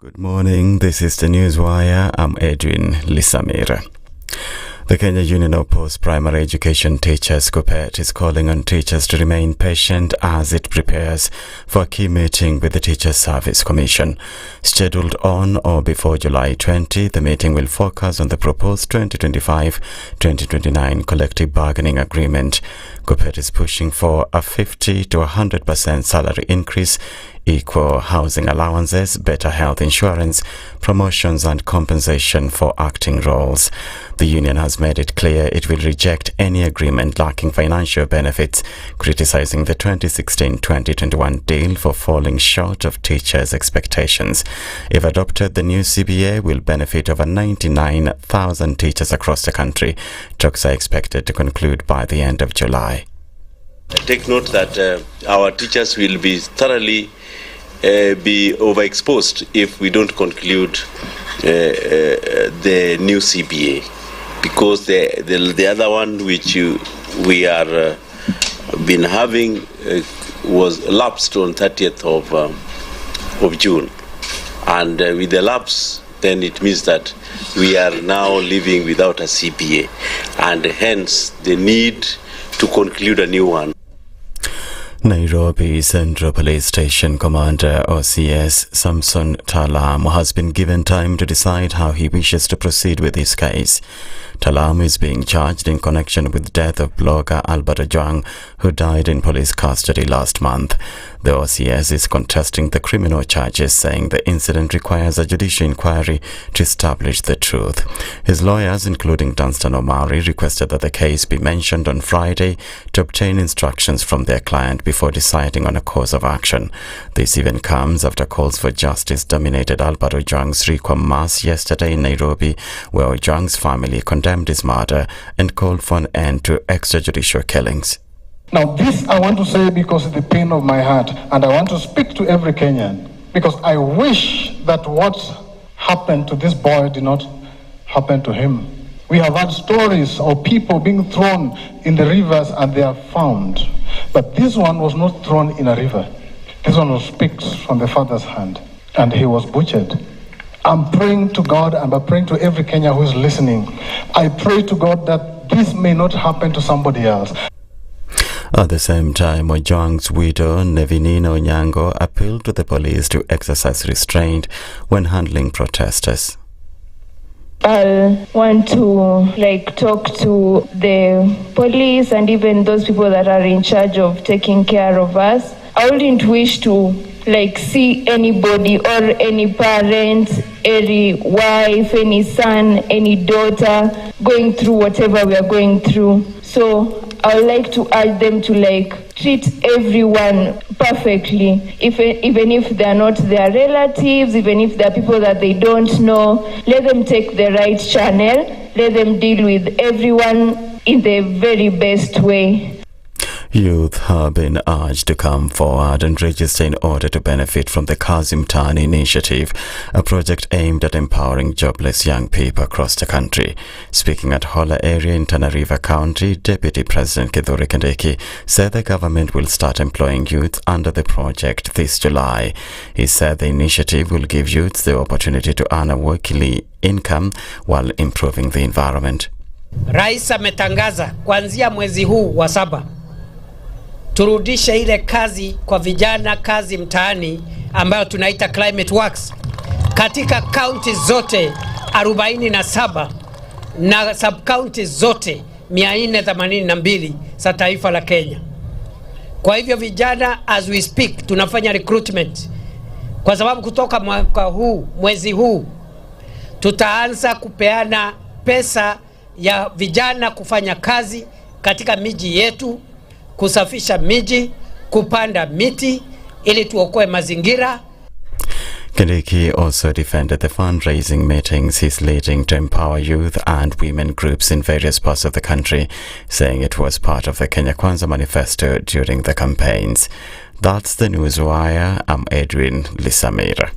Good morning, this is the Newswire. I'm Edwin Lisamira. The Kenya Union of Post-Primary Education Teachers, KUPPET, is calling on teachers to remain patient as it prepares for a key meeting with the Teachers Service Commission. Scheduled on or before July 20, the meeting will focus on the proposed 2025-2029 collective bargaining agreement. KUPPET is pushing for a 50 to 100% salary increase, equal housing allowances, better health insurance, promotions and compensation for acting roles. The union has made it clear it will reject any agreement lacking financial benefits, criticizing the 2016-2021 deal for falling short of teachers' expectations. If adopted, the new CBA will benefit over 99,000 teachers across the country. Talks are expected to conclude by the end of July. Take note that our teachers will be thoroughly be overexposed if we don't conclude the new CBA, because the other one which we are been having was lapsed on 30th of June, and with the lapse, then it means that we are now living without a CBA, and hence the need to conclude a new one. Nairobi Central Police Station Commander or CS Samson Talam has been given time to decide how he wishes to proceed with his case. Talam is being charged in connection with the death of blogger Albert Ojwang, who died in police custody last month. The OCS is contesting the criminal charges, saying the incident requires a judicial inquiry to establish the truth. His lawyers, including Dunstan Omari, requested that the case be mentioned on Friday to obtain instructions from their client before deciding on a course of action. This even comes after calls for justice dominated Albert Ojwang's Requiem Mass yesterday in Nairobi, where Ojwang's family condemned his murder and called for an end to extrajudicial killings. Now this I want to say because of the pain of my heart, and I want to speak to every Kenyan, because I wish that what happened to this boy did not happen to him. We have had stories of people being thrown in the rivers and they are found. But this one was not thrown in a river. This one was picked from the father's hand, and he was butchered. I'm praying to God, and I'm praying to every Kenyan who is listening. I pray to God that this may not happen to somebody else. At the same time, Ojwang's widow, Nevinina Onyango, appealed to the police to exercise restraint when handling protesters. I want to talk to the police and even those people that are in charge of taking care of us. I wouldn't wish to see anybody or any parent, any wife, any son, any daughter going through whatever we are going through. So I would like to urge them to treat everyone perfectly, even if they are not their relatives, even if they are people that they don't know. Let them take the right channel. Let them deal with everyone in the very best way. Youth have been urged to come forward and register in order to benefit from the Kazim Tan initiative, a project aimed at empowering jobless young people across the country. Speaking at Hola area in Tana River County, Deputy President Kithure Kindiki said the government will start employing youth under the project this July. He said the initiative will give youths the opportunity to earn a weekly income while improving the environment. Rais ametangaza kuanzia mwezi huu wa 7 turudishe ile kazi kwa vijana, kazi mtaani ambayo tunaita climate works katika county zote 47 na sub county zote 482 za taifa la Kenya. Kwa hivyo vijana, as we speak, tunafanya recruitment, kwa sababu kutoka mwezi huu tutaanza kupeana pesa ya vijana kufanya kazi katika miji yetu, kusafisha miji, kupanda miti ili tuokoe mazingira. Kindiki also defended the fundraising meetings he's leading to empower youth and women groups in various parts of the country, saying it was part of the Kenya Kwanza manifesto during the campaigns. That's the Newswire. I'm Edwin Lisamira.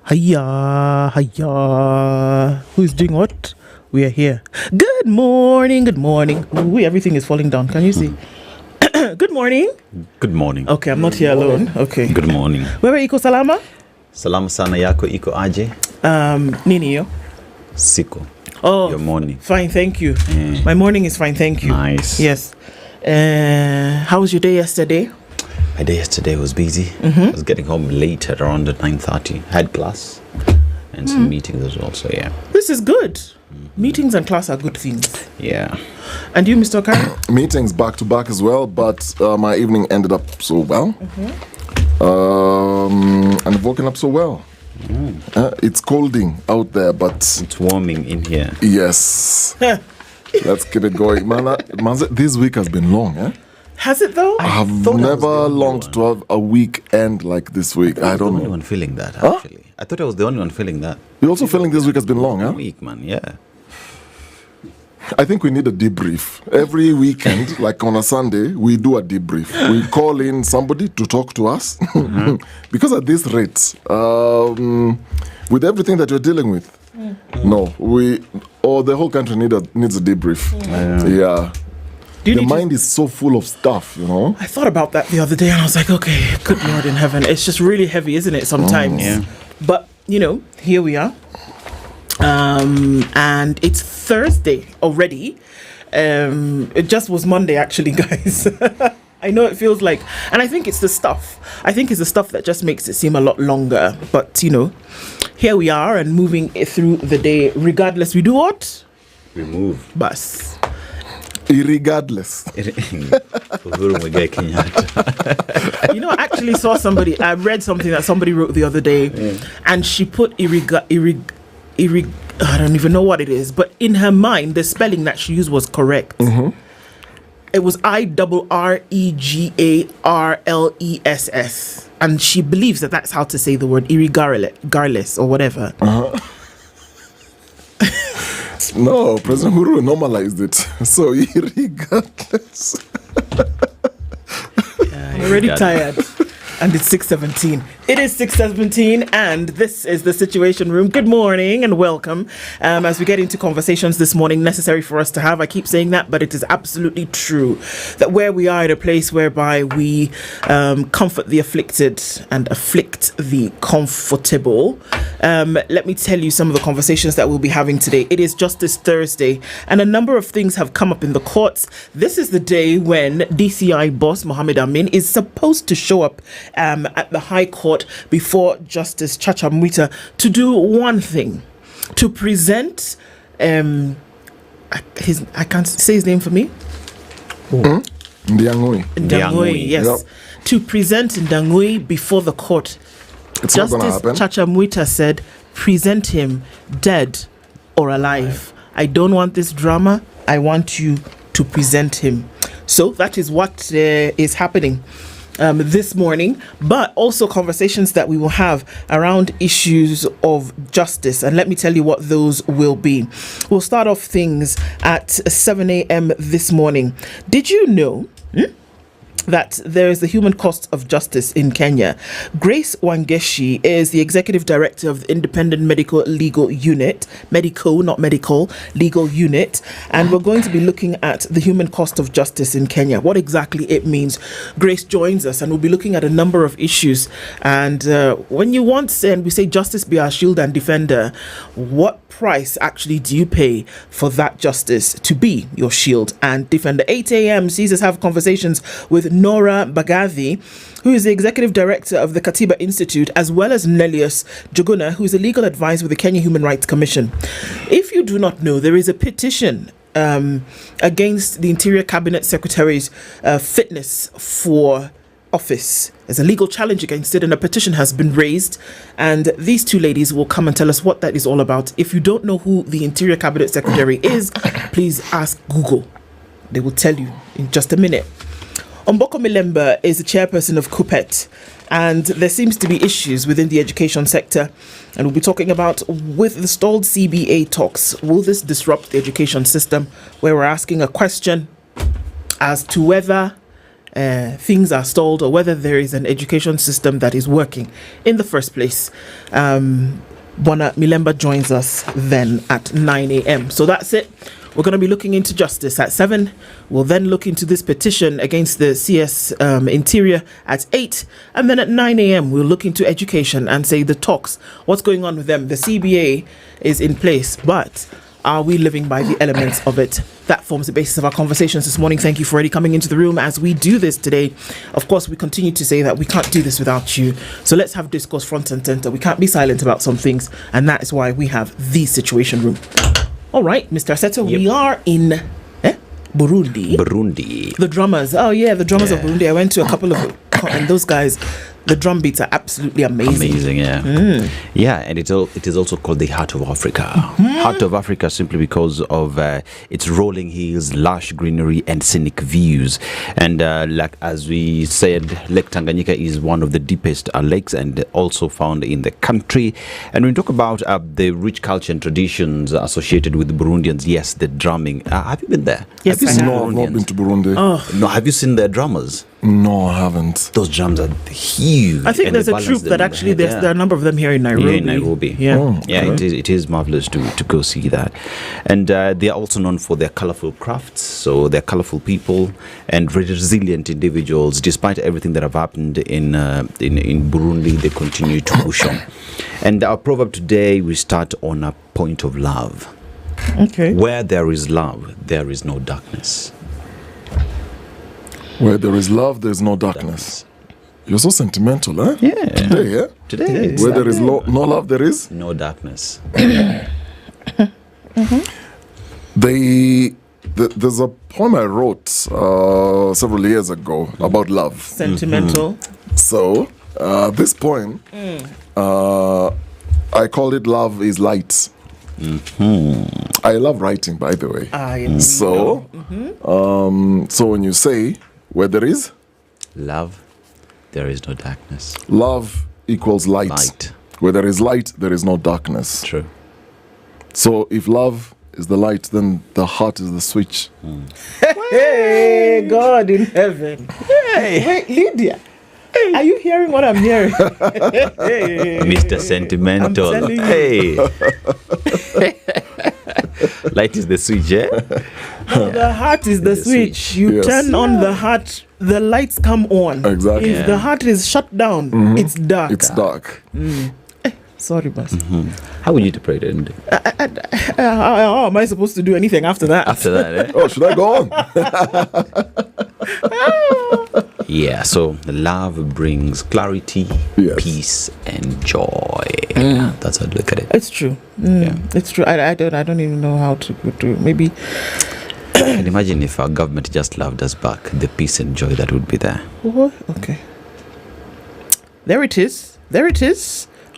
Hiya, hiya. Who's doing what? We are here. Good morning, good morning. Ooh, everything is falling down. Can you see? Good morning. Good morning. Okay, I'm not here alone. Okay. Good morning. Wewe iko salama? Salama sana yako iko aje? Nini yo? Siko. Oh, your morning. Fine, thank you. My morning is fine, thank you. Nice. Yes. How was your day yesterday? My day yesterday was busy. I was getting home late at around 9:30. Had class and some meetings as well. So yeah. This is good. Meetings and class are good things. Yeah. And you, Mr. Okari? Meetings back to back as well, but my evening ended up so well. And I've woken up so well. It's colding out there, but it's warming in here. Yes. Let's keep it going. Man, this week has been long, eh? Has it though? I've never longed to have a weekend like this week. I don't know. The only one feeling that, actually. I thought I was the only one feeling that. You're also feeling this week has been long, huh? Week, man, yeah. I think we need a debrief. Every weekend, like on a Sunday, we do a debrief. We call in somebody to talk to us. Because at this rate, with everything that you're dealing with, no, the whole country needs a debrief. Yeah. The mind is so full of stuff, you know. I thought about that the other day and I was like, okay, good Lord in heaven. It's just really heavy, isn't it, sometimes? Yeah. But, here we are. And it's Thursday already. It just was Monday, actually, guys. I know it feels like, and I think it's the stuff. I think it's the stuff that just makes it seem a lot longer. But, here we are and moving through the day. Regardless, we do what? We move. Bus. Irregardless. I actually saw I read something that somebody wrote the other day, and she put I don't even know what it is, but in her mind, the spelling that she used was correct. It was IREGARLESS, and she believes that that's how to say the word irregardless or whatever. No, President Uhuru normalized it. So irregardless. I'm already tired. And it's 6:17. It is 6:17, and this is the Situation Room. Good morning and welcome. As we get into conversations this morning, necessary for us to have. I keep saying that, but it is absolutely true that where we are at a place whereby we comfort the afflicted and afflict the comfortable. Let me tell you some of the conversations that we'll be having today. It is Justice Thursday, and a number of things have come up in the courts. This is the day when DCI boss Mohammed Amin is supposed to show up at the High Court before Justice Chacha Mwita to do one thing, to present I can't say his name for me. Ndangui, yes. Yep. To present Ndangui before the court. It's Justice Chacha Mwita said, present him dead or alive. I don't want this drama. I want you to present him. So that is what is happening this morning, but also conversations that we will have around issues of justice. And let me tell you what those will be. We'll start off things at 7 a.m. this morning. Did you know that there is the human cost of justice in Kenya? Grace Wangeshi is the executive director of the Independent Medical Legal Unit, Legal Unit, and we're going to be looking at the human cost of justice in Kenya, what exactly it means. Grace joins us, and we'll be looking at a number of issues. And when you want, and we say justice be our shield and defender, what price actually do you pay for that justice to be your shield and defender? 8 a.m. sees us have conversations with Nora Bagathi, who is the executive director of the Katiba Institute, as well as Nelius Juguna, who is a legal advisor with the Kenya Human Rights Commission. If you do not know, there is a petition against the Interior Cabinet Secretary's fitness for office. There's a legal challenge against it, and a petition has been raised, and these two ladies will come and tell us what that is all about. If you don't know who the Interior Cabinet Secretary is, please ask Google. They will tell you in just a minute. Okoh Milemba is the chairperson of KUPPET, and there seems to be issues within the education sector, and we'll be talking about, with the stalled CBA talks, will this disrupt the education system, where we're asking a question as to whether things are stalled or whether there is an education system that is working in the first place. Bona Milemba joins us then at 9 a.m. So that's it. We're going to be looking into justice at 7. We'll then look into this petition against the CS Interior at 8. And then at 9 a.m. we'll look into education and say the talks. What's going on with them? The CBA is in place, but are we living by the elements of it? That forms the basis of our conversations this morning. Thank you for already coming into the room as we do this today. Of course, we continue to say that we can't do this without you. So let's have discourse front and center. We can't be silent about some things. And that is why we have the Situation Room. All right, Mr. Aseto, we are in Burundi. The drummers. Oh, yeah, the drummers of Burundi. I went to a couple of and those guys, the drum beats are absolutely amazing. Yeah, and it is also called the Heart of Africa. Heart of Africa simply because of its rolling hills, lush greenery, and scenic views. And like as we said, Lake Tanganyika is one of the deepest lakes and also found in the country. And when we talk about the rich culture and traditions associated with the Burundians, yes, the drumming. Have you been there? Yes, I've not been to Burundi. No, have you seen their drummers? No, I haven't. Those drums are huge. I think there's a troupe that actually there are a number of them here in Nairobi. It is marvelous to go see that. And they are also known for their colorful crafts. So they're colorful people and resilient individuals. Despite everything that have happened in Burundi, they continue to push on. And our proverb today, we start on a point of love. Okay. Where there is love, there is no darkness. Where there is love, there is no darkness. You're so sentimental, huh? Yeah. Today, yeah? Today. Where there is no love, there is? No darkness. There's a poem I wrote several years ago about love. Sentimental. So, this poem, I called it Love is Light. I love writing, by the way. So when you say, where there is love, there is no darkness. Love equals light. Where there is light, there is no darkness. True. So if love is the light, then the heart is the switch. Hey, God in heaven. Hey. Wait, Lydiah. Are you hearing what I'm hearing? Mr. Sentimental. Hey. Light is the switch, eh? No, the heart is the switch. You turn on the heart, the lights come on. Exactly. If the heart is shut down, it's dark. It's dark. Sorry, boss. How would you interpret it? How am I supposed to do anything after that? Oh, should I go on? Yeah, so love brings clarity, peace, and joy. That's how I look at it. It's true. It's true. I don't even know how to do. Maybe. And imagine if our government just loved us back, the peace and joy that would be there. Okay. There it is.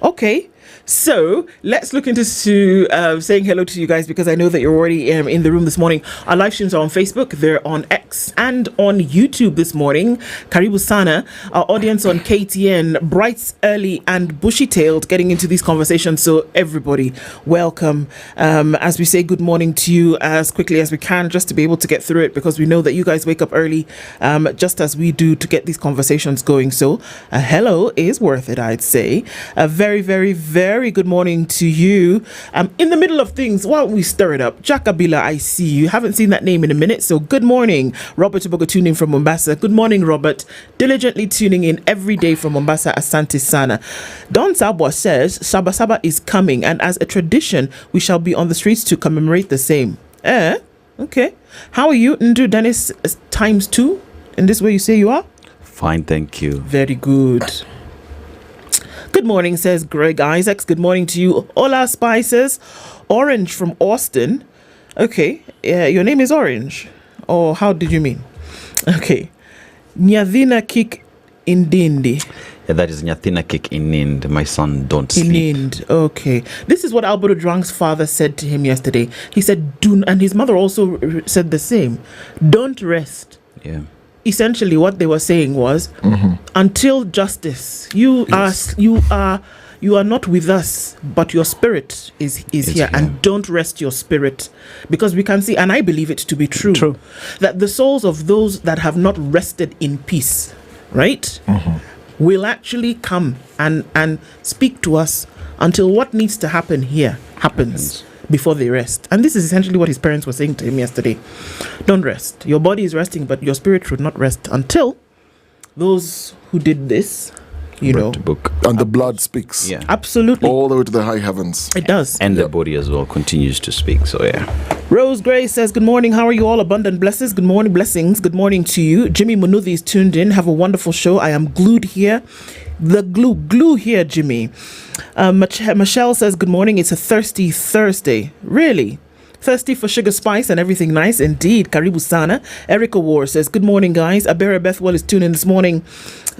Okay. So let's look into saying hello to you guys, because I know that you're already in the room this morning. Our live streams are on Facebook, they're on X and on YouTube this morning. Karibu Sana, our audience on KTN, bright, early and bushy-tailed, getting into these conversations. So everybody, welcome. As we say good morning to you as quickly as we can, just to be able to get through it, because we know that you guys wake up early, just as we do, to get these conversations going. So a hello is worth it, I'd say. A very, very, very good morning to you. In the middle of things, why don't we stir it up? Jakabila, I see you. Haven't seen that name in a minute, so good morning. Robert Obogo tuning in from Mombasa. Good morning, Robert. Diligently tuning in every day from Mombasa. Asante Sana. Don Sabwa says, Saba Saba is coming, and as a tradition, we shall be on the streets to commemorate the same. Okay. How are you, Ndu Dennis times 2? In this way you say you are? Fine, thank you. Very good. Good morning, says Greg Isaacs. Good morning to you. Hola, Spices. Orange from Austin. Okay, your name is Orange. Or how did you mean? Okay. Nyadhina Kik Indindi. Yeah, that is Nyathina Kik Inind. My son, don't sleep. Inind. Okay. This is what Alberto Drang's father said to him yesterday. He said, and his mother also said the same. Don't rest. Yeah. Essentially what they were saying was, until justice, you are you are not with us, but your spirit is here. And don't rest your spirit, because we can see, and I believe it to be true. That the souls of those that have not rested in peace, right, will actually come and speak to us until what needs to happen here happens before they rest. And this is essentially what his parents were saying to him yesterday. Don't rest. Your body is resting, but your spirit should not rest until those who did this, you know, the book. And the blood speaks. Yeah. Absolutely. All the way to the high heavens. It does. And the body as well continues to speak. So yeah. Rose Gray says, good morning. How are you all? Abundant blessings. Good morning. Blessings. Good morning to you. Jimmy Munuthi is tuned in. Have a wonderful show. I am glued here. The glue here, Jimmy. Michelle says, good morning. It's a thirsty Thursday. Really? Thirsty for sugar spice and everything nice? Indeed. Karibu sana. Erica War says, good morning, guys. Abera Bethwell is tuned in this morning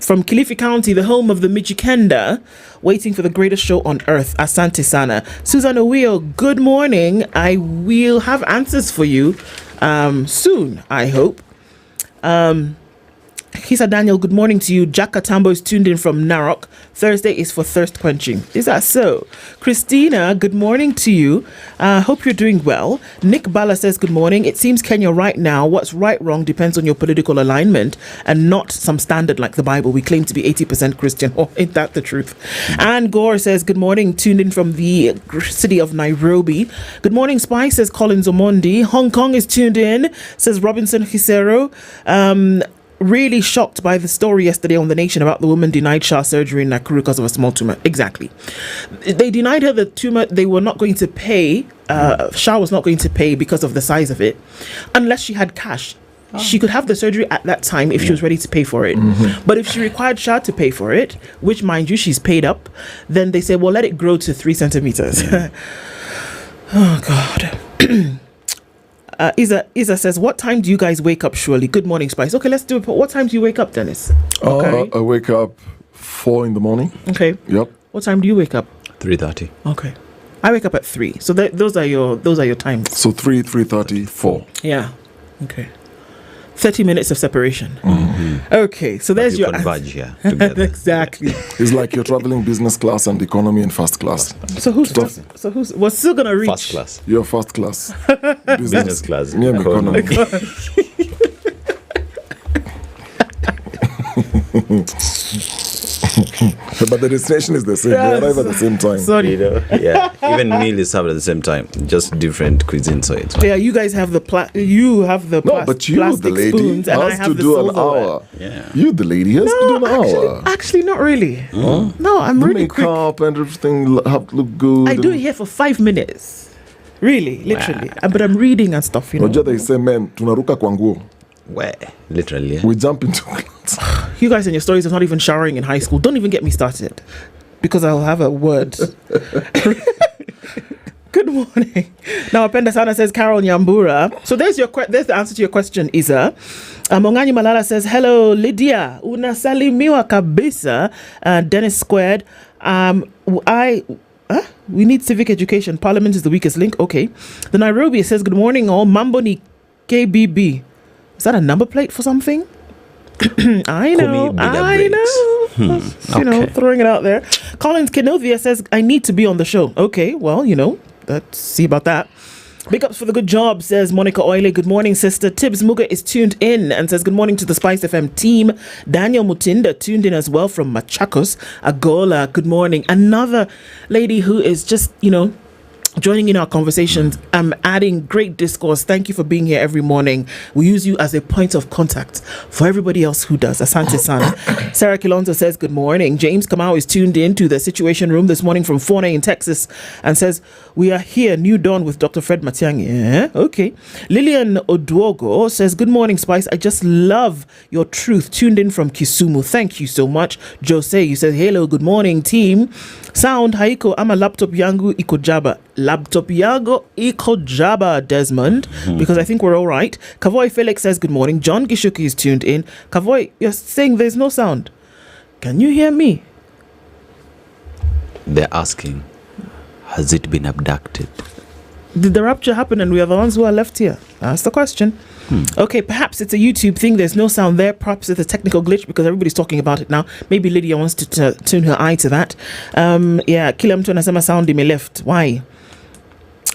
from Kilifi County, the home of the Mijikenda, waiting for the greatest show on earth. Asante sana. Susan Owio, good morning. I will have answers for you soon, I hope. Kisa Daniel, good morning to you. Jack Katambo is tuned in from Narok. Thursday is for thirst quenching. Is that so? Christina, good morning to you. Hope you're doing well. Nick Bala says, good morning. It seems Kenya right now, what's right, wrong depends on your political alignment and not some standard like the Bible. We claim to be 80% Christian. Oh, ain't that the truth? Anne Gore says, good morning. Tuned in from the city of Nairobi. Good morning, Spice, says Collins Omondi. Hong Kong is tuned in, says Robinson Hisero. Really shocked by the story yesterday on The Nation about the woman denied Shah surgery in Nakuru because of a small tumor. Exactly. They denied her the tumor. They were not going to pay. Shah was not going to pay because of the size of it unless she had cash. She could have the surgery at that time if she was ready to pay for it. But if she required Shah to pay for it, which, mind you, she's paid up, then they say, well, let it grow to 3 centimeters. Oh, God. Isa says, what time do you guys wake up, surely? Good morning, Spice. Okay, let's do it. What time do you wake up, Dennis? Okay. I wake up 4 in the morning. Okay. Yep. What time do you wake up? 3:30. Okay. I wake up at 3. So those are your times. So 3:30, 4. Yeah. Okay. 30 minutes of separation. Okay, so there's your converge here together. Exactly. It's like you're traveling business class and economy in first class. So we're still gonna reach First class. You're first class. Business class. Me and economy. But the destination is the same. We arrive at the same time. Sorry. You know, yeah. Even meal is served at the same time, just different cuisine. So it's fine. Yeah, you guys have the but you, plastic the lady, spoons, and I has have to the do an silverware. hour. Yeah. You, the lady, has to do an hour. Actually, not really. No, I'm The really quick. makeup and everything have to look good. I do it here for 5 minutes. Really, literally. But I'm reading and stuff, you know. They say, man, tunaruka kwa nguo. Where? Literally. Yeah. We jump into clothes. You guys and your stories of not even showering in high school. Don't even get me started, because I'll have a word. Good morning. Now, Apenda Sana says, Carol Nyambura. So there's the answer to your question, Isa. Monganyi Malala says, hello, Lydiah. Unasalimiwa kabisa. Dennis Squared. We need civic education. Parliament is the weakest link. Okay. The Nairobi says, good morning, all. Mambo ni KBB. Is that a number plate for something? I know. You know, throwing it out there. Collins Kenovia says, I need to be on the show. Okay, well, you know, let's see about that. Big ups for the good job, says Monica Oile. Good morning, sister. Tibbs Muga is tuned in and says, good morning to the Spice FM team. Daniel Mutinda tuned in as well from Machakos. Agola, good morning. Another lady who is just, you know, joining in our conversations, adding great discourse. Thank you for being here every morning. We use you as a point of contact for everybody else who does. Asante Sana. Sarah Kilonzo says, good morning. James Kamau is tuned in to the Situation Room this morning from Forney in Texas and says, we are here, New Dawn with Dr. Fred Matiang'i. Yeah, okay. Lillian Odwogo says, good morning, Spice. I just love your truth. Tuned in from Kisumu. Thank you so much. Jose, you said, hello, good morning, team. Sound, haiko ama laptop yangu iko jaba. Laptop yago iko jaba, Desmond, because I think we're all right. Kavoy Felix says, good morning. John Gishuki is tuned in. Kavoy, you're saying there's no sound. Can you hear me? They're asking, has it been abducted? Did the rapture happen and we are the ones who are left here? That's the question. Okay, perhaps it's a YouTube thing. There's no sound there. Perhaps it's a technical glitch because everybody's talking about it now. Maybe Lydiah wants to tune her eye to that. Kila mtu anasema sound ime left. Why?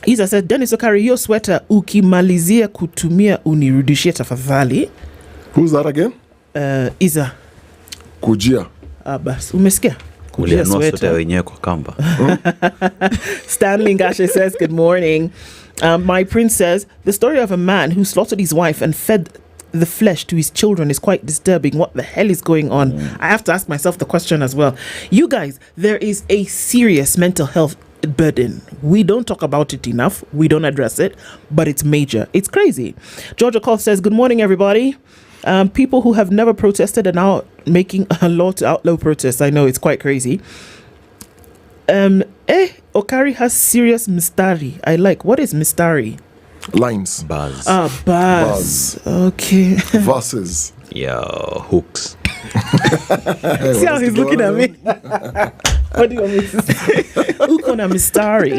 Isa said, Dennis Okari, your sweater ukimalizia kutumia unirudishie tafadhali. Who's that again? Isa. Kujia. Bas, umesikia? Kujia sweater wenyewe kwa kamba. Stanley Ngashe says, good morning. My prince says, the story of a man who slaughtered his wife and fed the flesh to his children is quite disturbing. What the hell is going on? I have to ask myself the question as well. You guys, there is a serious mental health burden. We don't talk about it enough. We don't address it, but it's major. It's crazy. Georgia Cole says, good morning, everybody. People who have never protested are now making a law to outlaw protests. I know, it's quite crazy. Okari has serious mistari. I like. What is mistari? Lines. Bars. Bars. Okay. Verses. Yo, hooks. See how he's looking at me? What do you want me to say? Ukona Mistari.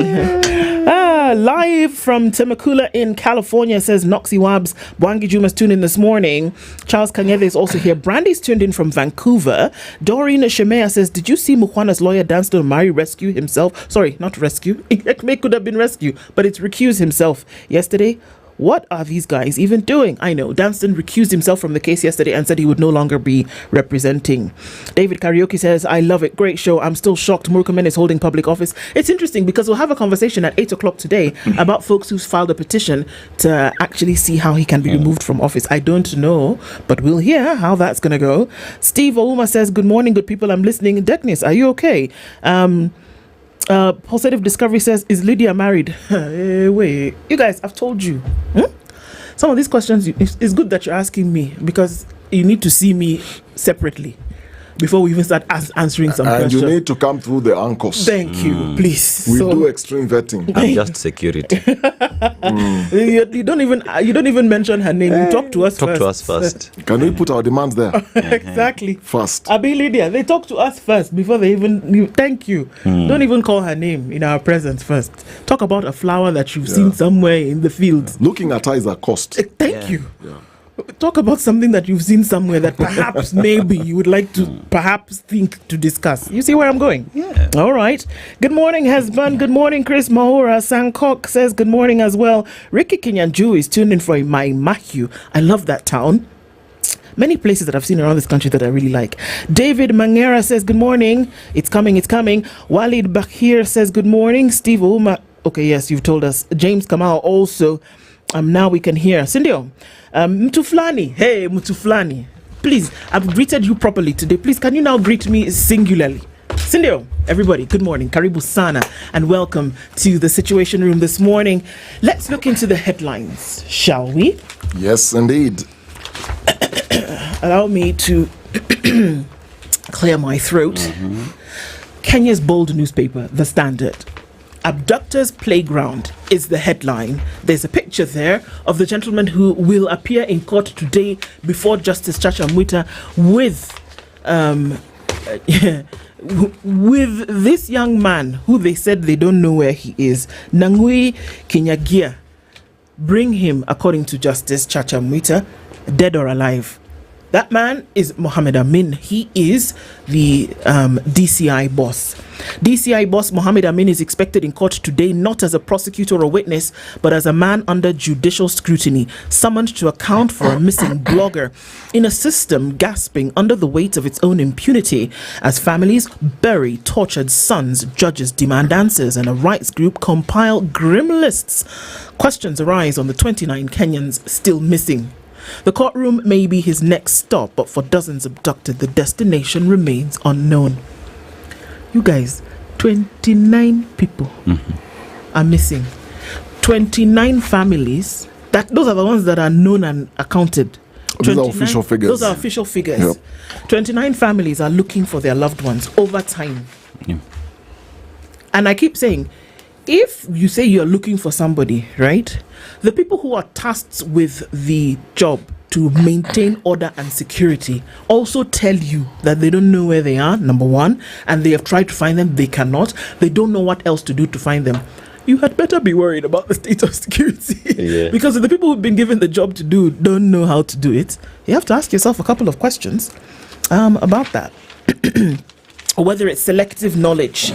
Live from Temecula in California, says Noxy Wabs. Bwangi Juma's tuned in this morning. Charles Kanyede is also here. Brandy's tuned in from Vancouver. Doreen Shemea says, did you see Mukwana's lawyer Danston Mari rescue himself? Sorry, not rescue. It could have been rescue, but it's recuse himself yesterday. What are these guys even doing? I know. Danston recused himself from the case yesterday and said he would no longer be representing. David Karaoke says, I love it. Great show. I'm still shocked Murkomen is holding public office. It's interesting because we'll have a conversation at 8 o'clock today about folks who's filed a petition to actually see how he can be removed from office. I don't know, but we'll hear how that's going to go. Steve Ouma says, good morning, good people. I'm listening. Deknis, are you okay? Positive Discovery says, is Lydiah married? Wait, you guys, I've told you. Some of these questions, it's good that you're asking me because you need to see me separately before we even start answering some questions. And you need to come through the anchors. Thank you, please. We do extreme vetting. I'm just security. You don't even mention her name. You talk to us first. Can we put our demands there? Exactly. First. Abi Lydiah, they talk to us first before they even thank you. Don't even call her name in our presence first. Talk about a flower that you've seen somewhere in the field. Looking at her is a cost. Thank you. Yeah. Talk about something that you've seen somewhere that perhaps maybe you would like to perhaps think to discuss. You see where I'm going? Yeah. All right. Good morning, husband. Good morning, Chris Mahora. Sankok says good morning as well. Ricky Kinyanju is tuned in for my Mahue. I love that town. Many places that I've seen around this country that I really like. David Mangera says good morning. It's coming. Walid Bakhir says good morning. Steve Ouma. Okay, yes, you've told us. James Kamal also. Now we can hear. Sindio, Mtuflani. Hey, Mtuflani. Please, I've greeted you properly today. Please, can you now greet me singularly? Sindio, everybody, good morning. Karibu sana and welcome to the Situation Room this morning. Let's look into the headlines, shall we? Yes, indeed. Allow me to clear my throat. Kenya's bold newspaper, The Standard. Abductors Playground is the headline. There's a picture there of the gentleman who will appear in court today before Justice Chacha Mwita with this young man who they said they don't know where he is. Nangui Kinyagia. Bring him, according to Justice Chacha Mwita, dead or alive. That man is Mohammed Amin. He is the DCI boss. DCI boss Mohammed Amin is expected in court today not as a prosecutor or witness, but as a man under judicial scrutiny, summoned to account for a missing blogger in a system gasping under the weight of its own impunity as families bury tortured sons, judges demand answers, and a rights group compile grim lists. Questions arise on the 29 Kenyans still missing. The courtroom may be his next stop, but for dozens abducted, the destination remains unknown. You guys, 29 people are missing. 29 families. Those are the ones that are known and accounted. Those are official figures. Those are official figures. Yep. 29 families are looking for their loved ones over time. Yeah. And I keep saying, if you say you're looking for somebody, right? The people who are tasked with the job to maintain order and security also tell you that they don't know where they are, number one, and they have tried to find them, they cannot. They don't know what else to do to find them. you had better be worried about the state of security. Yeah. Because if the people who've been given the job to do don't know how to do it, you have to ask yourself a couple of questions about that. Whether it's selective knowledge.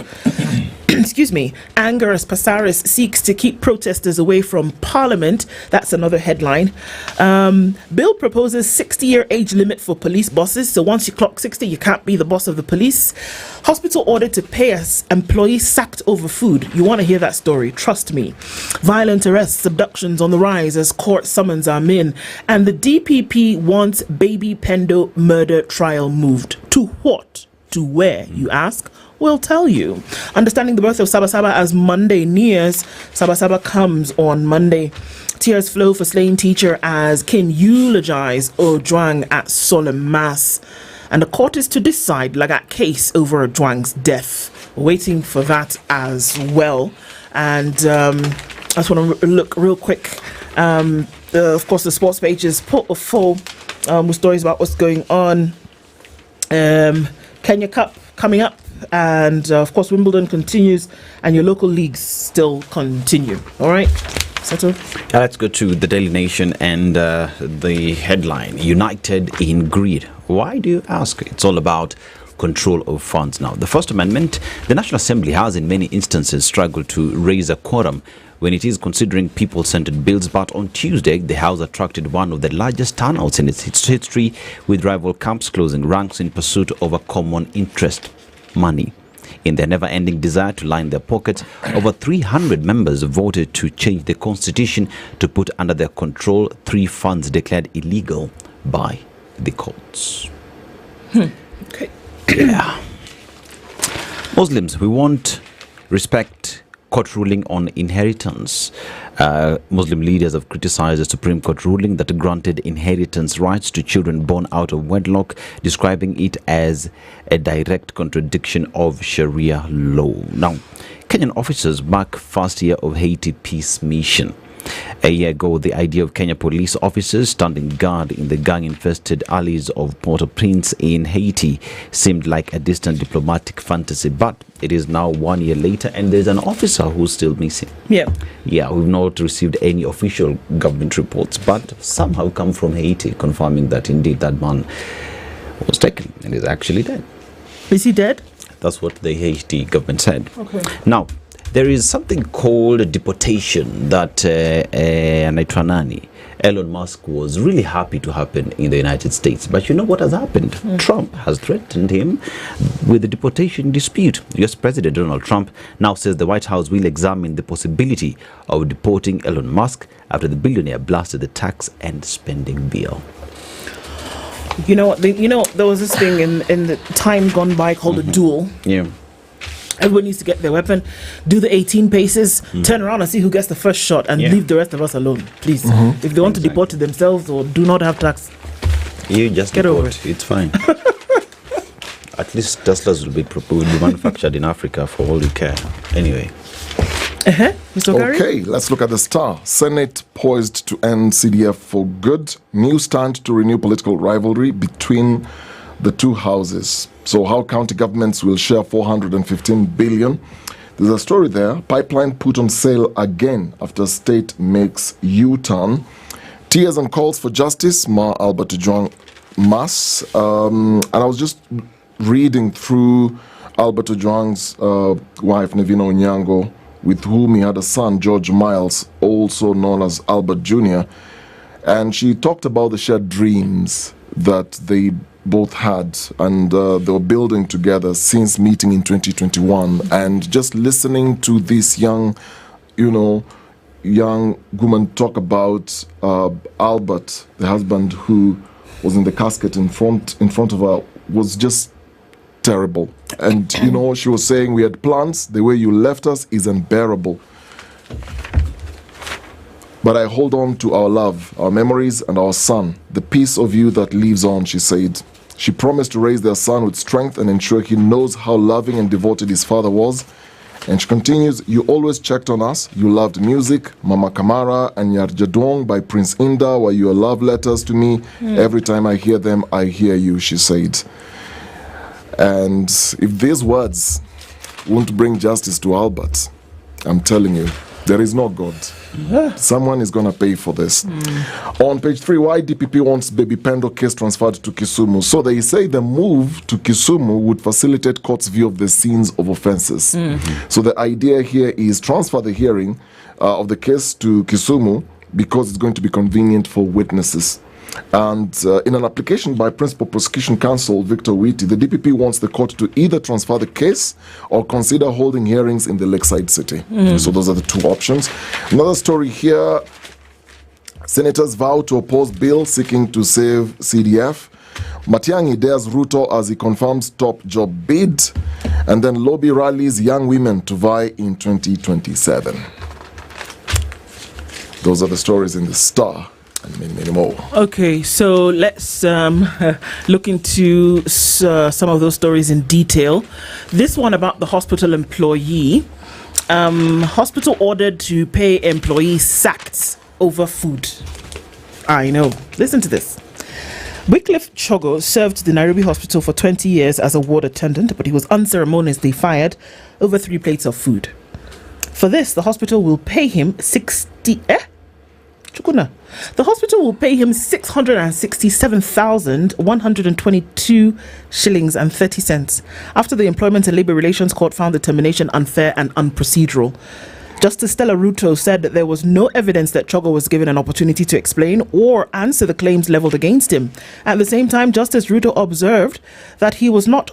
Excuse me. Anger as Pasaris seeks to keep protesters away from Parliament. That's another headline. Bill proposes 60-year age limit for police bosses. So once you clock 60, you can't be the boss of the police. Hospital ordered to pay us. Employees sacked over food. You want to hear that story? Trust me. Violent arrests, abductions on the rise as court summons are in. And the DPP wants baby Pendo murder trial moved. To what? To where, you ask? We'll tell you. Understanding the birth of Saba Saba as Monday nears. Saba Saba comes on Monday. Tears flow for slain teacher as King eulogized Ojwang at solemn mass. And the court is to decide Lagat case over Ojwang's death. Waiting for that as well. And I just want to look real quick. Of course, the sports page is full with stories about what's going on. Kenya Cup coming up, and of course Wimbledon continues, and your local leagues still continue. All right, Aseto? Let's go to the Daily Nation and the headline, United in Greed. Why do you ask? It's all about control of funds now. The First Amendment, the National Assembly has in many instances struggled to raise a quorum when it is considering people-centered bills, but on Tuesday, the House attracted one of the largest turnouts in its history, with rival camps closing ranks in pursuit of a common interest, money. In their never-ending desire to line their pockets, over 300 members voted to change the constitution to put under their control 3 funds declared illegal by the courts. Okay. Yeah. Muslims, we want respect. Court ruling on inheritance. Muslim leaders have criticized the Supreme Court ruling that granted inheritance rights to children born out of wedlock, describing it as a direct contradiction of Sharia law. Now, Kenyan officers mark first year of Haiti peace mission. A year ago, the idea of Kenya police officers standing guard in the gang-infested alleys of Port-au-Prince in Haiti seemed like a distant diplomatic fantasy, but it is now 1 year later, and there's an officer who's still missing. Yeah, we've not received any official government reports, but some have come from Haiti confirming that indeed that man was taken and is actually dead. Is he dead? That's what the Haiti government said. Okay. Now, there is something called deportation that Elon Musk was really happy to happen in the United States. But you know what has happened? Trump has threatened him with the deportation dispute. US President Donald Trump now says the White House will examine the possibility of deporting Elon Musk after the billionaire blasted the tax and spending bill. You know, there was this thing in the time gone by called a duel. Yeah. Everyone needs to get their weapon, do the 18 paces, turn around and see who gets the first shot, and leave the rest of us alone, please. If they want to deport to themselves or do not have tax, you just get deport. over it. It's fine. At least Teslas will be manufactured in Africa for all you care. Anyway. Mr. Okari? Okay, let's look at the Star. Senate poised to end CDF for good. New stand to renew political rivalry between the two houses. So how county governments will share 415 billion. There's a story there. Pipeline put on sale again after state makes U-turn. Tears and calls for justice. Ma Albert Ojwang Mass. And I was just reading through Albert Ojwang's wife, Nevina Onyango, with whom he had a son, George Miles, also known as Albert Jr. And she talked about the shared dreams that they both had, and they were building together since meeting in 2021. And just listening to this young woman talk about Albert, the husband who was in the casket in front of her, was just terrible. And she was saying, we had plans, the way you left us is unbearable. But I hold on to our love, our memories, and our son, the piece of you that lives on, she said. She promised to raise their son with strength and ensure he knows how loving and devoted his father was. And she continues, you always checked on us. You loved music. Mama Kamara and Nyar Jadong by Prince Inda were your love letters to me. Every time I hear them, I hear you, she said. And if these words won't bring justice to Albert, I'm telling you, there is no God. Someone is going to pay for this. On page 3, why DPP wants Baby Pendo case transferred to Kisumu? So they say the move to Kisumu would facilitate court's view of the scenes of offences. So the idea here is transfer the hearing of the case to Kisumu because it's going to be convenient for witnesses. And in an application by Principal Prosecution Counsel Victor Witi, the DPP wants the court to either transfer the case or consider holding hearings in the Lakeside City. So those are the two options. Another story here, senators vow to oppose bill seeking to save CDF. Matiang'i dares Ruto as he confirms top job bid. And then lobby rallies young women to vie in 2027. Those are the stories in the Star. And many more. Okay, so let's look into some of those stories in detail. This one about the hospital employee. Hospital ordered to pay employee sacked over food. I know. Listen to this. Wycliffe Chogo served the Nairobi hospital for 20 years as a ward attendant, but he was unceremoniously fired over 3 plates of food. For this, the hospital will pay him The hospital will pay him 667,122 shillings and 30 cents after the Employment and Labour Relations Court found the termination unfair and unprocedural. Justice Stella Ruto said that there was no evidence that Chogo was given an opportunity to explain or answer the claims levelled against him. At the same time, Justice Ruto observed that he was not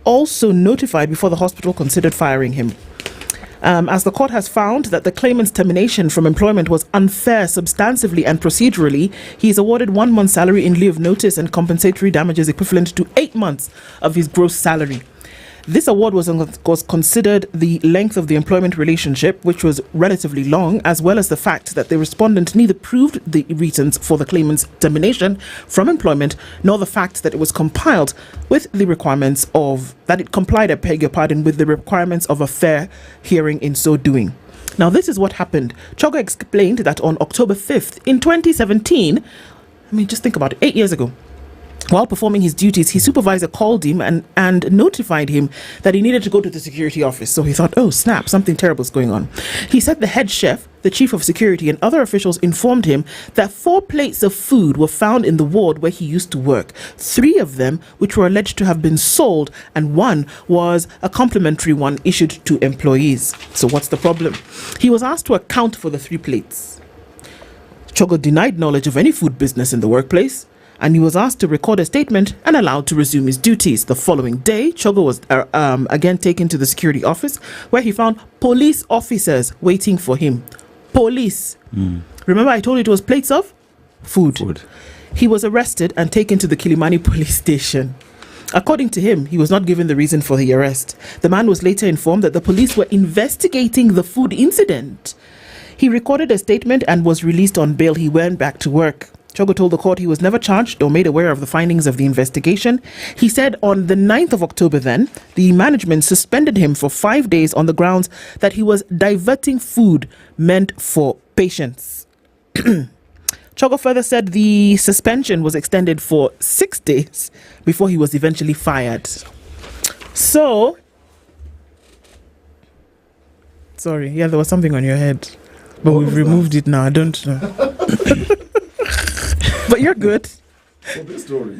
also notified before the hospital considered firing him. As the court has found that the claimant's termination from employment was unfair substantively and procedurally, he is awarded 1 month's salary in lieu of notice and compensatory damages equivalent to 8 months of his gross salary. This award was considered the length of the employment relationship, which was relatively long, as well as the fact that the respondent neither proved the reasons for the claimant's termination from employment, nor the fact that it was compiled with the requirements of, that it complied, I beg your pardon, with the requirements of a fair hearing in so doing. Now, this is what happened. Chogo explained that on October 5th in 2017, just think about it, 8 years ago, while performing his duties, his supervisor called him and notified him that he needed to go to the security office. So he thought, oh, snap, something terrible is going on. He said the head chef, the chief of security, and other officials informed him that 4 plates of food were found in the ward where he used to work. 3 of them, which were alleged to have been sold, and 1 was a complimentary one issued to employees. So what's the problem? He was asked to account for the 3 plates. Chogo denied knowledge of any food business in the workplace, and he was asked to record a statement and allowed to resume his duties. The following day, Chogo was again taken to the security office, where he found police officers waiting for him. Police. Remember I told you it was plates of food. He was arrested and taken to the Kilimani police station. According to him, he was not given the reason for the arrest. The man was later informed that the police were investigating the food incident. He recorded a statement and was released on bail. He went back to work. Chogo told the court he was never charged or made aware of the findings of the investigation. He said on the 9th of October then, the management suspended him for 5 days on the grounds that he was diverting food meant for patients. Chogo further said the suspension was extended for 6 days before he was eventually fired. So, sorry, there was something on your head, but we've removed it now. I don't know. But you're good. So this story,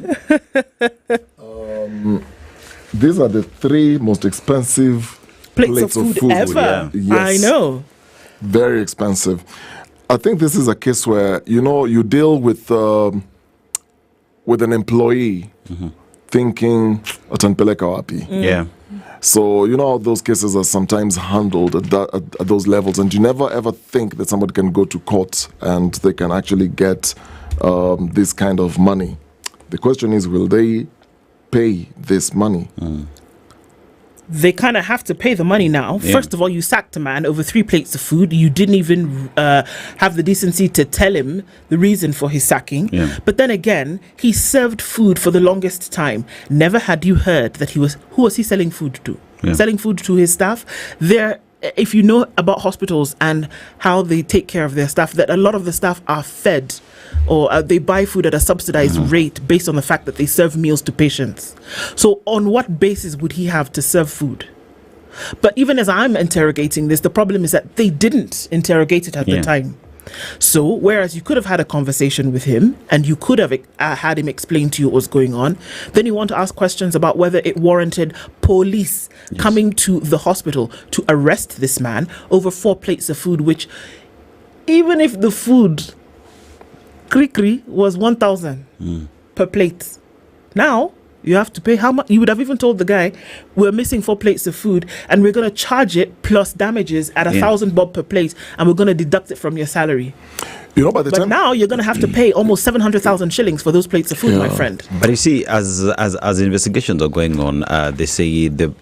these are the 3 most expensive plates of food ever. Yeah. Yes. I know. Very expensive. I think this is a case where, you deal with an employee thinking, atanpeleka wapi. Yeah. So, how those cases are sometimes handled at those levels, and you never ever think that somebody can go to court and they can actually get this kind of money. The question is, will they pay this money? They kind of have to pay the money now. Yeah. First of all, you sacked a man over 3 plates of food. You didn't even have the decency to tell him the reason for his sacking. Yeah. But then again, he served food for the longest time. Never had you heard that who was he selling food to? Yeah. Selling food to his staff? If you know about hospitals and how they take care of their staff, that a lot of the staff are fed or they buy food at a subsidized rate based on the fact that they serve meals to patients. So on what basis would he have to serve food? But even as I'm interrogating this, the problem is that they didn't interrogate it at the time. So, whereas you could have had a conversation with him and you could have had him explain to you what was going on, then you want to ask questions about whether it warranted police coming to the hospital to arrest this man over 4 plates of food, which, even if the food kri was 1,000 per plate, now you have to pay how much? You would have even told the guy, we're missing 4 plates of food and we're going to charge it plus damages at 1,000 bob per plate, and we're going to deduct it from your salary. You know, by the time now you're going to have to pay almost 700,000 shillings for those plates of food, my friend. But you see, as investigations are going on, they say the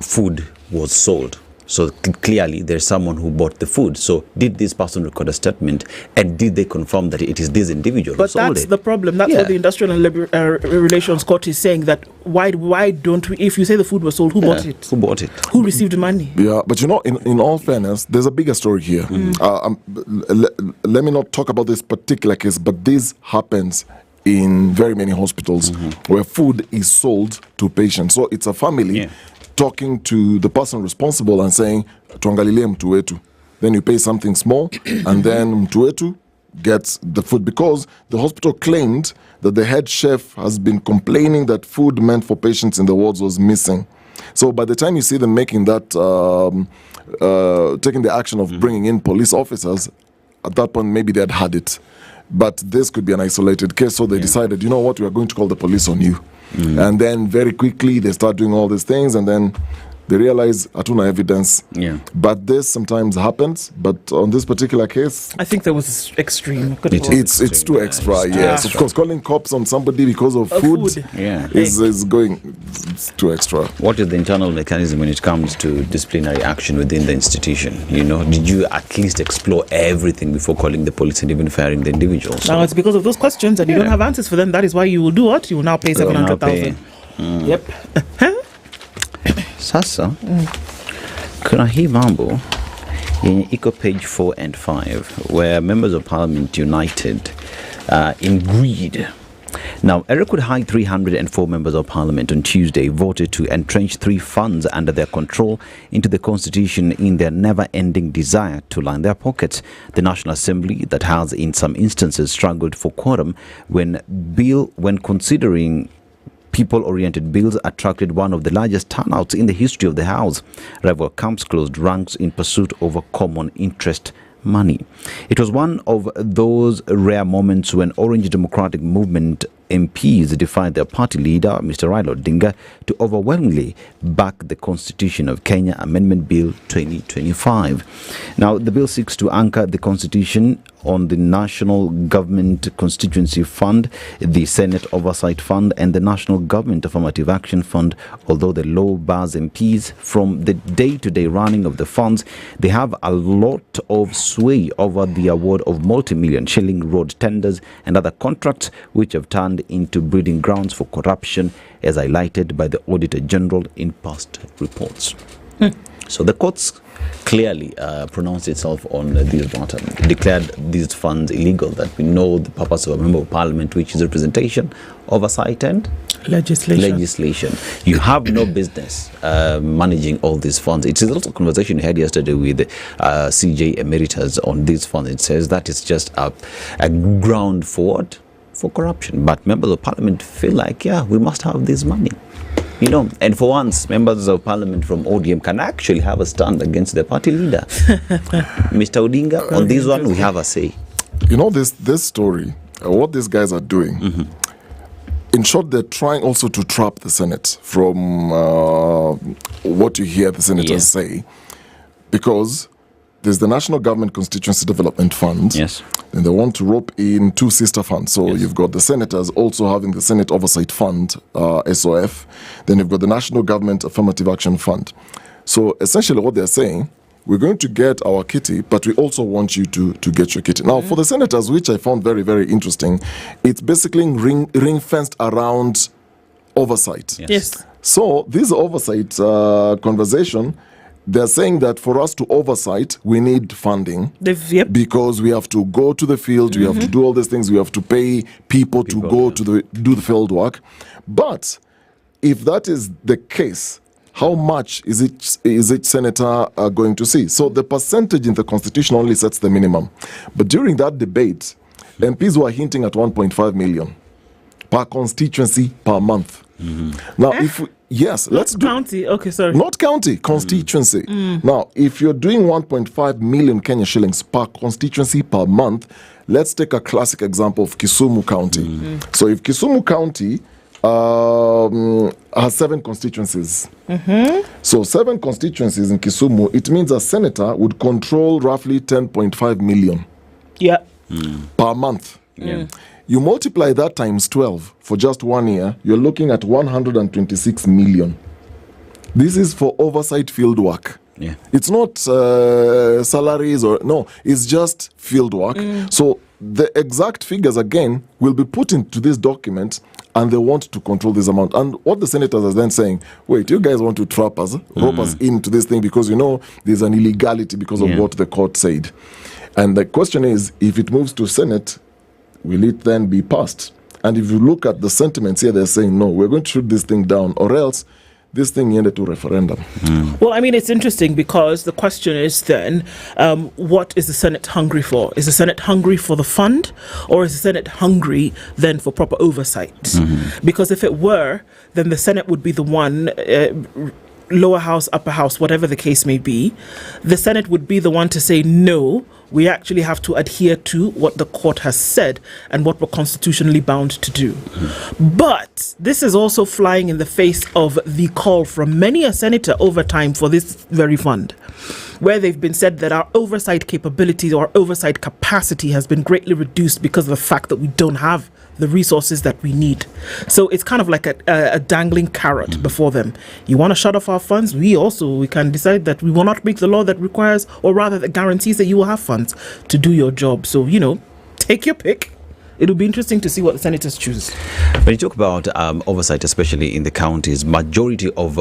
food was sold. So clearly there's someone who bought the food. So did this person record a statement, and did they confirm that it is this individual who sold it? But that's the problem. That's what the Industrial and Relations Court is saying, that why don't we, if you say the food was sold, who bought it? Who bought it? Who received the money? Yeah, but you know, in all fairness, there's a bigger story here. Let me not talk about this particular case, but this happens in very many hospitals where food is sold to patients. So it's a family talking to the person responsible and saying, tuangalilie mtu wetu. Then you pay something small, and then mtu wetu gets the food, because the hospital claimed that the head chef has been complaining that food meant for patients in the wards was missing. So by the time you see them making that, taking the action of bringing in police officers, at that point maybe they had it. But this could be an isolated case, so they decided, you know what, we are going to call the police on you. And then very quickly they start doing all these things, and then they realize hatuna evidence. But this sometimes happens. But on this particular case, I think that was extreme. It's too extra. Yes, of course, calling cops on somebody because of food. Is going, it's too extra. What is the internal mechanism when it comes to disciplinary action within the institution? You know, did you at least explore everything before calling the police and even firing the individuals? Now it's because of those questions, and you don't have answers for them. That is why you will do what? You will now pay 700,000. Yep. Sasa kuna hii mambo yenye iko page 4 and 5 where members of parliament united in greed. Now, a record high 304 members of parliament on Tuesday voted to entrench 3 funds under their control into the constitution in their never-ending desire to line their pockets. The National Assembly, that has in some instances struggled for quorum when considering people-oriented bills, attracted one of the largest turnouts in the history of the House. Rival camps closed ranks in pursuit of a common interest money. It was one of those rare moments when Orange Democratic Movement MPs defied their party leader, Mr. Raila Odinga, to overwhelmingly back the Constitution of Kenya Amendment Bill 2025. Now, the bill seeks to anchor the Constitution on the National Government Constituency Fund, the Senate Oversight Fund, and the National Government Affirmative Action Fund. Although the law bars MPs from the day-to-day running of the funds, they have a lot of sway over the award of multi-million shilling road tenders and other contracts, which have turned into breeding grounds for corruption, as highlighted by the Auditor General in past reports. So the courts clearly pronounced itself on this matter, declared these funds illegal, that we know the purpose of a member of parliament, which is representation, oversight and legislation. You have no business managing all these funds. It is also a conversation we had yesterday with CJ Emeritus on these funds. It says that it's just a ground for corruption. But members of parliament feel like, we must have this money. You know, and for once, members of parliament from ODM can actually have a stand against the party leader. Mr. Odinga, on this one, we have a say. You know, this story, what these guys are doing, in short, they're trying also to trap the Senate from what you hear the senators say, because there's the National Government Constituency Development Fund. Yes. And they want to rope in 2 sister funds. So you've got the senators also having the Senate Oversight Fund, SOF. Then you've got the National Government Affirmative Action Fund. So essentially what they're saying, we're going to get our kitty, but we also want you to get your kitty. Now, for the senators, which I found very, very interesting, it's basically ring-fenced around oversight. Yes. So this oversight conversation, they're saying that for us to oversight, we need funding because we have to go to the field, we have to do all these things, we have to pay people to go to do the field work. But if that is the case, how much is each senator going to see? So the percentage in the constitution only sets the minimum. But during that debate, MPs were hinting at 1.5 million per constituency per month. Now, let's do county. Okay, sorry. Not county, constituency. Now, if you're doing 1.5 million Kenya shillings per constituency per month, let's take a classic example of Kisumu County. So if Kisumu County has 7 constituencies. So 7 constituencies in Kisumu, it means a senator would control roughly 10.5 million per month. You multiply that times 12 for just 1 year, you're looking at 126 million. This is for oversight field work. It's not salaries it's just field work. So the exact figures again will be put into this document, and they want to control this amount. And what the senators are then saying, wait, you guys want to trap us, rope us into this thing because there's an illegality because of what the court said. And the question is, if it moves to Senate, will it then be passed? And if you look at the sentiments here, they're saying, no, we're going to shoot this thing down, or else this thing ended to referendum. Well, I mean, it's interesting because the question is then, what is the Senate hungry for? Is the Senate hungry for the fund, or is the Senate hungry then for proper oversight? Because if it were, then the Senate would be the one, lower house, upper house, whatever the case may be, the Senate would be the one to say, no, we actually have to adhere to what the court has said and what we're constitutionally bound to do. But this is also flying in the face of the call from many a senator over time for this very fund, where they've been said that our oversight capabilities or oversight capacity has been greatly reduced because of the fact that we don't have the resources that we need. So it's kind of like a dangling carrot before them. You want to shut off our funds? We can decide that we will not make the law that requires, or rather that guarantees that you will have funds to do your job. So, take your pick. It'll be interesting to see what the senators choose. When you talk about oversight, especially in the counties, majority of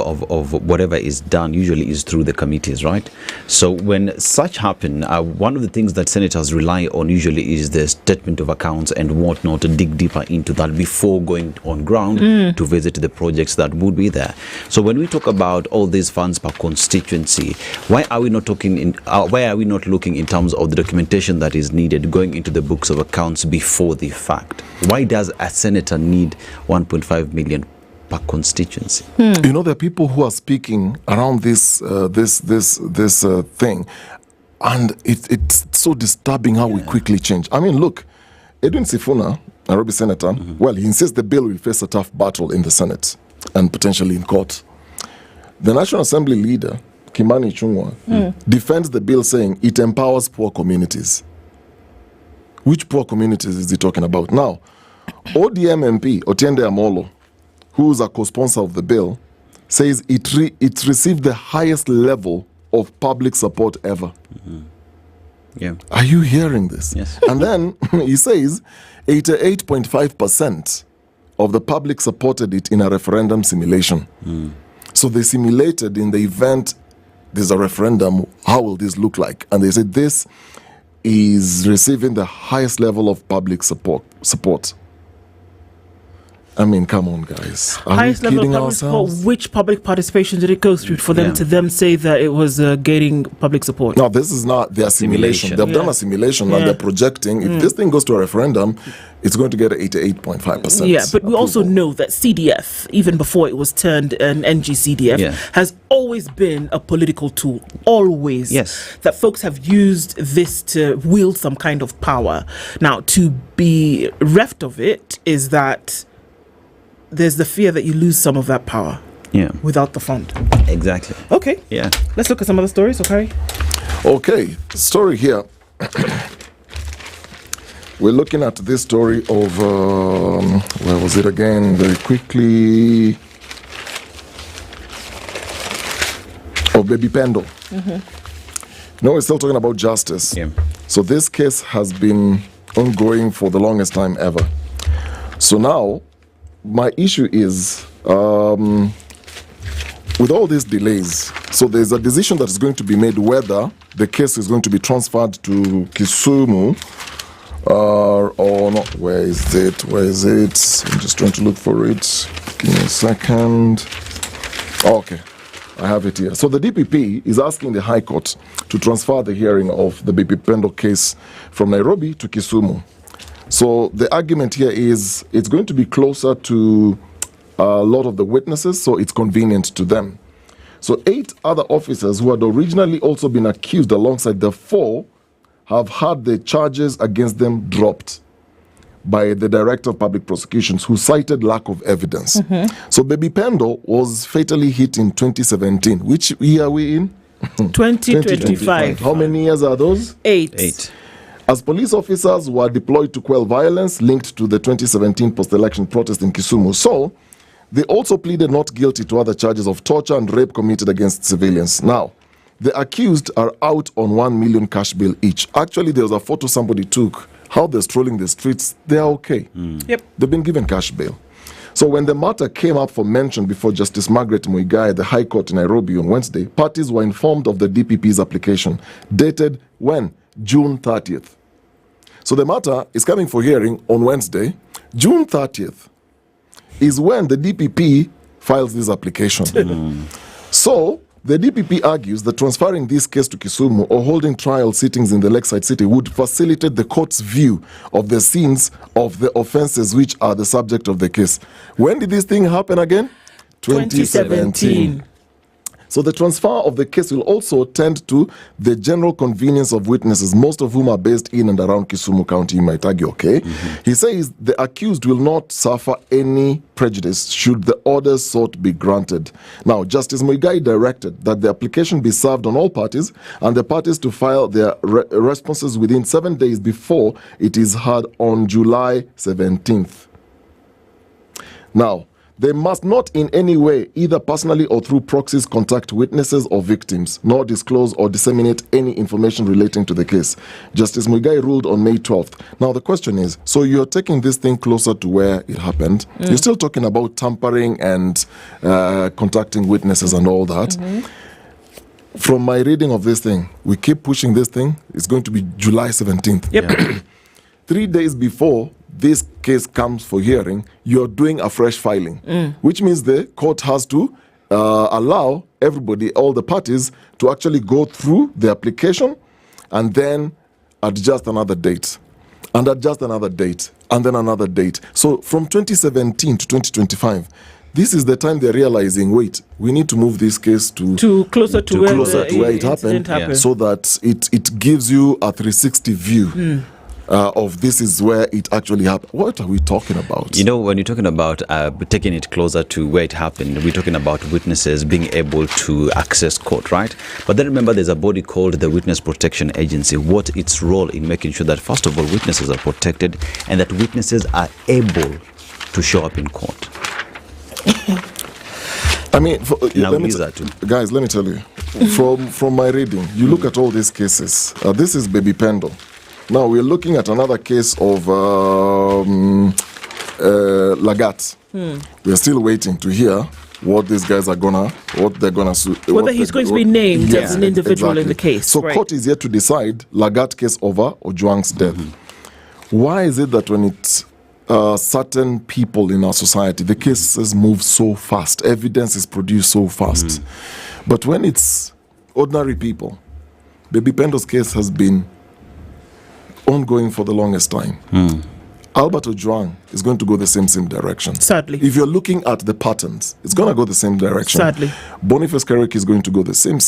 whatever is done usually is through the committees, right? So when such happen, one of the things that senators rely on usually is the statement of accounts and whatnot, to dig deeper into that before going on ground to visit the projects that would be there. So when we talk about all these funds per constituency, why are we not looking in terms of the documentation that is needed going into the books of accounts before the fact? Why does a senator need 1.5 million per constituency? There are people who are speaking around this thing, and it's so disturbing how we quickly change. I mean, look, Edwin Sifuna, Nairobi senator, well, he insists the bill will face a tough battle in the Senate and potentially in court. The National Assembly leader, Kimani Ichung'wah, defends the bill, saying it empowers poor communities. Which poor communities is he talking about? Now, ODM MP, Otiende Amolo, who's a co-sponsor of the bill, says it received the highest level of public support ever. Are you hearing this? Yes. And then he says 88.5% of the public supported it in a referendum simulation. So they simulated in the event there's a referendum, how will this look like? And they said this is receiving the highest level of public support. I mean, come on, guys. Highest level of public support. Which public participation did it go through for them to say that it was getting public support? No, this is not their simulation. They've done a simulation and they're projecting. If this thing goes to a referendum, it's going to get 88.5%. Yeah, but we also know that CDF, even before it was turned an NGCDF, has always been a political tool. Always. Yes. That folks have used this to wield some kind of power. Now, to be reft of it is that there's the fear that you lose some of that power without the fund. Exactly. Okay. Yeah. Let's look at some other stories, Okari. Okay. Story here. We're looking at this story of, where was it again? Very quickly. Of Baby Pendo. No, we're still talking about justice. Yeah. So this case has been ongoing for the longest time ever. So now, my issue is, with all these delays, so there's a decision that is going to be made whether the case is going to be transferred to Kisumu or not. Where is it? I'm just trying to look for it. Give me a second. Okay. I have it here. So the DPP is asking the High Court to transfer the hearing of the Baby Pendo case from Nairobi to Kisumu. So the argument here is it's going to be closer to a lot of the witnesses, so it's convenient to them. So 8 other officers who had originally also been accused alongside the 4 have had the charges against them dropped by the Director of Public Prosecutions, who cited lack of evidence. So Baby Pendo was fatally hit in 2017. Which year are we in? 2025. How many years are those? 8. As police officers were deployed to quell violence linked to the 2017 post-election protest in Kisumu. So they also pleaded not guilty to other charges of torture and rape committed against civilians. Now, the accused are out on 1 million cash bail each. Actually, there was a photo somebody took, how they're strolling the streets. They're okay. Yep. They've been given cash bail. So when the matter came up for mention before Justice Margaret Mungai at the High Court in Nairobi on Wednesday, parties were informed of the DPP's application, dated when? June 30th. So the matter is coming for hearing on Wednesday. June 30th is when the DPP files this application. So the DPP argues that transferring this case to Kisumu or holding trial sittings in the Lakeside City would facilitate the court's view of the scenes of the offences which are the subject of the case. When did this thing happen again? 2017. So the transfer of the case will also tend to the general convenience of witnesses, most of whom are based in and around Kisumu County, you might argue, okay? He says the accused will not suffer any prejudice should the orders sought be granted. Now, Justice Mungai directed that the application be served on all parties and the parties to file their responses within 7 days before it is heard on July 17th. Now, they must not in any way, either personally or through proxies, contact witnesses or victims, nor disclose or disseminate any information relating to the case. Justice Mungai ruled on May 12th. Now, the question is, so you're taking this thing closer to where it happened. You're still talking about tampering and contacting witnesses and all that. From my reading of this thing, we keep pushing this thing. It's going to be July 17th. Yep. 3 days before this case comes for hearing, you're doing a fresh filing, which means the court has to allow everybody, all the parties, to actually go through the application and then adjust another date, and adjust another date, and then another date. So from 2017 to 2025, this is the time they're realizing, wait, we need to move this case to closer to where it happened, so that it gives you a 360 view. Of this is where it actually happened. What are we talking about? You know, when you're talking about taking it closer to where it happened, we're talking about witnesses being able to access court, right? But then remember, there's a body called the Witness Protection Agency. What its role in making sure that, first of all, witnesses are protected and that witnesses are able to show up in court. I mean, guys, let me tell you, from my reading, you look at all these cases. This is Baby Pendo. Now we're looking at another case of Lagat. We're still waiting to hear what these guys are what they're gonna sue. Whether he's going to be named as an individual in the case. So court is yet to decide Lagat case over Ojwang's death. Why is it that when it's certain people in our society, the cases move so fast, evidence is produced so fast, but when it's ordinary people, Baby Pendo's case has been ongoing for the longest time. Albert Ojwang is going to go the same direction. Sadly. If you're looking at the patterns, it's going to go the same direction. Sadly. Boniface Kerrick is going to go the same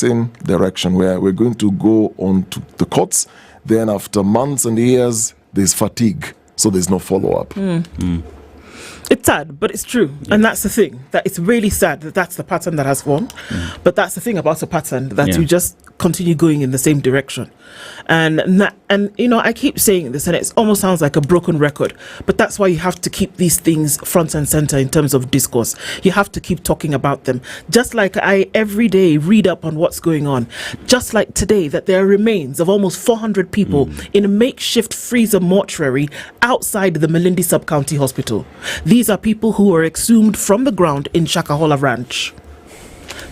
direction, where we're going to go on to the courts. Then after months and years, there's fatigue. So there's no follow-up. It's sad, but it's true. And that's the thing, that it's really sad that that's the pattern that has formed. But that's the thing about a pattern, that you just continue going in the same direction. And you know, I keep saying this, and it almost sounds like a broken record, but that's why you have to keep these things front and center in terms of discourse. You have to keep talking about them. Just like I every day read up on what's going on. Just like today, that there are remains of almost 400 people in a makeshift freezer mortuary outside the Malindi Sub-County Hospital. These are people who were exhumed from the ground in Shakahola Ranch.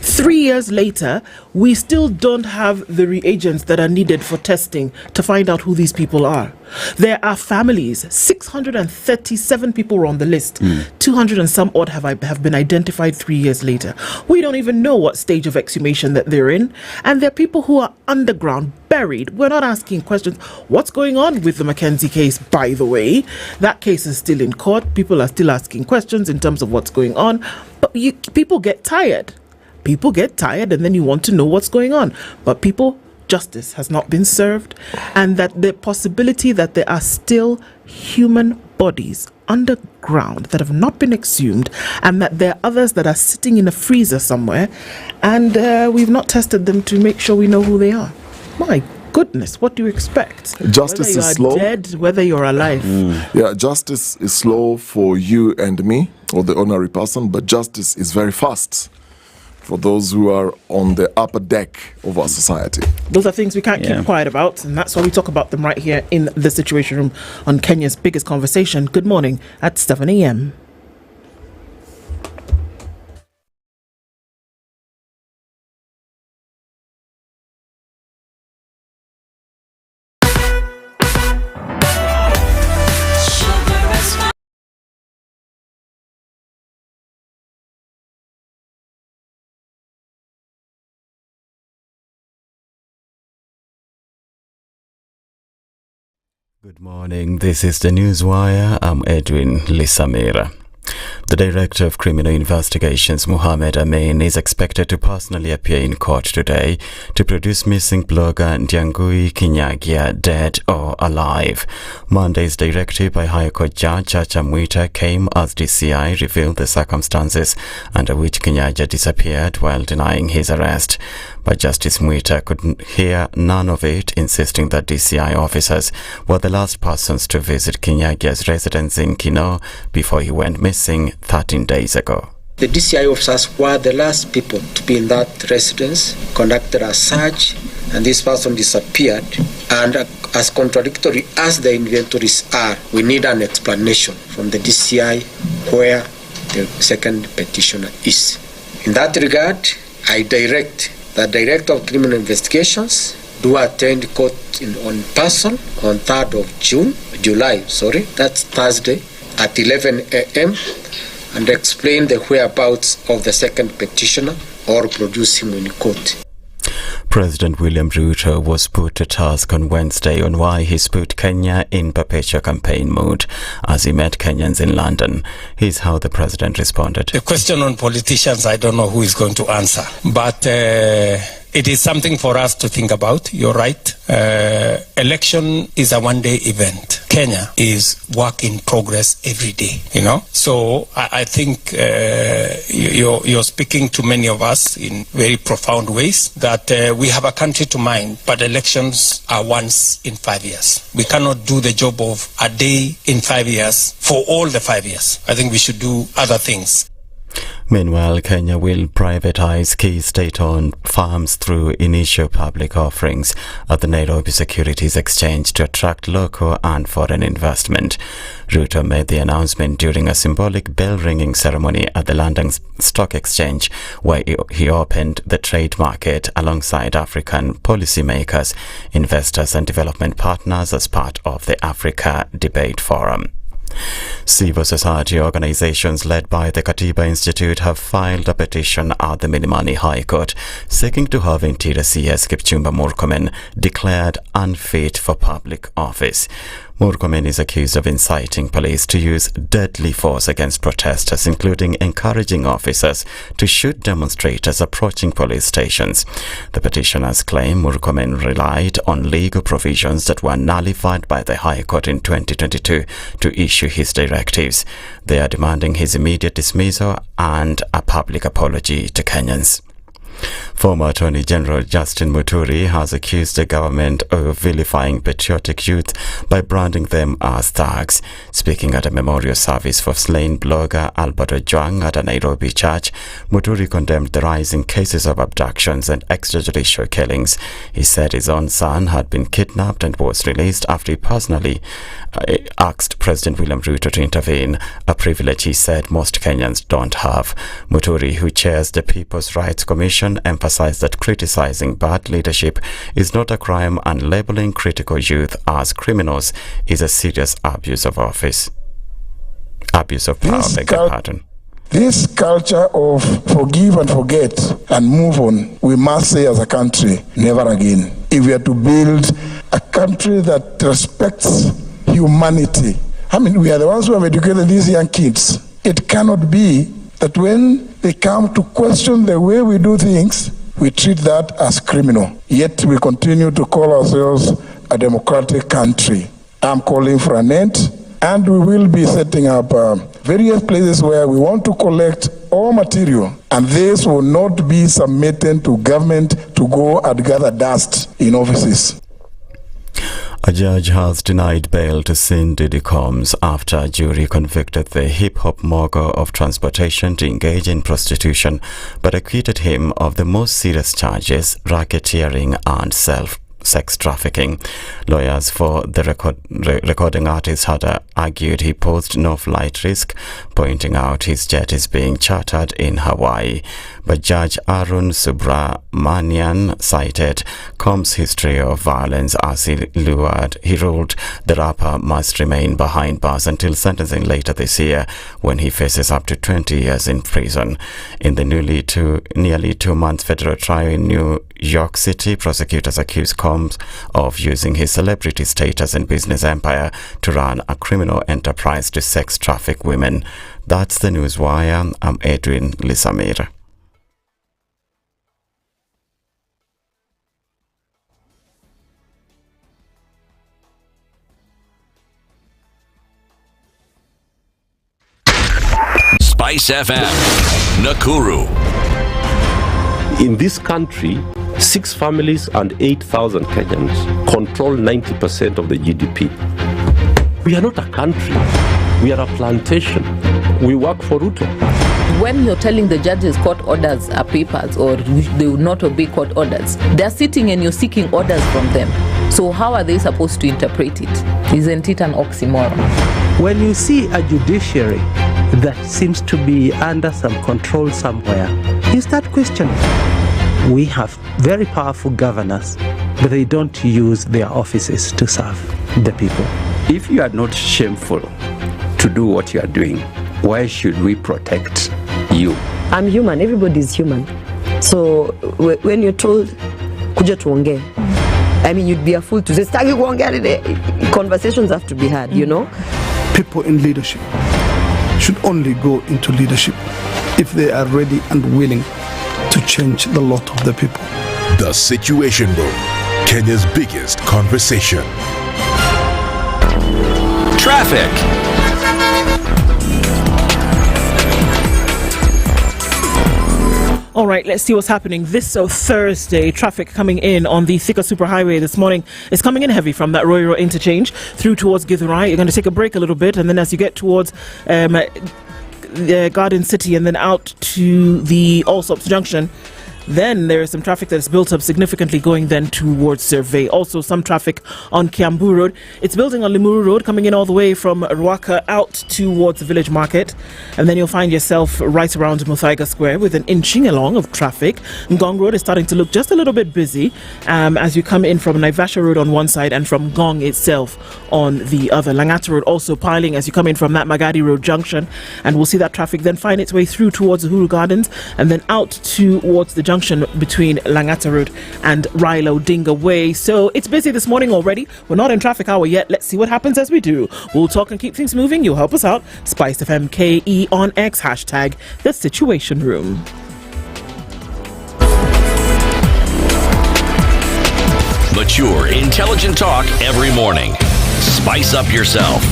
3 years later, we still don't have the reagents that are needed for testing to find out who these people are. There are families, 637 people were on the list. 200 and some odd have been identified 3 years later. We don't even know what stage of exhumation that they're in. And there are people who are underground, buried. We're not asking questions. What's going on with the Mackenzie case, by the way? That case is still in court. People are still asking questions in terms of what's going on. But people get tired. People get tired, and then you want to know what's going on. But justice has not been served, and that the possibility that there are still human bodies underground that have not been exhumed, and that there are others that are sitting in a freezer somewhere, and we've not tested them to make sure we know who they are. My goodness, what do you expect? Justice is slow. Whether you're dead, whether you're alive. Yeah, justice is slow for you and me, or the ordinary person, but justice is very fast for those who are on the upper deck of our society. Those are things we can't keep quiet about, and that's why we talk about them right here in the Situation Room on Kenya's biggest conversation. Good morning at 7 a.m. Good morning, this is the Newswire. I'm Edwin Lisamira. The Director of Criminal Investigations, Mohammed Amin, is expected to personally appear in court today to produce missing blogger Njambi Kinyagia dead or alive. Monday's directive by High Court Judge Chacha Mwita came as DCI revealed the circumstances under which Kinyagia disappeared while denying his arrest. But Justice Mwita couldn't hear none of it, insisting that DCI officers were the last persons to visit Kinyagia's residence in Kino before he went missing 13 days ago. The DCI officers were the last people to be in that residence, conducted a search, and this person disappeared. And as contradictory as the inventories are, we need an explanation from the DCI where the second petitioner is. In that regard, I direct the Director of Criminal Investigations do attend court on person on 3rd of July, that's Thursday, at 11 a.m. and explain the whereabouts of the second petitioner or produce him in court. President William Ruth was put to task on Wednesday on why he's put Kenya in perpetual campaign mode as he met Kenyans in London. Here's how the president responded. The question on politicians, I don't know who is going to answer, but it is something for us to think about. You're right. Election is a one-day event. Kenya is work in progress every day, So I think you're speaking to many of us in very profound ways that we have a country to mind, but elections are once in 5 years. We cannot do the job of a day in 5 years for all the 5 years. I think we should do other things. Meanwhile, Kenya will privatize key state-owned farms through initial public offerings at the Nairobi Securities Exchange to attract local and foreign investment. Ruto made the announcement during a symbolic bell-ringing ceremony at the London Stock Exchange, where he opened the trade market alongside African policymakers, investors and development partners as part of the Africa Debate Forum. Civil society organizations led by the Katiba Institute have filed a petition at the Milimani High Court seeking to have Interior CS Murkomen declared unfit for public office. Murkomen is accused of inciting police to use deadly force against protesters, including encouraging officers to shoot demonstrators approaching police stations. The petitioners claim Murkomen relied on legal provisions that were nullified by the High Court in 2022 to issue his directives. They are demanding his immediate dismissal and a public apology to Kenyans. Former Attorney General Justin Muturi has accused the government of vilifying patriotic youth by branding them as thugs. Speaking at a memorial service for slain blogger Albert Ojwang at a Nairobi church, Muturi condemned the rising cases of abductions and extrajudicial killings. He said his own son had been kidnapped and was released after he personally asked President William Ruth to intervene, a privilege he said most Kenyans don't have. Muturi, who chairs the People's Rights Commission, emphasized that criticizing bad leadership is not a crime and labeling critical youth as criminals is a serious abuse of office. Abuse of power, pardon. This culture of forgive and forget and move on, we must say as a country, never again. If we are to build a country that respects humanity, I mean, we are the ones who have educated these young kids. It cannot be that when they come to question the way we do things, we treat that as criminal. Yet we continue to call ourselves a democratic country. I'm calling for an end, and we will be setting up various places where we want to collect all material, and this will not be submitted to government to go and gather dust in offices. A judge has denied bail to Diddy Combs after a jury convicted the hip-hop mogul of transportation to engage in prostitution, but acquitted him of the most serious charges, racketeering and sex trafficking. Lawyers for the recording artist had argued he posed no flight risk, pointing out his jet is being chartered in Hawaii. But Judge Arun Subramanian cited Combs' history of violence as he ruled the rapper must remain behind bars until sentencing later this year, when he faces up to 20 years in prison. In the nearly 2-month federal trial in New York City, prosecutors accused Combs of using his celebrity status and business empire to run a criminal enterprise to sex traffic women. That's the Newswire. I'm Edwin Lisamir. SpiceFM, Nakuru. In this country, 6 families and 8,000 Kenyans control 90% of the GDP. We are not a country. We are a plantation. We work for Ruto. When you're telling the judges court orders are papers or they will not obey court orders, they're sitting and you're seeking orders from them. So how are they supposed to interpret it? Isn't it an oxymoron? When you see a judiciary that seems to be under some control somewhere, you start questioning. We have very powerful governors, but they don't use their offices to serve the people. If you are not shameful to do what you are doing, why should we protect you? I'm human, everybody's human. So when you're told, kuja tuongee, I mean, you'd be a fool to say, stagi kuongea today. Conversations have to be had, you know? People in leadership should only go into leadership if they are ready and willing to change the lot of the people. The Situation Room, Kenya's biggest conversation. Traffic. All right, let's see what's happening this Thursday. Traffic coming in on the Thika Superhighway this morning is coming in heavy from that Royal interchange through towards Githurai. You're going to take a break a little bit, and then as you get towards Garden City and then out to the Allsops Junction, then there is some traffic that is built up significantly going then towards Survey. Also some traffic on Kiambu Road. It's building on Limuru Road, coming in all the way from Ruaka out towards the Village Market. And then you'll find yourself right around Muthaiga Square with an inching along of traffic. Ngong Road is starting to look just a little bit busy as you come in from Naivasha Road on one side and from Ngong itself on the other. Langata Road also piling as you come in from that Magadi Road junction. And we'll see that traffic then find its way through towards Uhuru Gardens and then out towards the junction between Langata Road and Raila Odinga Way. So it's busy this morning already. We're not in traffic hour yet. Let's see what happens as we do. We'll talk and keep things moving. You'll help us out. SpiceFM KE on X, hashtag The Situation Room. Mature, intelligent talk every morning. Spice up yourself.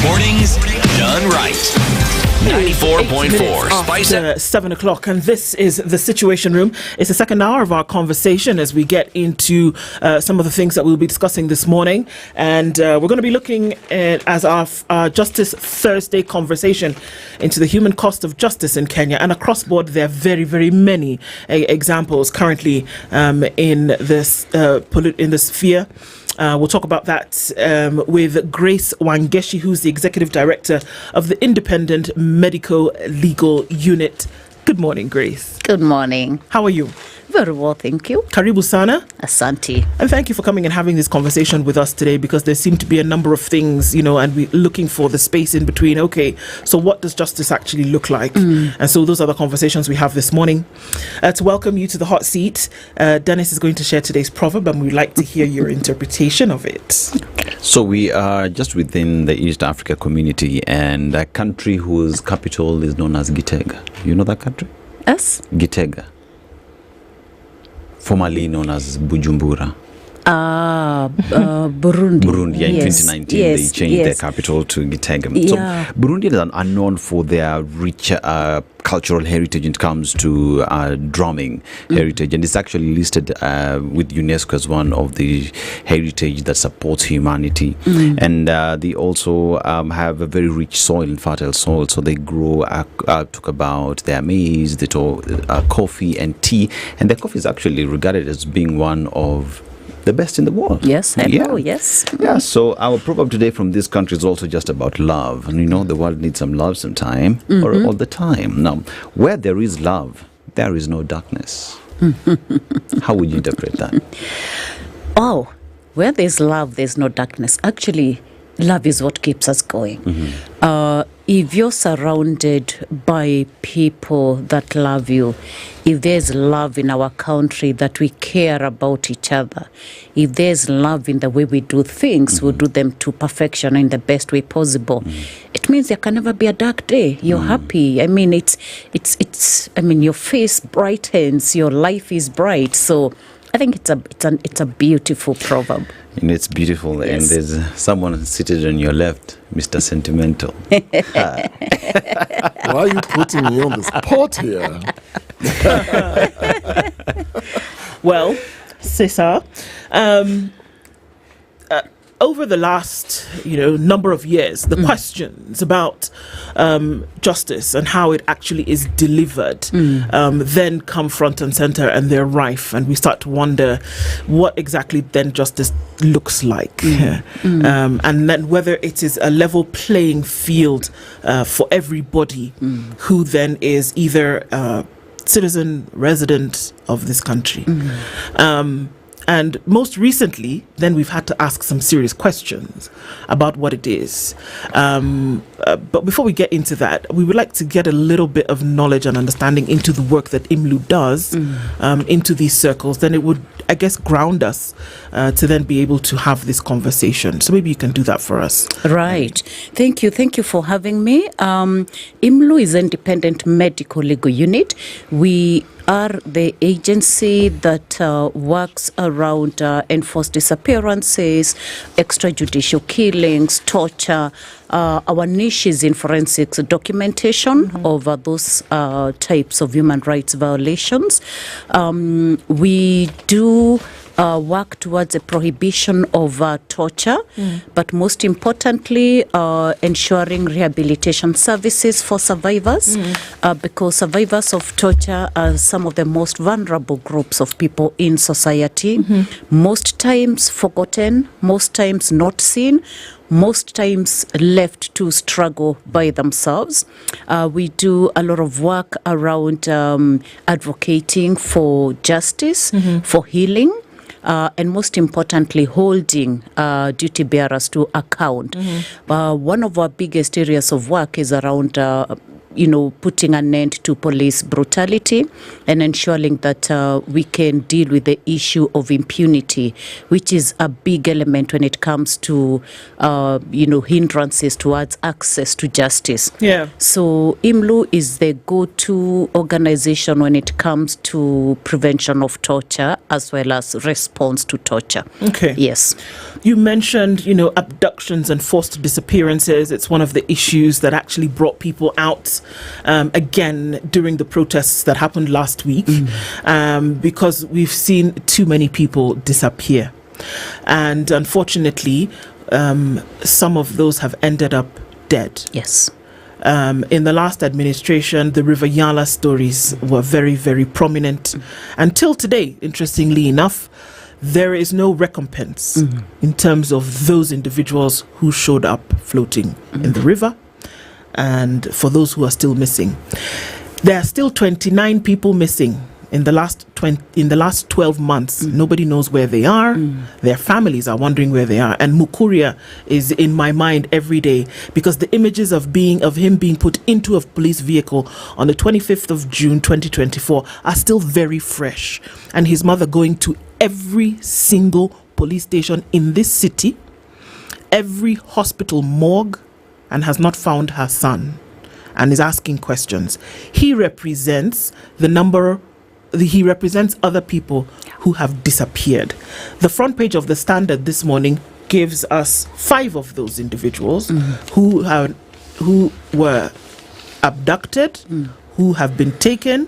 Morning 94.4 Spice 7 o'clock, and this is the Situation Room. It's the second hour of our conversation as we get into some of the things that we'll be discussing this morning, and we're going to be looking at, as our Justice Thursday conversation, into the human cost of justice in Kenya. And across board, there are very, very many examples currently in this sphere. We'll talk about that with Grace Wangeshi, who's the Executive Director of the Independent Medical Legal Unit. Good morning, Grace. Good morning. How are you? Very well, thank you. Karibu sana. Asante. And thank you for coming and having this conversation with us today, because there seem to be a number of things, and we're looking for the space in between. Okay, so what does justice actually look like? And so those are the conversations we have this morning. To welcome you to the hot seat, Dennis is going to share today's proverb, and we'd like to hear your interpretation of it. So we are just within the East Africa community, and a country whose capital is known as Gitega. You know that country? Yes. Gitega. Formerly known as Bujumbura. Burundi. Burundi, in 2019, they changed their capital to Gitega. Yeah. So Burundians are known for their rich cultural heritage when it comes to drumming heritage, and it's actually listed with UNESCO as one of the heritage that supports humanity. And they also have a very rich soil and fertile soil, so they grow talk about their maize, they talk coffee and tea, and their coffee is actually regarded as being one of the best in the world. Yes, I know, yes. Yeah, so our proverb today from this country is also just about love. And the world needs some love sometime, or all the time. Now, where there is love, there is no darkness. How would you interpret that? Oh, where there's love, there's no darkness. Actually, love is what keeps us going. If you're surrounded by people that love you, if there's love in our country that we care about each other, if there's love in the way we do things, we do them to perfection in the best way possible, it means there can never be a dark day. You're happy. I mean, your face brightens, your life is bright. So I think it's a beautiful proverb. And it's beautiful. Yes. And there's someone seated on your left, Mr. Sentimental. Why are you putting me on the spot here? Well, Cesar, over the last, number of years, the questions about justice and how it actually is delivered then come front and center, and they're rife, and we start to wonder what exactly then justice looks like, and then whether it is a level playing field for everybody who then is either citizen, resident of this country. And most recently, then we've had to ask some serious questions about what it is. But before we get into that, we would like to get a little bit of knowledge and understanding into the work that IMLU does into these circles. Then it would, I guess, ground us to then be able to have this conversation. So maybe you can do that for us. Right. Thank you. Thank you for having me. IMLU is Independent Medical Legal Unit. We are the agency that works around enforced disappearances, extrajudicial killings, torture. Our niche is in forensics documentation of those types of human rights violations. We do work towards a prohibition of torture, but most importantly, ensuring rehabilitation services for survivors, because survivors of torture are some of the most vulnerable groups of people in society, most times forgotten, most times not seen, most times left to struggle by themselves. We do a lot of work around advocating for justice, for healing, and most importantly, holding duty bearers to account. One of our biggest areas of work is around putting an end to police brutality and ensuring that we can deal with the issue of impunity, which is a big element when it comes to, hindrances towards access to justice. Yeah. So IMLU is the go-to organization when it comes to prevention of torture as well as response to torture. Okay. Yes. You mentioned, abductions and forced disappearances. It's one of the issues that actually brought people out again during the protests that happened last week, because we've seen too many people disappear. And unfortunately, some of those have ended up dead. Yes. In the last administration, the River Yala stories were very, very prominent. Until today, interestingly enough, there is no recompense in terms of those individuals who showed up floating in the river, and for those who are still missing. There are still 29 people missing in the last 12 months. Nobody knows where they are. Their families are wondering where they are. And Mukuria is in my mind every day, because the images of him being put into a police vehicle on the 25th of June 2024 are still very fresh. And his mother going to every single police station in this city, every hospital morgue, and has not found her son, and is asking questions. He represents other people who have disappeared. The front page of the Standard this morning gives us 5 of those individuals who were abducted, who have been taken.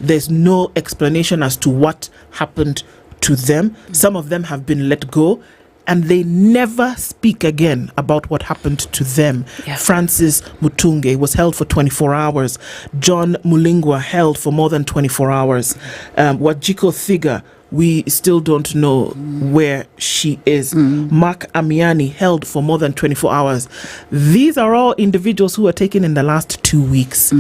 There's no explanation as to what happened to them. Some of them have been let go, and they never speak again about what happened to them. Francis Mutunge was held for 24 hours. John Mulingwa held for more than 24 hours. Wajiko Thiga, we still don't know where she is. Mark Amiani held for more than 24 hours. These are all individuals who were taken in the last 2 weeks.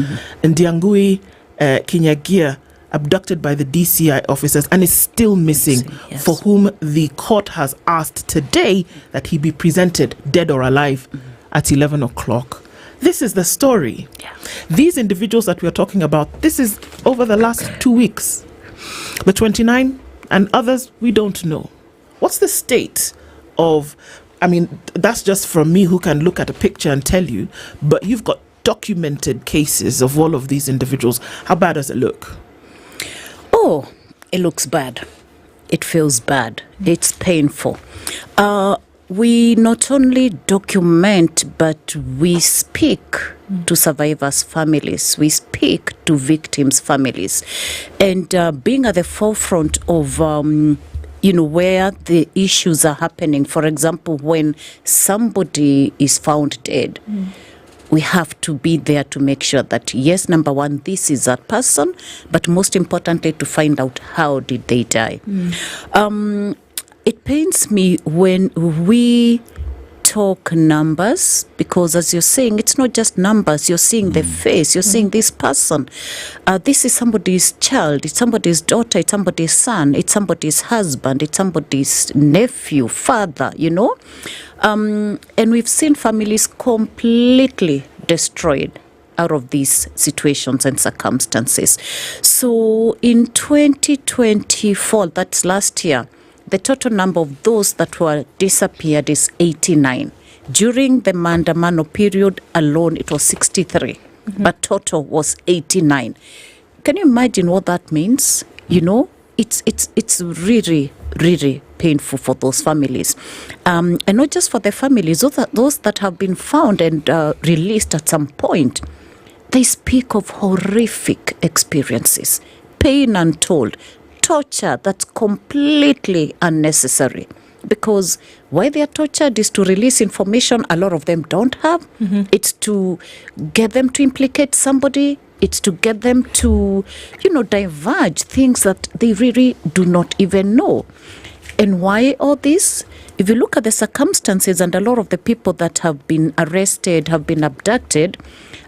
Ndiangui Kinyagia, abducted by the DCI officers and is still missing, for whom the court has asked today that he be presented dead or alive at 11 o'clock. This is the story. These individuals that we are talking about, this is over the last 2 weeks. The 29 and others, we don't know. What's the state of, that's just from me who can look at a picture and tell you, but you've got documented cases of all of these individuals. How bad does it look? Oh, it looks bad. It feels bad. It's painful. We not only document, but we speak to survivors' families. We speak to victims' families. And being at the forefront of, where the issues are happening. For example, when somebody is found dead, we have to be there to make sure that, yes, number one, this is that person, but most importantly, to find out how did they die. It pains me when we talk numbers, because as you're saying, it's not just numbers. You're seeing the face. You're seeing this person. This is somebody's child. It's somebody's daughter. It's somebody's son. It's somebody's husband. It's somebody's nephew, father, and we've seen families completely destroyed out of these situations and circumstances. So in 2024, that's last year, the total number of those that were disappeared is 89. During the Mandamano period alone, it was 63, but total was 89. Can you imagine what that means? It's really, really painful for those families. And not just for the families, those that have been found and released at some point, they speak of horrific experiences, pain untold, torture that's completely unnecessary. Because why they are tortured is to release information a lot of them don't have. It's to get them to implicate somebody. It's to get them to, divulge things that they really do not even know. And why all this? If you look at the circumstances and a lot of the people that have been arrested, have been abducted,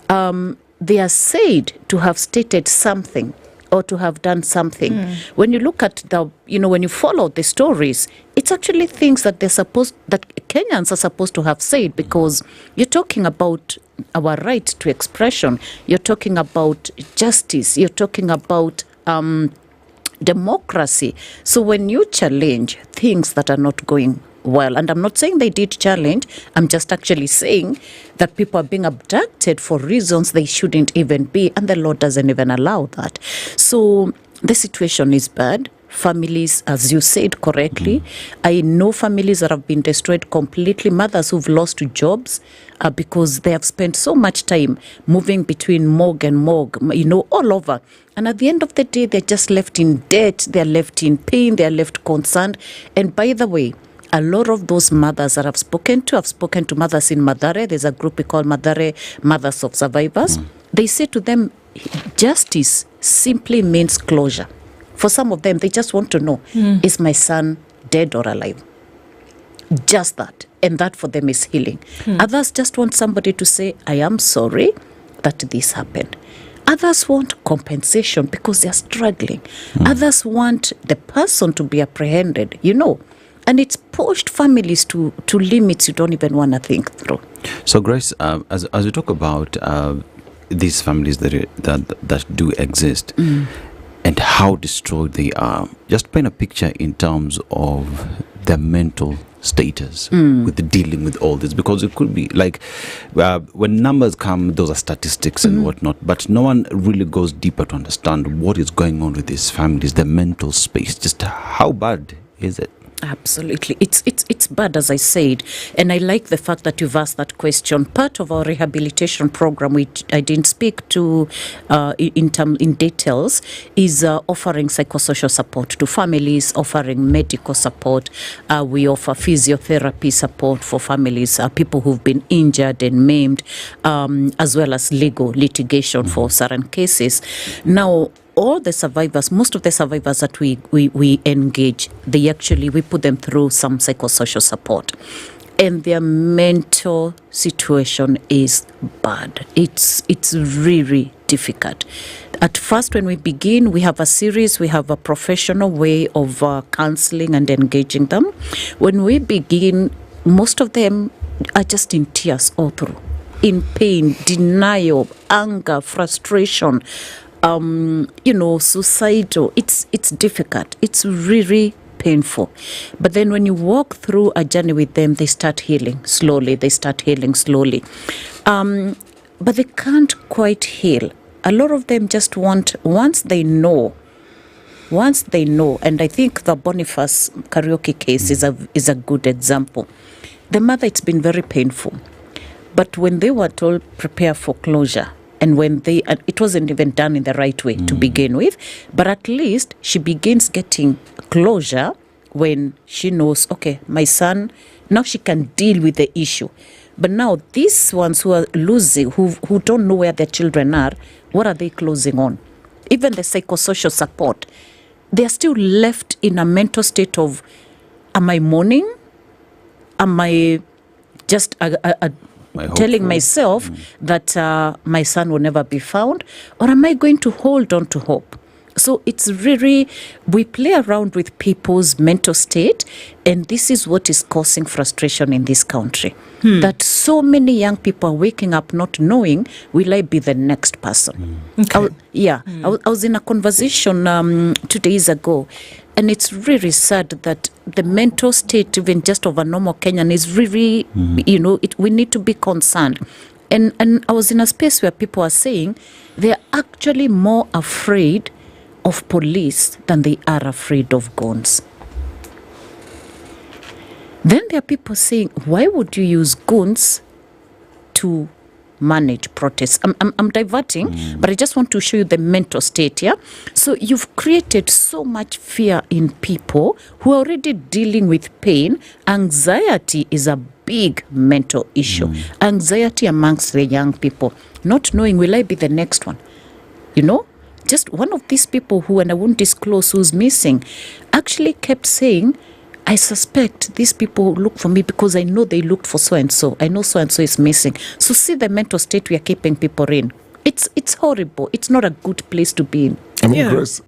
they are said to have stated something or to have done something. When you look at when you follow the stories, it's actually things that that Kenyans are supposed to have said, because you're talking about our right to expression, you're talking about justice, you're talking about democracy. So when you challenge things that are not going well, and I'm not saying they did challenge, I'm just actually saying that people are being abducted for reasons they shouldn't even be, and the law doesn't even allow that. So the situation is bad. families, as you said correctly. I know families that have been destroyed completely, mothers who've lost jobs because they have spent so much time moving between morgue and morgue, all over. And at the end of the day, they're just left in debt, they're left in pain, they're left concerned. And by the way, a lot of those mothers that I've spoken to mothers in Mathare. There's a group we call Mathare Mothers of Survivors. They say to them, justice simply means closure. For some of them, they just want to know, is my son dead or alive? Just that. And that for them is healing. Others just want somebody to say, I am sorry that this happened. Others want compensation because they're struggling. Others want the person to be apprehended, And it's pushed families to limits you don't even want to think through. So, Grace, as we talk about these families that do exist and how destroyed they are, just paint a picture in terms of their mental status with dealing with all this, because it could be like when numbers come, those are statistics and whatnot, but no one really goes deeper to understand what is going on with these families, their mental space. Just how bad is it? Absolutely. It's bad, as I said. And I like the fact that you've asked that question. Part of our rehabilitation program, which I didn't speak to in details, is offering psychosocial support to families, offering medical support. We offer physiotherapy support for families, people who've been injured and maimed, as well as legal litigation for certain cases. Now, all the survivors, most of the survivors that we engage, we put them through some psychosocial support. And their mental situation is bad. It's really difficult. At first, when we begin, we have a series, we have a professional way of counseling and engaging them. When we begin, most of them are just in tears all through, in pain, denial, anger, frustration, suicidal. It's difficult. It's really painful. But then when you walk through a journey with them, they start healing slowly. But they can't quite heal. A lot of them just want, once they know, and I think the Boniface karaoke case is a good example. The mother, it's been very painful. But when they were told, prepare for closure, and when it wasn't even done in the right way to begin with, but at least she begins getting closure when she knows, okay, my son, now she can deal with the issue. But now these ones who are losing, who don't know where their children are, what are they closing on? Even the psychosocial support, they are still left in a mental state of, am I mourning? Am I just telling myself that my son will never be found, or am I going to hold on to hope? So it's really, we play around with people's mental state, and this is what is causing frustration in this country. That so many young people are waking up not knowing, will I be the next person? Okay. I was in a conversation 2 days ago, and it's really sad that the mental state, even just of a normal Kenyan, is really, we need to be concerned. And I was in a space where people are saying they're actually more afraid of police than they are afraid of guns. Then there are people saying, why would you use guns to manage protests? I'm diverting, but I just want to show you the mental state here. So you've created so much fear in people who are already dealing with pain. Anxiety is a big mental issue. Anxiety amongst the young people, not knowing, will I be the next one? Just one of these people who, and I won't disclose who's missing, actually kept saying, I suspect these people look for me because I know they looked for so-and-so. I know so-and-so is missing. So see the mental state we are keeping people in. It's horrible. It's not a good place to be in. Grace,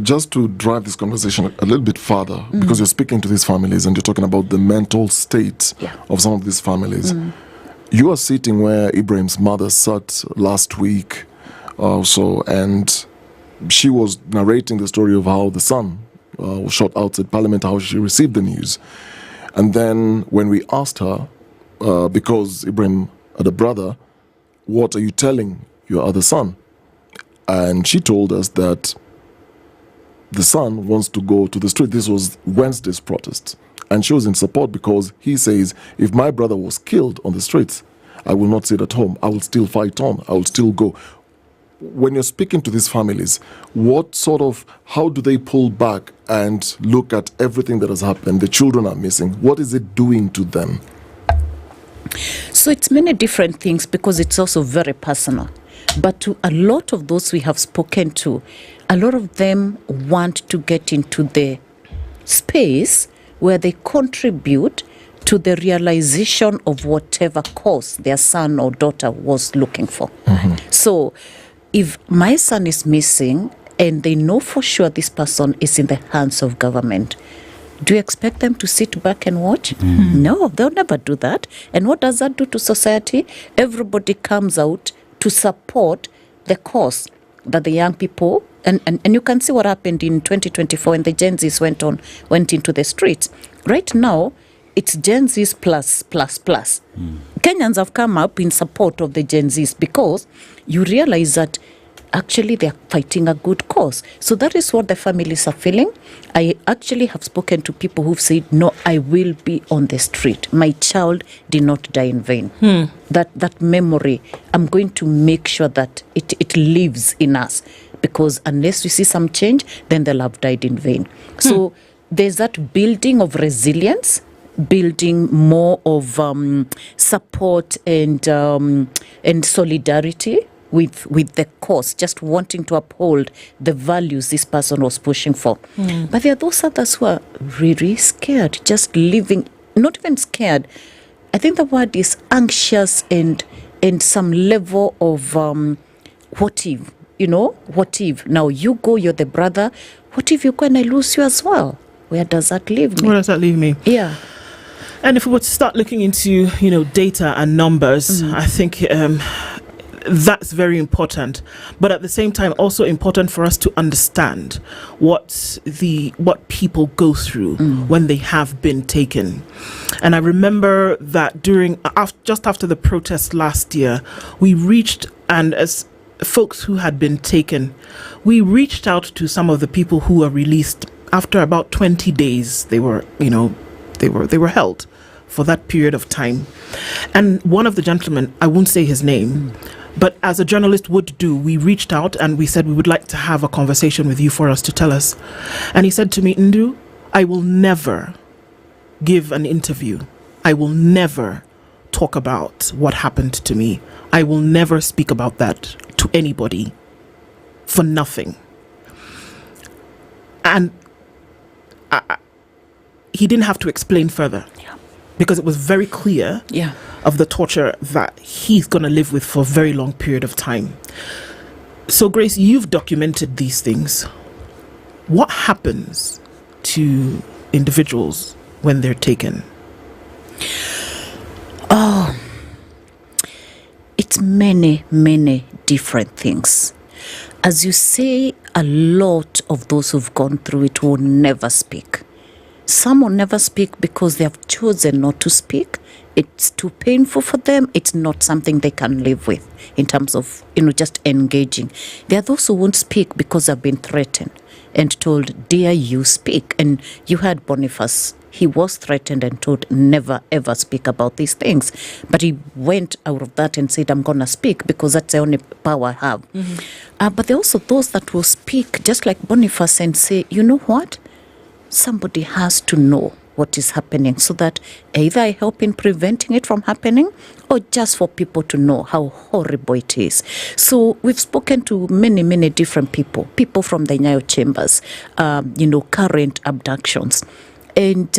just to drive this conversation a little bit further, because you're speaking to these families and you're talking about the mental state of some of these families. You are sitting where Ibrahim's mother sat last week also, and she was narrating the story of how the son was shot outside Parliament, how she received the news. And then when we asked her, because Ibrahim had a brother, what are you telling your other son? And she told us that the son wants to go to the street. This was Wednesday's protest. And she was in support because he says, if my brother was killed on the streets, I will not sit at home. I will still fight on. I will still go. When you're speaking to these families, how do they pull back and look at everything that has happened? The children are missing. What is it doing to them? So it's many different things because it's also very personal. But to a lot of those we have spoken to, a lot of them want to get into the space where they contribute to the realization of whatever cause their son or daughter was looking for. Mm-hmm. So if my son is missing and they know for sure this person is in the hands of government, do you expect them to sit back and watch? Mm-hmm. No, they'll never do that. And what does that do to society? Everybody comes out to support the cause that the young people, and you can see what happened in 2024 when the Gen Zs went into the streets. Right now, it's Gen Zs plus. Kenyans have come up in support of the Gen Zs because you realize that actually they are fighting a good cause. So that is what the families are feeling. I actually have spoken to people who've said, no, I will be on the street. My child did not die in vain. That memory, I'm going to make sure that it lives in us, because unless we see some change, then they'll have died in vain. So there's that building of resilience, building more of support and solidarity with the cause, just wanting to uphold the values this person was pushing for. But there are those others who are really scared, just living, not even scared. I think the word is anxious and some level of what if, what if? Now you go, you're the brother. What if you're going to lose you as well? Where does that leave me? Where does that leave me? Yeah. And if we were to start looking into, data and numbers, I think that's very important. But at the same time, also important for us to understand what people go through when they have been taken. And I remember that just after the protest last year, we reached, and as folks who had been taken, we reached out to some of the people who were released after about 20 days. They were held for that period of time. And one of the gentlemen, I won't say his name, but as a journalist would do, we reached out and we said we would like to have a conversation with you for us to tell us. And he said to me, Ndu, I will never give an interview. I will never talk about what happened to me. I will never speak about that to anybody for nothing. And he didn't have to explain further. Yeah. Because it was very clear of the torture that he's going to live with for a very long period of time. So, Grace, you've documented these things. What happens to individuals when they're taken? Oh, it's many, many different things. As you say, a lot of those who've gone through it will never speak. Some will never speak because they have chosen not to speak. It's too painful for them. It's not something they can live with in terms of, just engaging. There are those who won't speak because they've been threatened and told, dare you speak? And you heard Boniface. He was threatened and told, never, ever speak about these things. But he went out of that and said, I'm going to speak because that's the only power I have. But there are also those that will speak, just like Boniface, and say, you know what? Somebody has to know what is happening so that either I help in preventing it from happening or just for people to know how horrible it is. So we've spoken to many, many different people from the Nyayo chambers, current abductions. And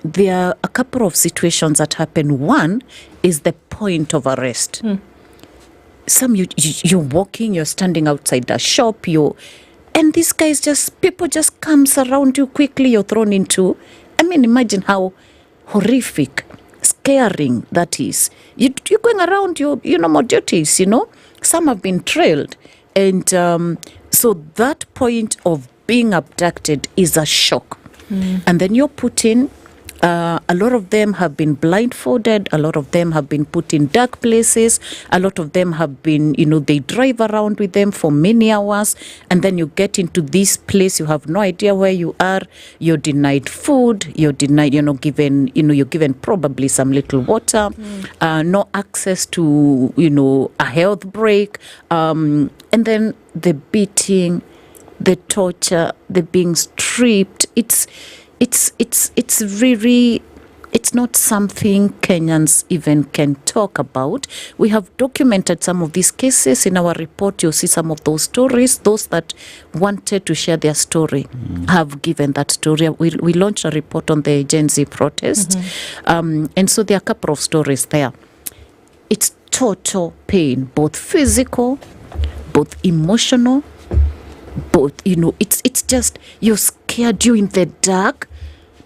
there are a couple of situations that happen. One is the point of arrest. Some you're walking, you're standing outside the shop, and these guys people just comes around you quickly, you're thrown into. Imagine how horrific, scaring that is. You're going around your normal duties, Some have been trailed. And so that point of being abducted is a shock. And then you're put in A lot of them have been blindfolded. A lot of them have been put in dark places. A lot of them have been, they drive around with them for many hours. And then you get into this place, you have no idea where you are. You're denied food. You're denied, you're given probably some little water. No access to, a health break. And then the beating, the torture, the being stripped. It's really, it's not something Kenyans even can talk about. We have documented some of these cases in our report. You'll see some of those stories. Those that wanted to share their story have given that story. We launched a report on the Gen Z protest. And so there are a couple of stories there. It's total pain, both physical, both emotional, both, it's just, you're scared, you in the dark.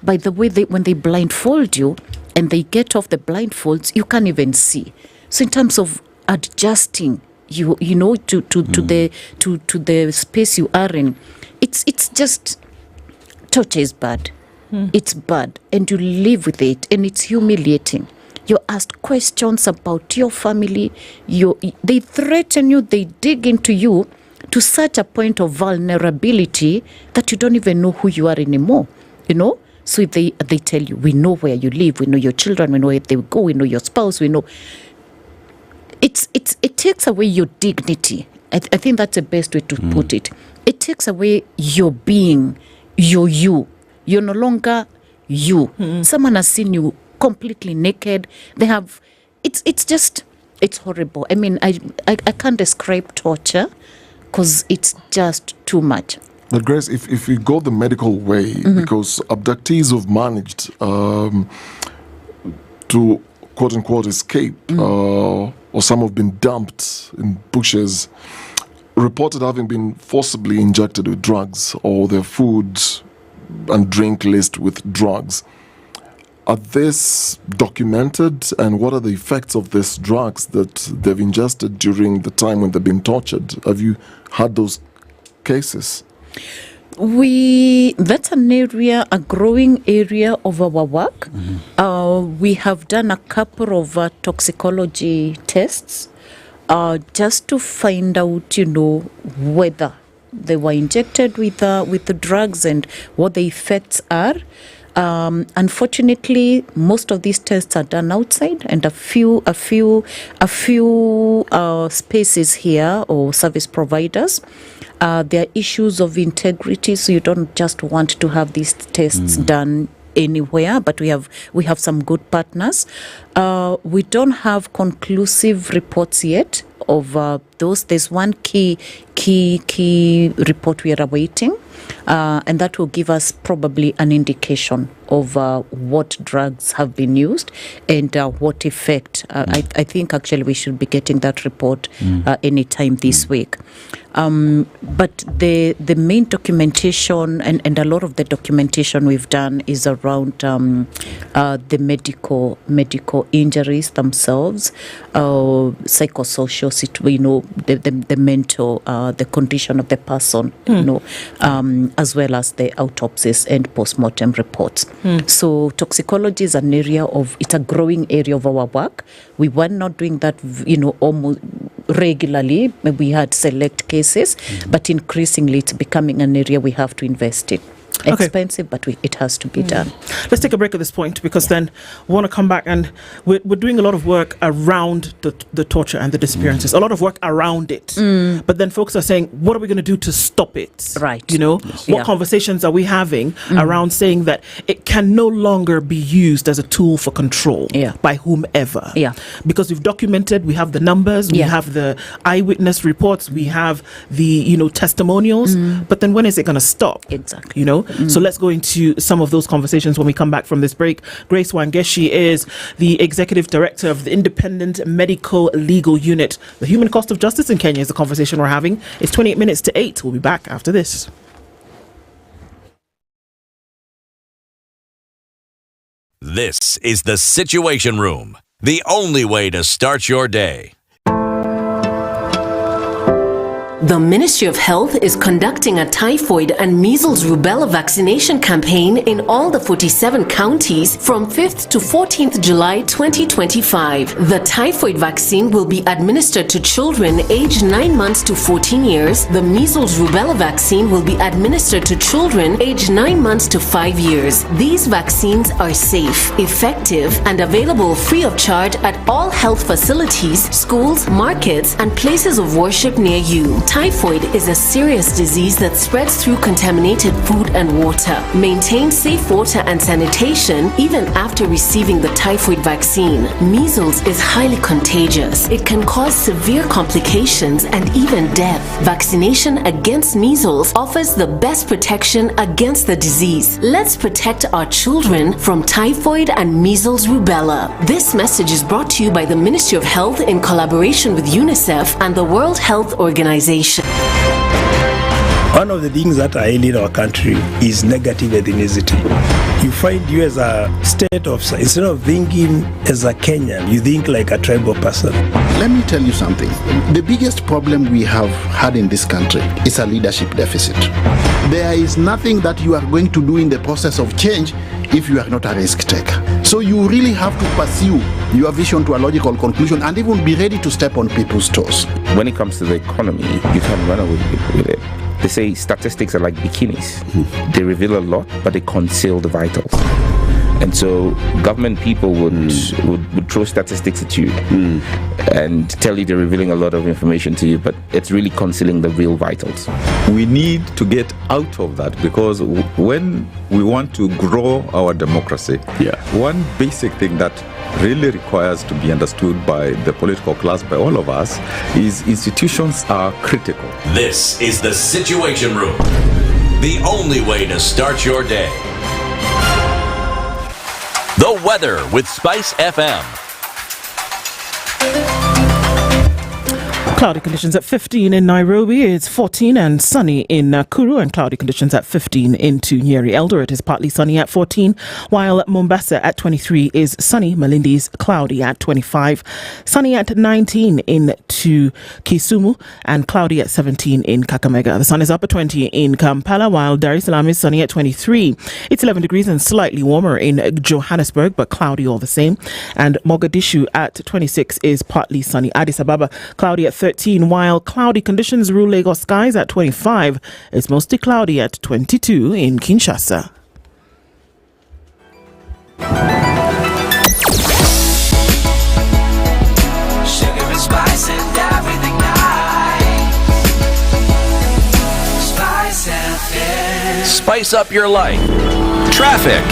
By the way, when they blindfold you and they get off the blindfolds, you can't even see. So in terms of adjusting, to the space you are in, it's just, torture is bad. It's bad, and you live with it, and it's humiliating. You're asked questions about your family. They threaten you. They dig into you to such a point of vulnerability that you don't even know who you are anymore, So if they tell you, we know where you live, we know your children, we know where they go, we know your spouse, we know. It takes away your dignity. I think that's the best way to put it. It takes away your being, you. You're no longer you. Someone has seen you completely naked. They have, it's horrible. I mean, I can't describe torture, because it's just too much. But Grace, if we go the medical way, because abductees have managed to quote-unquote escape, or some have been dumped in bushes, reported having been forcibly injected with drugs, or their food and drink laced with drugs. Are this documented, and what are the effects of these drugs that they've ingested during the time when they've been tortured? Have you had those cases? That's an area, a growing area of our work. We have done a couple of toxicology tests just to find out, whether they were injected with the drugs and what the effects are. Unfortunately, most of these tests are done outside, and a few spaces here or service providers. There are issues of integrity, so you don't just want to have these tests done anywhere, but we have some good partners. We don't have conclusive reports yet of those. There's one key report we are awaiting, and that will give us probably an indication of what drugs have been used and what effect. I think actually we should be getting that report anytime this week. But the main documentation and a lot of the documentation we've done is around the medical injuries themselves, psychosocial, the mental, the condition of the person, as well as the autopsies and postmortem reports. So toxicology is an area it's a growing area of our work. We were not doing that, almost regularly. We had select cases, but increasingly it's becoming an area we have to invest in. Expensive, but it has to be done. Let's take a break at this point, because then we want to come back, and we're doing a lot of work around the torture and the disappearances, a lot of work around it. But then folks are saying, what are we going to do to stop it? Right. What conversations are we having around saying that it can no longer be used as a tool for control by whomever? Because we've documented, we have the numbers, we have the eyewitness reports, we have the testimonials, but then when is it going to stop? Exactly. So let's go into some of those conversations when we come back from this break. Grace Wangeshi is the Executive Director of the Independent Medical Legal Unit. The human cost of justice in Kenya is the conversation we're having. It's 28 minutes to 8. We'll be back after this. This is the Situation Room, the only way to start your day. The Ministry of Health is conducting a typhoid and measles rubella vaccination campaign in all the 47 counties from 5th to 14th July 2025. The typhoid vaccine will be administered to children aged 9 months to 14 years. The measles rubella vaccine will be administered to children aged 9 months to 5 years. These vaccines are safe, effective, and available free of charge at all health facilities, schools, markets, and places of worship near you. Typhoid is a serious disease that spreads through contaminated food and water. Maintain safe water and sanitation even after receiving the typhoid vaccine. Measles is highly contagious. It can cause severe complications and even death. Vaccination against measles offers the best protection against the disease. Let's protect our children from typhoid and measles rubella. This message is brought to you by the Ministry of Health in collaboration with UNICEF and the World Health Organization. One of the things that are ailing our country is negative ethnicity. You find you as a state officer, instead of thinking as a Kenyan, you think like a tribal person. Let me tell you something. The biggest problem we have had in this country is a leadership deficit. There is nothing that you are going to do in the process of change if you are not a risk taker. So you really have to pursue your vision to a logical conclusion and even be ready to step on people's toes. When it comes to the economy, you can run away with it. They say statistics are like bikinis. They reveal a lot, but they conceal the vitals. And so government people would throw statistics at you and tell you they're revealing a lot of information to you, but it's really concealing the real vitals. We need to get out of that, because when we want to grow our democracy, one basic thing that really requires to be understood by the political class, by all of us, is institutions are critical. This is the Situation Room, the only way to start your day. The weather with SpiceFM. Cloudy conditions at 15 in Nairobi. It's 14 and sunny in Nakuru, and cloudy conditions at 15 into Nyeri. Eldoret is partly sunny at 14, while Mombasa at 23 is sunny. Malindi is cloudy at 25, sunny at 19 into Kisumu, and cloudy at 17 in Kakamega. The sun is up at 20 in Kampala, while Dar es Salaam is sunny at 23. It's 11 degrees and slightly warmer in Johannesburg, but cloudy all the same. And Mogadishu at 26 is partly sunny. Addis Ababa, cloudy at 13, while cloudy conditions rule Lagos skies at 25. It's mostly cloudy at 22 in Kinshasa. Sugar and spice and everything nice. Spice FM. Spice up your life. Traffic.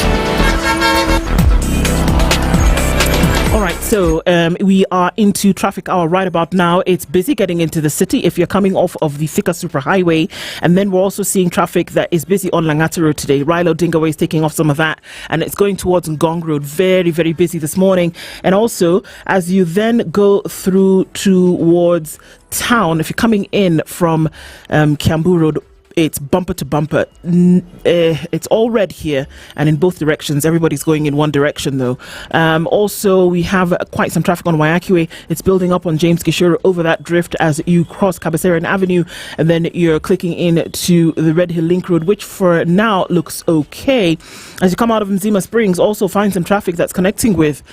All right, so we are into traffic hour right about now. It's busy getting into the city if you're coming off of the Thika Superhighway. And then we're also seeing traffic that is busy on Langata Road today. Rilo Dingaway is taking off some of that, and it's going towards Ngong Road. Very, very busy this morning. And also, as you then go through towards town, if you're coming in from Kiambu Road, it's bumper to bumper. It's all red here and in both directions. Everybody's going in one direction though. Also, we have quite some traffic on Waiakiwe. It's building up on James Gishuru over that drift as you cross Kabasarian Avenue, and then you're clicking in to the Red Hill Link Road, which for now looks okay. As you come out of Mzima Springs, also find some traffic that's connecting with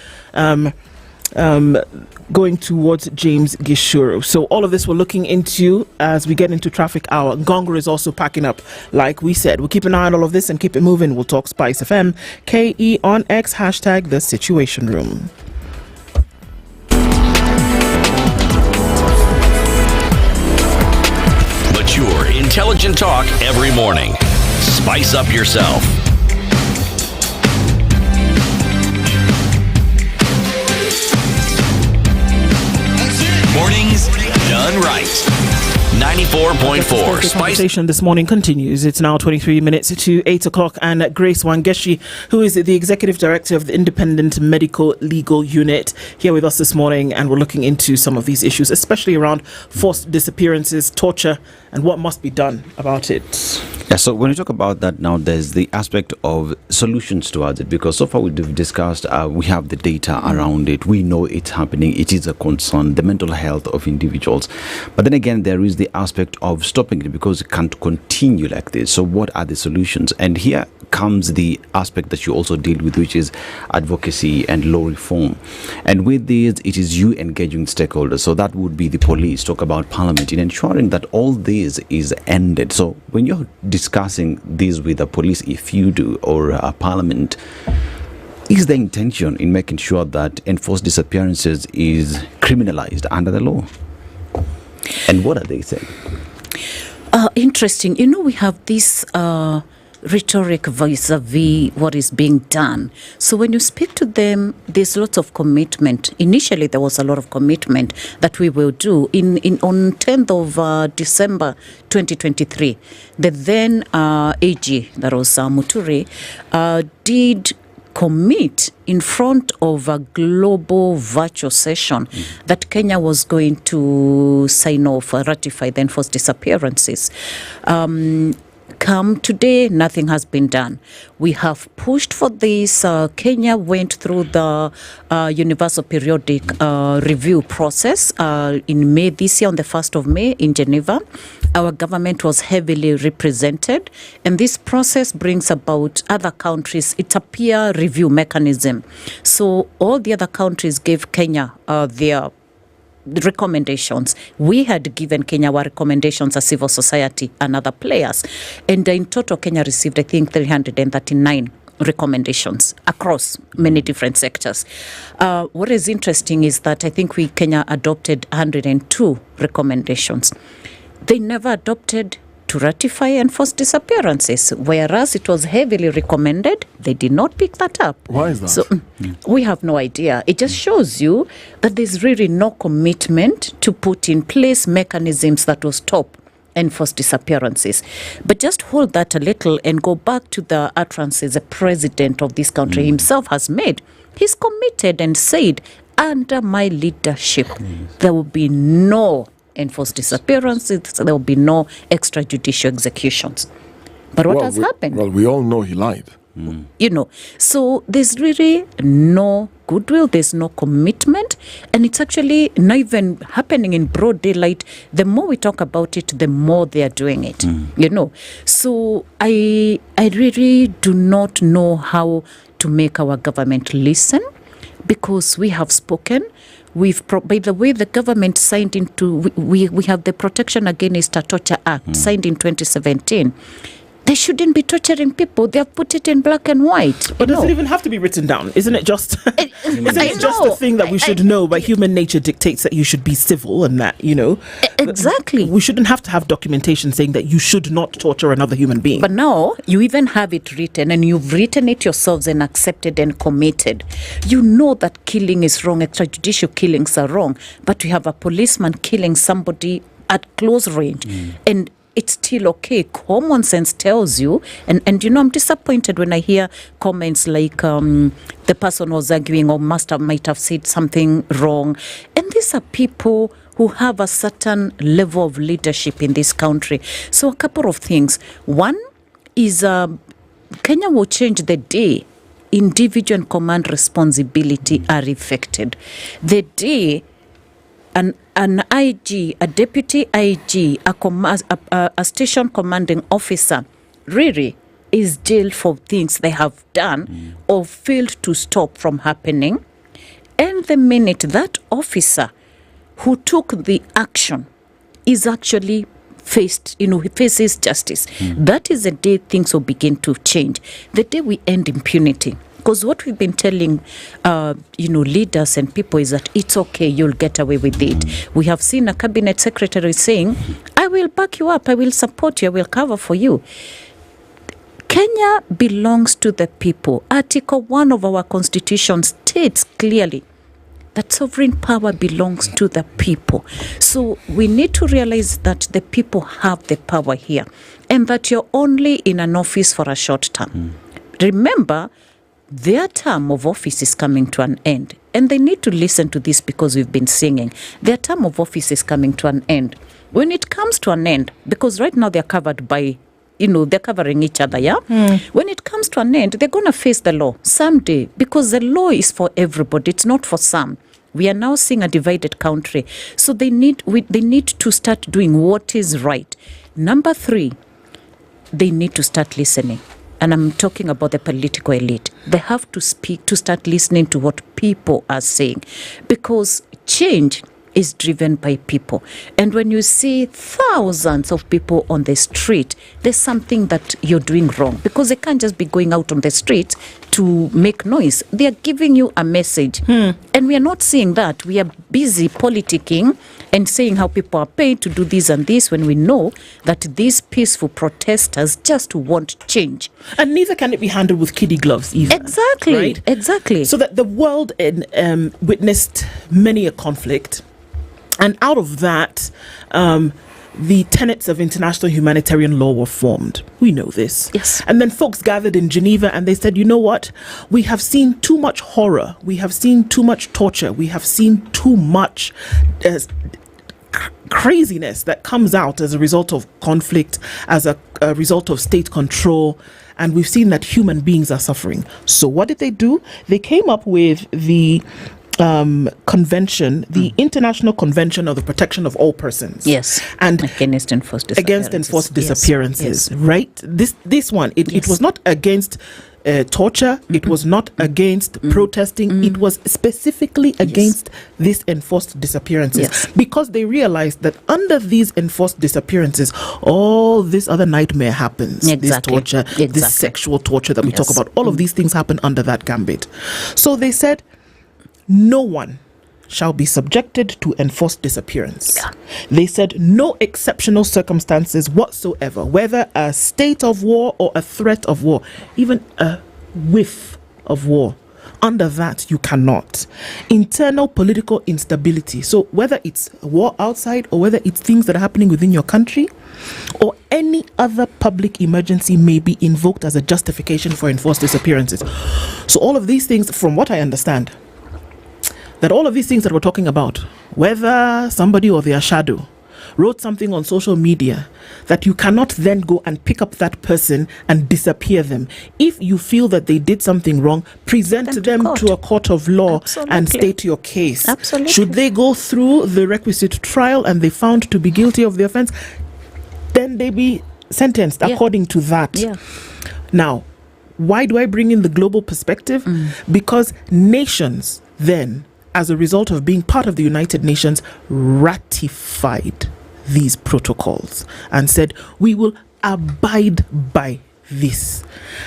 going towards James Gishuru. So all of this we're looking into as we get into traffic hour. Ngongoro is also packing up, like we said. We'll keep an eye on all of this and keep it moving. We'll talk Spice FM, KE on X, hashtag The Situation Room. Mature, intelligent talk every morning. Spice up yourself. Mornings done right. 94.4 Conversation this morning continues. It's now 23 minutes to 8 o'clock, and Grace Wangeshi, who is the Executive Director of the Independent Medical Legal Unit, here with us this morning, and we're looking into some of these issues, especially around forced disappearances, torture, and what must be done about it. Yeah, so when you talk about that now, there's the aspect of solutions towards it, because so far we've discussed, we have the data around it, we know it's happening, it is a concern, the mental health of individuals. But then again, there is the aspect of stopping it, because it can't continue like this. So what are the solutions? And here comes the aspect that you also deal with, which is advocacy and law reform. And with this, it is you engaging stakeholders. So that would be the police, talk about Parliament, in ensuring that all this is ended. So when you're discussing this with the police, if you do, or Parliament, is the intention in making sure that enforced disappearances is criminalized under the law? And what are they saying? Interesting. We have this rhetoric vis-a-vis what is being done. So when you speak to them, there's lots of commitment. Initially, there was a lot of commitment that we will do. On 10th of December 2023, the then AG, that was Muturi, did commit in front of a global virtual session that Kenya was going to sign off, ratify the enforced disappearances. Come today, nothing has been done. We have pushed for this. Kenya went through the Universal Periodic Review process in May this year, on the 1st of May in Geneva. Our government was heavily represented, and this process brings about other countries. It's a peer review mechanism. So all the other countries gave Kenya their recommendations. We had given Kenya our recommendations as civil society and other players. And in total, Kenya received, I think, 339 recommendations across many different sectors. What is interesting is that I think Kenya adopted 102 recommendations. They never adopted to ratify enforced disappearances, whereas it was heavily recommended. They did not pick that up. Why is that? So we have no idea. It just shows you that there's really no commitment to put in place mechanisms that will stop enforced disappearances. But just hold that a little and go back to the utterances the president of this country himself has made. He's committed and said, under my leadership, there will be no enforced disappearances, there will be no extrajudicial executions. But what has happened? Well, we all know he lied. So there's really no goodwill, there's no commitment, and it's actually not even happening in broad daylight. The more we talk about it, the more they are doing it, So I really do not know how to make our government listen, because we have spoken. By the way, the government signed into, we have the Protection Against Torture Act, signed in 2017. They shouldn't be torturing people. They have put it in black and white. But does it even have to be written down? Isn't it just just a thing that we should know? But human nature dictates that you should be civil, and that, Exactly. We shouldn't have to have documentation saying that you should not torture another human being. But now you even have it written, and you've written it yourselves and accepted and committed. You know that killing is wrong, extrajudicial killings are wrong, but you have a policeman killing somebody at close range, and it's still okay. Common sense tells you, and I'm disappointed when I hear comments like the person was arguing or might have said something wrong. And these are people who have a certain level of leadership in this country. So a couple of things. One is Kenya will change the day individual and command responsibility are affected. The day an IG, a deputy IG, a station commanding officer really is jailed for things they have done or failed to stop from happening. And the minute that officer who took the action is actually faced, he faces justice, that is the day things will begin to change. The day we end impunity. Because what we've been telling, leaders and people is that it's okay, you'll get away with it. We have seen a cabinet secretary saying, I will back you up, I will support you, I will cover for you. Kenya belongs to the people. Article 1 of our constitution states clearly that sovereign power belongs to the people. So we need to realize that the people have the power here, and that you're only in an office for a short term. Remember, their term of office is coming to an end, and they need to listen to this, because we've been singing. Their term of office is coming to an end. When it comes to an end, because right now they're covered by, they're covering each other, yeah? When it comes to an end, they're going to face the law someday, because the law is for everybody. It's not for some. We are now seeing a divided country. So they need to start doing what is right. Number 3, they need to start listening. And I'm talking about the political elite. They have to start listening to what people are saying. Because change is driven by people. And when you see thousands of people on the street, there's something that you're doing wrong, because they can't just be going out on the street to make noise. They are giving you a message. And we are not seeing that. We are busy politicking and saying how people are paid to do this and this, when we know that these peaceful protesters just want change. And neither can it be handled with kiddie gloves either. Exactly, right? Exactly. So that the world witnessed many a conflict. And out of that, the tenets of international humanitarian law were formed. We know this. Yes. And then folks gathered in Geneva and they said, you know what? We have seen too much horror. We have seen too much torture. We have seen too much craziness that comes out as a result of conflict, as a result of state control. And we've seen that human beings are suffering. So what did they do? They came up with the convention, the International Convention of the Protection of All Persons. Yes. And against enforced disappearances. Yes. Right? This one, it was not against torture. It was not against protesting. It was specifically against these enforced disappearances, because they realized that under these enforced disappearances, all this other nightmare happens. This torture, this sexual torture that we talk about, all of these things happen under that gambit. So they said, no one shall be subjected to enforced disappearance. They said no exceptional circumstances whatsoever, whether a state of war or a threat of war, even a whiff of war. Under that, you cannot. Internal political instability. So whether it's war outside or whether it's things that are happening within your country, or any other public emergency may be invoked as a justification for enforced disappearances. So all of these things, from what I understand, that all of these things that we're talking about, whether somebody or their shadow wrote something on social media, that you cannot then go and pick up that person and disappear them. If you feel that they did something wrong, present them to a court of law and state your case. Absolutely. Should they go through the requisite trial and they found to be guilty of the offense, then they be sentenced according to that. Now, why do I bring in the global perspective? Because nations then, as a result of being part of the United Nations, ratified these protocols and said, we will abide by this.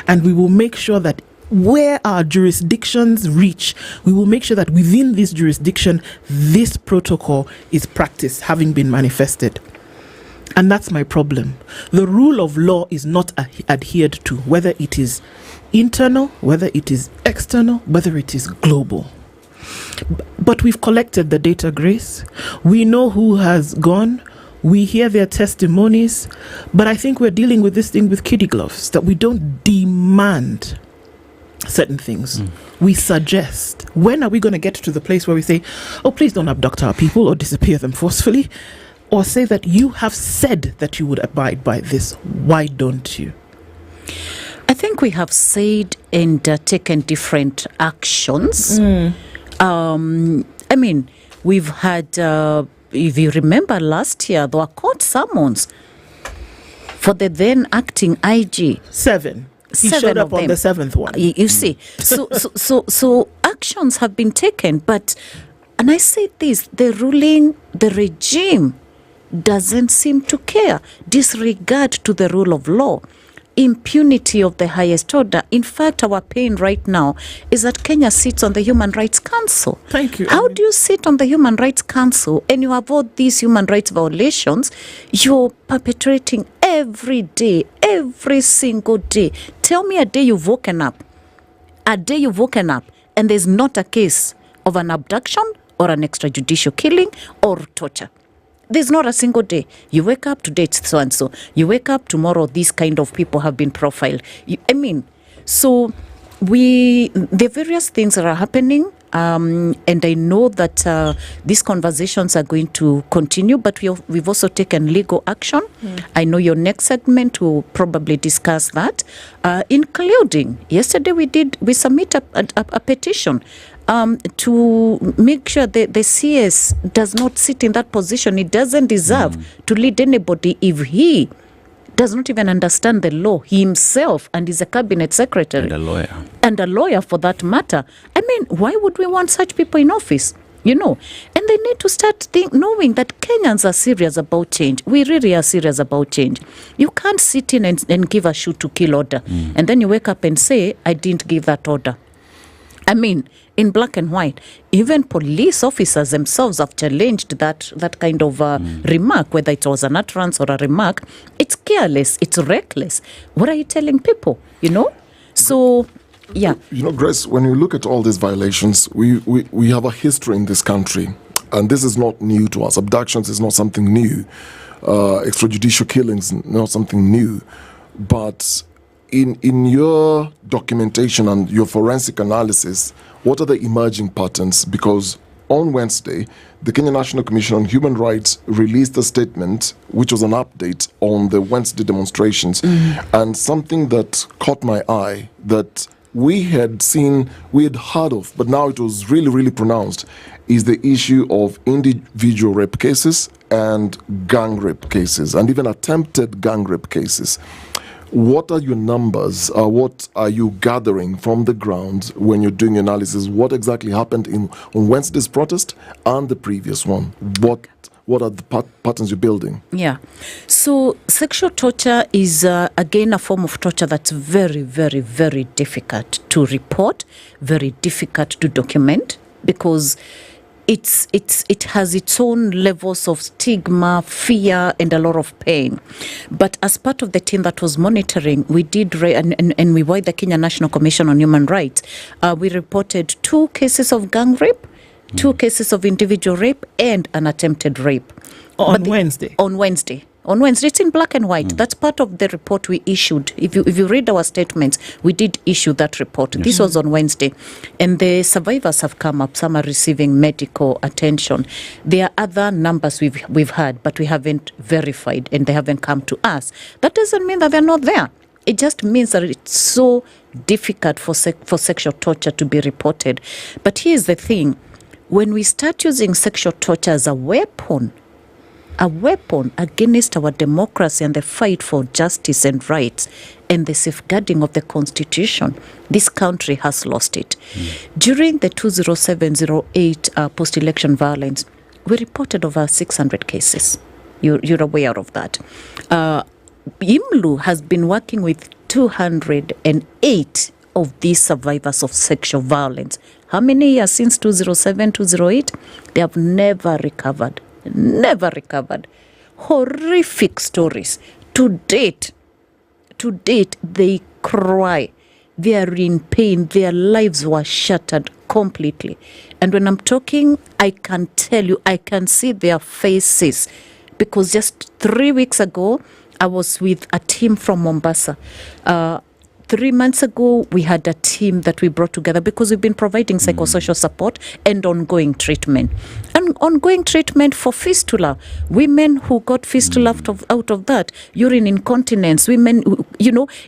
And we will make sure that where our jurisdictions reach, we will make sure that within this jurisdiction, this protocol is practiced, having been manifested. And that's my problem. The rule of law is not adhered to, whether it is internal, whether it is external, whether it is global. But we've collected the data, Grace. We know who has gone. We hear their testimonies. But I think we're dealing with this thing with kiddie gloves, that we don't demand certain things. We suggest. When are we going to get to the place where we say, oh, please don't abduct our people or disappear them forcefully? Or say that you have said that you would abide by this. Why don't you? I think we have said and taken different actions. I mean, we've had, if you remember last year, there were court summons for the then acting IG. He showed up on the 7th one. You see, so actions have been taken, but, and I say this, the regime doesn't seem to care. Disregard to the rule of law. Impunity of the highest order. In fact, our pain right now is that Kenya sits on the Human Rights Council. Thank you. How do you sit on the Human Rights Council and you have all these human rights violations you're perpetrating every day, every single day? Tell me a day you've woken up and there's not a case of an abduction or an extrajudicial killing or torture. There's not a single day. You wake up, today it's so-and-so. You wake up, tomorrow these kind of people have been profiled. So the various things that are happening, And I know that these conversations are going to continue, but we've also taken legal action. I know your next segment will probably discuss that, including yesterday we submit a petition to make sure the CS does not sit in that position. It doesn't deserve to lead anybody if he does not even understand the law himself and is a cabinet secretary. And a lawyer. And a lawyer for that matter. I mean, why would we want such people in office? You know, and they need to start knowing that Kenyans are serious about change. We really are serious about change. You can't sit in and give a shoot to kill order. And then you wake up and say, I didn't give that order. I mean, in black and white, even police officers themselves have challenged that kind of remark, whether it was an utterance or a remark. It's careless, it's reckless. What are you telling people, you know? So, yeah. You know, Grace, when you look at all these violations, we have a history in this country, and this is not new to us. Abductions is not something new. Extrajudicial killings, not something new. But in your documentation and your forensic analysis, what are the emerging patterns? Because on Wednesday, the Kenya National Commission on Human Rights released a statement, which was an update on the Wednesday demonstrations. And something that caught my eye that we had heard of, but now it was really, really pronounced, is the issue of individual rape cases and gang rape cases, and even attempted gang rape cases. What are your numbers? What are you gathering from the ground when you're doing analysis? What exactly happened on Wednesday's protest and the previous one? What are the patterns you're building? Yeah. So sexual torture is, again, a form of torture that's very, very, very difficult to report, very difficult to document, because it has its own levels of stigma, fear, and a lot of pain. But as part of the team that was monitoring, we did, and we were the Kenya National Commission on Human Rights, we reported 2 cases of gang rape, 2 cases of individual rape, and an attempted rape. On Wednesday? On Wednesday. On Wednesday, it's in black and white. That's part of the report we issued. If you read our statements, we did issue that report. Yes. This was on Wednesday. And the survivors have come up. Some are receiving medical attention. There are other numbers we've had, but we haven't verified, and they haven't come to us. That doesn't mean that they're not there. It just means that it's so difficult for sexual torture to be reported. But here's the thing. When we start using sexual torture as a weapon against our democracy and the fight for justice and rights and the safeguarding of the Constitution, this country has lost it. During the 2007-08 post-election violence, we reported over 600 cases. You're aware of that. IMLU has been working with 208 of these survivors of sexual violence. How many years since 2007, 2008? They have never recovered. Horrific stories. To date, they cry. They are in pain. Their lives were shattered completely. And when I'm talking, I can tell you, I can see their faces. Because just 3 weeks ago, I was with a team from Mombasa. 3 months ago, we had a team that we brought together because we've been providing psychosocial support and ongoing treatment. And ongoing treatment for fistula. Women who got fistula out of that, urine incontinence, women,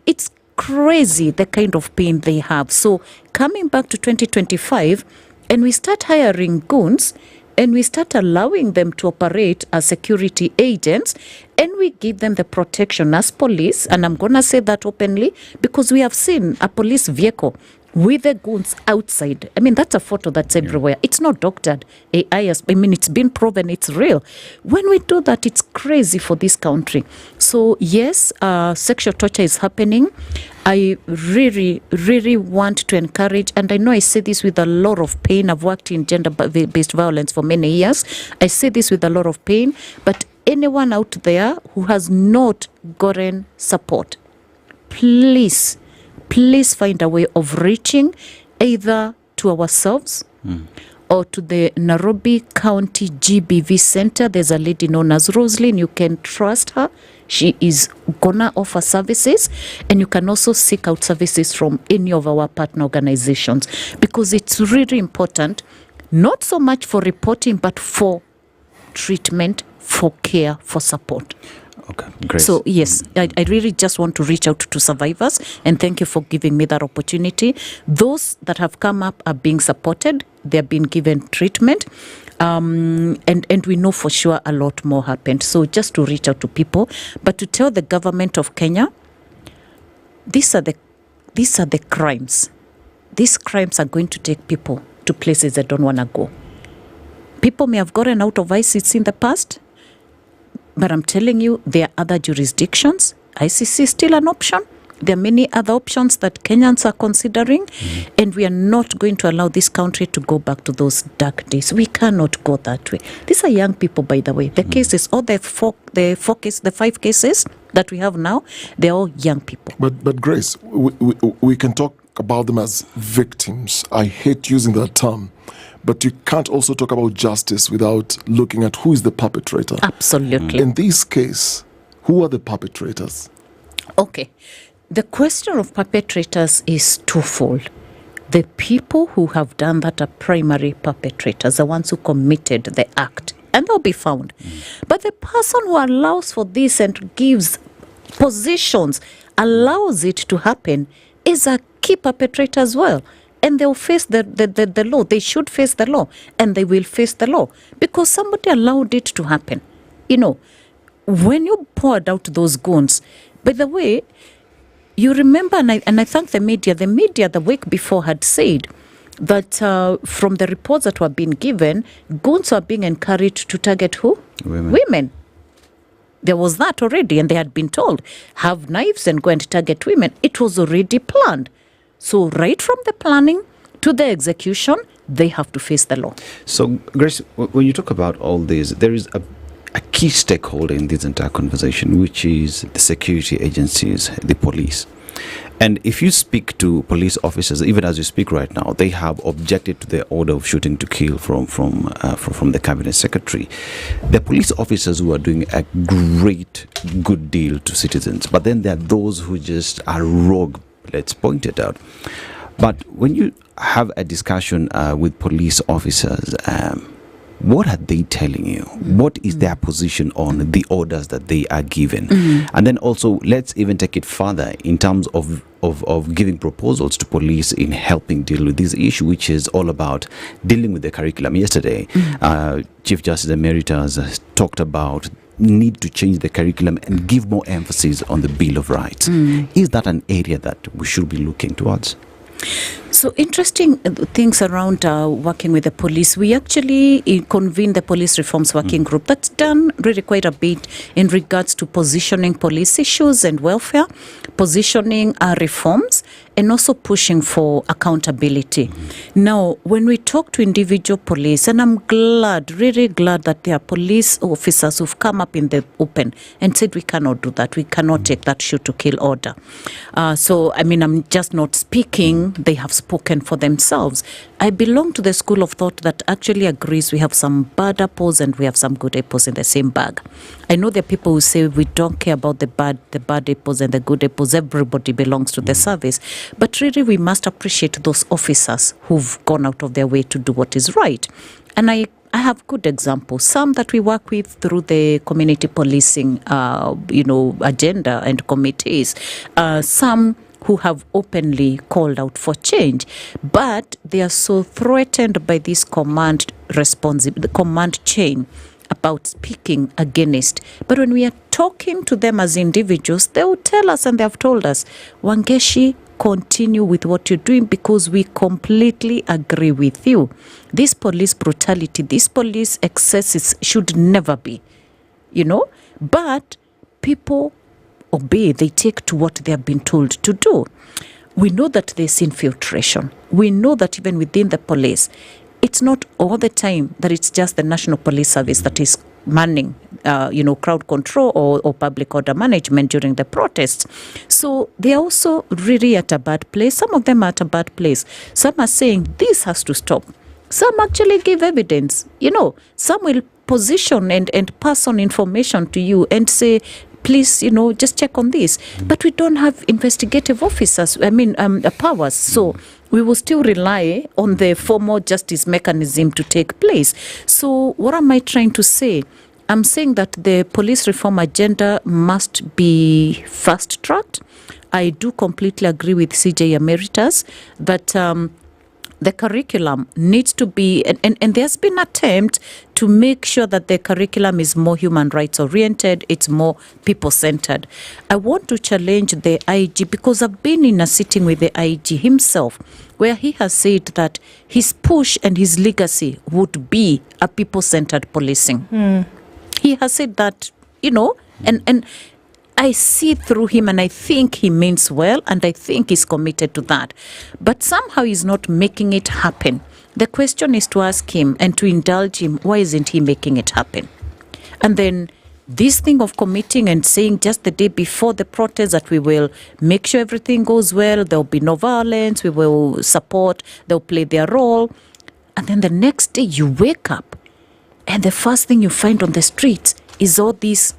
it's crazy the kind of pain they have. So coming back to 2025, and we start hiring goons, and we start allowing them to operate as security agents, and we give them the protection as police, and I'm going to say that openly, because we have seen a police vehicle with the goons outside. I mean, that's a photo that's everywhere. It's not doctored. It's been proven, it's real. When we do that, it's crazy for this country. So yes, sexual torture is happening. I really, really want to encourage, and I know I say this with a lot of pain. I've worked in gender-based violence for many years. I say this with a lot of pain, but anyone out there who has not gotten support, please find a way of reaching either to ourselves or to the Nairobi County GBV Center. There's a lady known as Roslyn. You can trust her. She is gonna offer services, and you can also seek out services from any of our partner organizations, because it's really important, not so much for reporting, but for treatment, for care, for support. Okay, great. So yes, I really just want to reach out to survivors, and thank you for giving me that opportunity. Those that have come up are being supported. They're being given treatment. And we know for sure a lot more happened. So just to reach out to people, but to tell the government of Kenya, these are the crimes. These crimes are going to take people to places they don't want to go. People may have gotten out of ICC in the past, but I'm telling you, there are other jurisdictions. ICC is still an option. There are many other options that Kenyans are considering, and we are not going to allow this country to go back to those dark days. We cannot go that way. These are young people, by the way. The cases, all the five cases that we have now, they're all young people. But Grace, we can talk about them as victims. I hate using that term. But you can't also talk about justice without looking at who is the perpetrator. Absolutely. In this case, who are the perpetrators? Okay. The question of perpetrators is twofold. The people who have done that are primary perpetrators, the ones who committed the act, and they'll be found. But the person who allows for this and gives positions, allows it to happen, is a key perpetrator as well. And they'll face the law. They should face the law, and they will face the law because somebody allowed it to happen. You know, when you poured out those goons, by the way, you remember, and I thank the media. The media the week before had said that from the reports that were being given, goons were being encouraged to target who? Women. There was that already, and they had been told, have knives and go and target women. It was already planned. So right from the planning to the execution, they have to face the law. So, Grace, when you talk about all this, there is a key stakeholder in this entire conversation, which is the security agencies, the police. And if you speak to police officers, even as you speak right now, they have objected to the order of shooting to kill from the cabinet secretary. The police officers who are doing a great, good deal to citizens, but then there are those who just are rogue. Let's point it out. But when you have a discussion with police officers, what are they telling you? What is their position on the orders that they are given? And then also, let's even take it further in terms of giving proposals to police in helping deal with this issue, which is all about dealing with the curriculum. Yesterday, Chief Justice Emeritus talked about need to change the curriculum and give more emphasis on the Bill of Rights. Is that an area that we should be looking towards? So interesting things around working with the police. We actually convened the police reforms working group that's done really quite a bit in regards to positioning police issues and welfare, positioning reforms, and also pushing for accountability. Now, when we talk to individual police, and I'm glad, really glad that there are police officers who've come up in the open and said, we cannot do that. We cannot take that shoot to kill order. So, I mean, I'm just not speaking. They have spoken for themselves. I belong to the school of thought that actually agrees we have some bad apples and we have some good apples in the same bag. I know there are people who say we don't care about the bad apples and the good apples. Everybody belongs to the service. But really, we must appreciate those officers who've gone out of their way to do what is right. And I have good examples, some that we work with through the community policing, agenda and committees, some who have openly called out for change, but they are so threatened by this command chain about speaking against. But when we are talking to them as individuals, they will tell us, and they have told us, Wangeshi, continue with what you're doing because we completely agree with you. This police brutality, this police excesses should never be, but people obey, they take to what they have been told to do. We know that there's infiltration. We know that even within the police, it's not all the time that it's just the National Police Service that is manning, crowd control or public order management during the protests. So they're also really at a bad place. Some of them are at a bad place. Some are saying this has to stop. Some actually give evidence. Some will position and pass on information to you and say, please, just check on this. But we don't have investigative officers, powers. So we will still rely on the formal justice mechanism to take place. So what am I trying to say? I'm saying that the police reform agenda must be fast-tracked. I do completely agree with CJ Emeritus that the curriculum needs to be, and there's been an attempt to make sure that the curriculum is more human rights oriented, it's more people-centered. I want to challenge the IG because I've been in a sitting with the IG himself where he has said that his push and his legacy would be a people-centered policing. He has said that, and I see through him and I think he means well and I think he's committed to that. But somehow he's not making it happen. The question is to ask him and to indulge him, why isn't he making it happen? And then this thing of committing and saying just the day before the protest that we will make sure everything goes well, there'll be no violence, we will support, they'll play their role. And then the next day you wake up and the first thing you find on the streets is all these,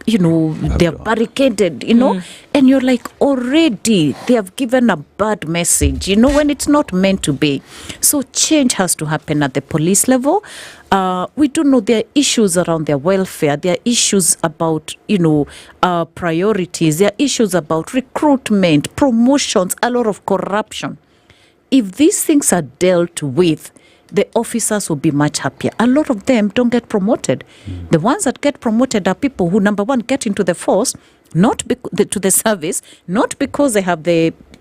they're barricaded, and you're like, already they have given a bad message, when it's not meant to be. So change has to happen at the police level. We do know there are issues around their welfare. There are issues about, priorities. There are issues about recruitment, promotions, a lot of corruption. If these things are dealt with, the officers will be much happier. A lot of them don't get promoted. The ones that get promoted are people who, number one, get into the force, to the service, not because they have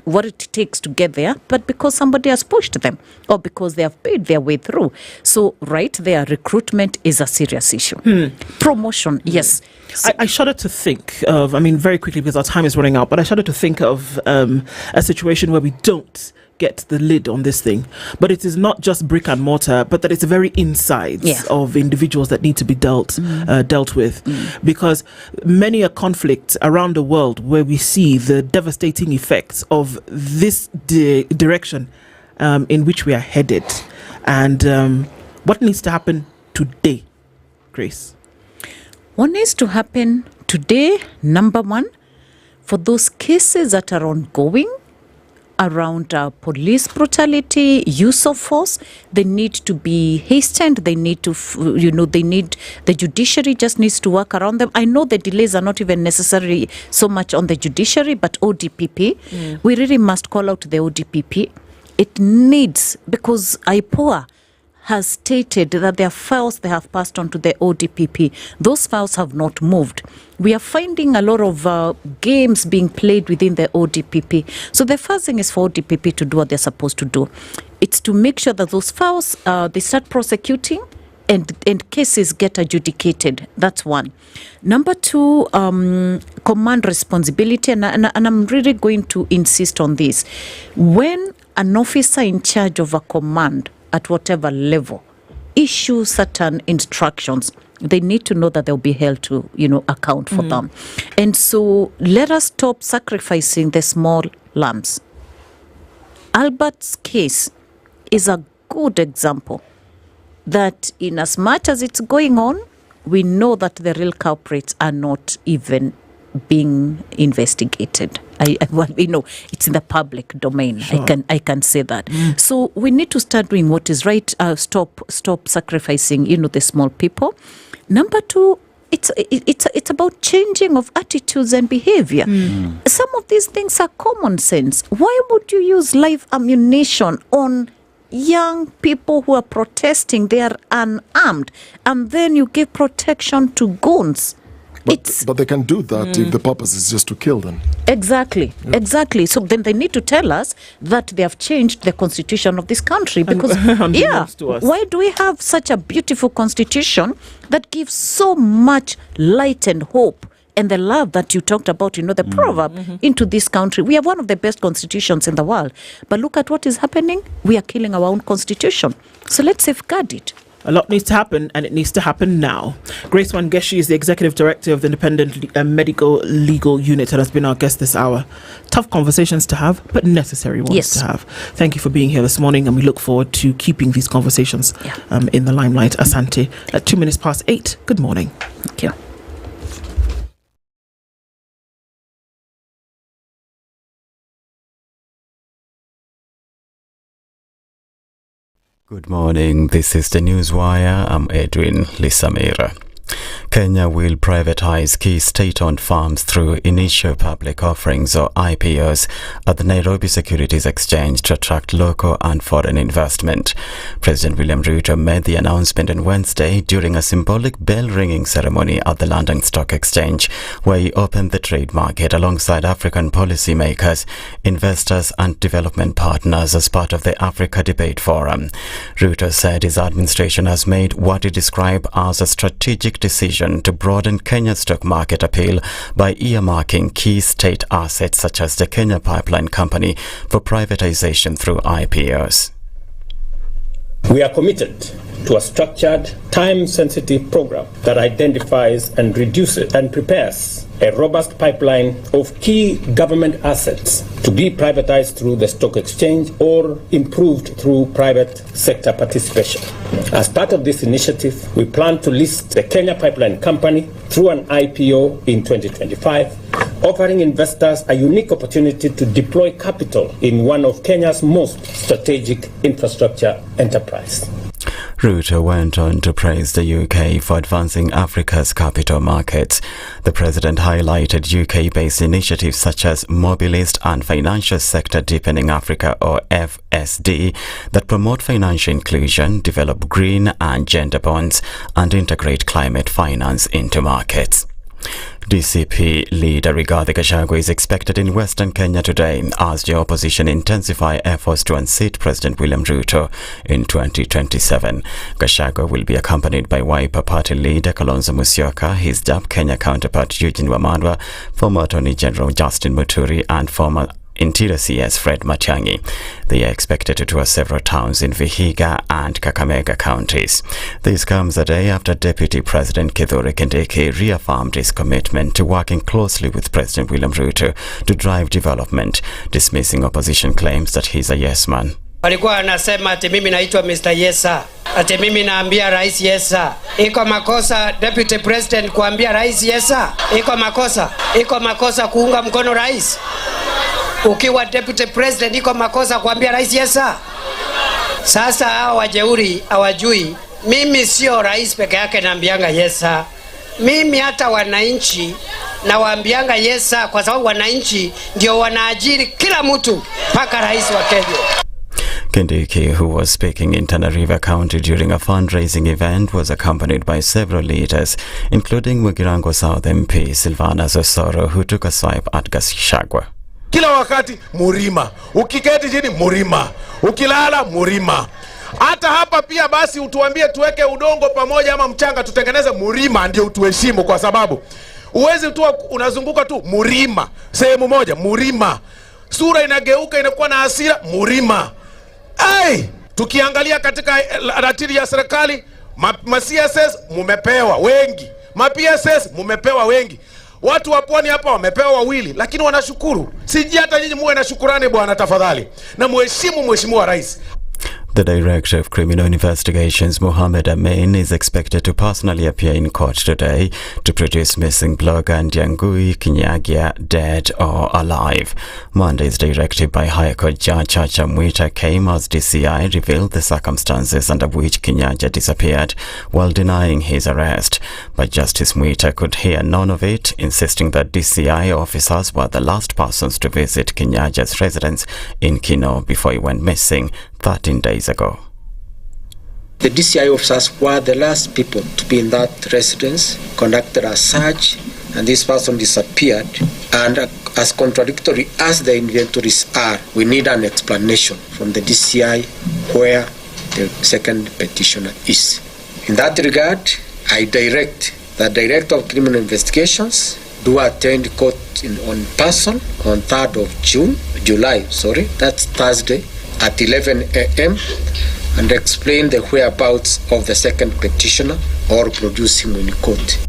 what it takes to get there, but because somebody has pushed them or because they have paid their way through. So right there, recruitment is a serious issue. Promotion, yes. I shudder to think of, very quickly because our time is running out, but I shudder to think of a situation where we don't get the lid on this thing, but it is not just brick and mortar, but that it's the very insides of individuals that need to be dealt with, because many a conflict around the world where we see the devastating effects of this direction in which we are headed, and what needs to happen today, Grace? What needs to happen today, number one, for those cases that are ongoing around police brutality, use of force, they need to be hastened. They need to, the judiciary just needs to work around them. I know the delays are not even necessary so much on the judiciary, but ODPP, we really must call out the ODPP. It needs, because IPOA has stated that their files they have passed on to the ODPP. Those files have not moved. We are finding a lot of games being played within the ODPP. So the first thing is for ODPP to do what they're supposed to do. It's to make sure that those files, they start prosecuting and cases get adjudicated. That's one. Number two, command responsibility. And I'm really going to insist on this. When an officer in charge of a command at whatever level issue certain instructions, they need to know that they'll be held to, account for them. And so let us stop sacrificing the small lambs. Albert's case is a good example that in as much as it's going on, we know that the real culprits are not even being investigated. It's in the public domain. Sure. I can say that. So we need to start doing what is right. Stop sacrificing, the small people. Number two, it's about changing of attitudes and behavior. Some of these things are common sense. Why would you use live ammunition on young people who are protesting? They are unarmed, and then you give protection to goons. But they can do that if the purpose is just to kill them. Exactly. So then they need to tell us that they have changed the constitution of this country. Because, why do we have such a beautiful constitution that gives so much light and hope and the love that you talked about, the proverb into this country? We have one of the best constitutions in the world. But look at what is happening. We are killing our own constitution. So let's safeguard it. A lot needs to happen, and it needs to happen now. Grace Wangeshi is the Executive Director of the Independent Medical Legal Unit and has been our guest this hour. Tough conversations to have, but necessary ones to have. Thank you for being here this morning, and we look forward to keeping these conversations in the limelight. Asante. At 8:02. Good morning. Thank you. Good morning, this is the Newswire. I'm Edwin Lisamira. Kenya will privatize key state-owned farms through initial public offerings or IPOs at the Nairobi Securities Exchange to attract local and foreign investment. President William Ruto made the announcement on Wednesday during a symbolic bell-ringing ceremony at the London Stock Exchange, where he opened the trade market alongside African policymakers, investors and development partners as part of the Africa Debate Forum. Ruto said his administration has made what he described as a strategic decision to broaden Kenya's stock market appeal by earmarking key state assets such as the Kenya Pipeline Company for privatization through IPOs. We are committed to a structured, time-sensitive program that identifies and reduces and prepares a robust pipeline of key government assets to be privatized through the stock exchange or improved through private sector participation. As part of this initiative, we plan to list the Kenya Pipeline Company through an IPO in 2025, offering investors a unique opportunity to deploy capital in one of Kenya's most strategic infrastructure enterprise. Ruto went on to praise the UK for advancing Africa's capital markets. The president highlighted UK-based initiatives such as Mobilist and Financial Sector Deepening Africa, or FSD, that promote financial inclusion, develop green and gender bonds, and integrate climate finance into markets. DCP leader Rigathi Gachagua is expected in Western Kenya today as the opposition intensify efforts to unseat President William Ruto in 2027. Gachagua will be accompanied by Wiper Party leader Kalonzo Musyoka, his DAP Kenya counterpart Eugene Wamalwa, former Attorney General Justin Muturi, and former Interior CS Fred Matiang'i. They are expected to tour several towns in Vihiga and Kakamega counties. This comes a day after Deputy President Kithure Kindiki reaffirmed his commitment to working closely with President William Ruto to drive development, dismissing opposition claims that he's a yes man. Walikuwa wanasema ati mimi naitwa Mr. Yesa, ati mimi naambia rais Yesa. Iko makosa Deputy President kuambia rais Yesa? Iko makosa kuunga mkono rais? Ukiwa Deputy President iko makosa kuambia rais Yesa? Sasa hao wajeuri hawajui. Mimi sio rais peke yake naambianga Yesa. Mimi hata wananchi na waambianga Yesa, kwa sababu wananchi ndio wanaajiri kila mtu mpaka rais wa Kenya. Kindiki, who was speaking in Tana River County during a fundraising event, was accompanied by several leaders, including Mugirango South MP Silvana Zosoro, who took a swipe at Gachagua. Kila wakati Murima, ukiketi chini Murima, ukilala Murima. Hata hapa pia basi utuambie tuweke udongo pamoja ama mchanga tutengeneze Murima ndio utuheshimu, kwa sababu uwezi tu unazunguka tu Murima sehemu moja Murima. Sura inageuka inakuwa na hasira Murima. Tukiangalia katika ratili ya serikali, ma CSS mumepewa wengi, ma PSS mumepewa wengi. Watu wa pwani hapa wamepewa wawili, lakini wanashukuru. Siji hata nyinyi muwe na shukurani bwana tafadhali. Na mheshimiwa rais. The Director of Criminal Investigations, Mohammed Amin, is expected to personally appear in court today to produce missing blogger Njambi Kinyagia dead or alive. Monday's directive by High Court Judge Chacha Mwita came as DCI revealed the circumstances under which Kinyagia disappeared while denying his arrest. But Justice Mwita could hear none of it, insisting that DCI officers were the last persons to visit Kinyagia's residence in Kino before he went missing 13 days ago. The DCI officers were the last people to be in that residence, conducted a search, and this person disappeared. And as contradictory as the inventories are, we need an explanation from the DCI where the second petitioner is. In that regard, I direct the Director of Criminal Investigations do attend court on person on 3rd of July, that's Thursday, at 11 a.m. and explain the whereabouts of the second petitioner or produce him in court.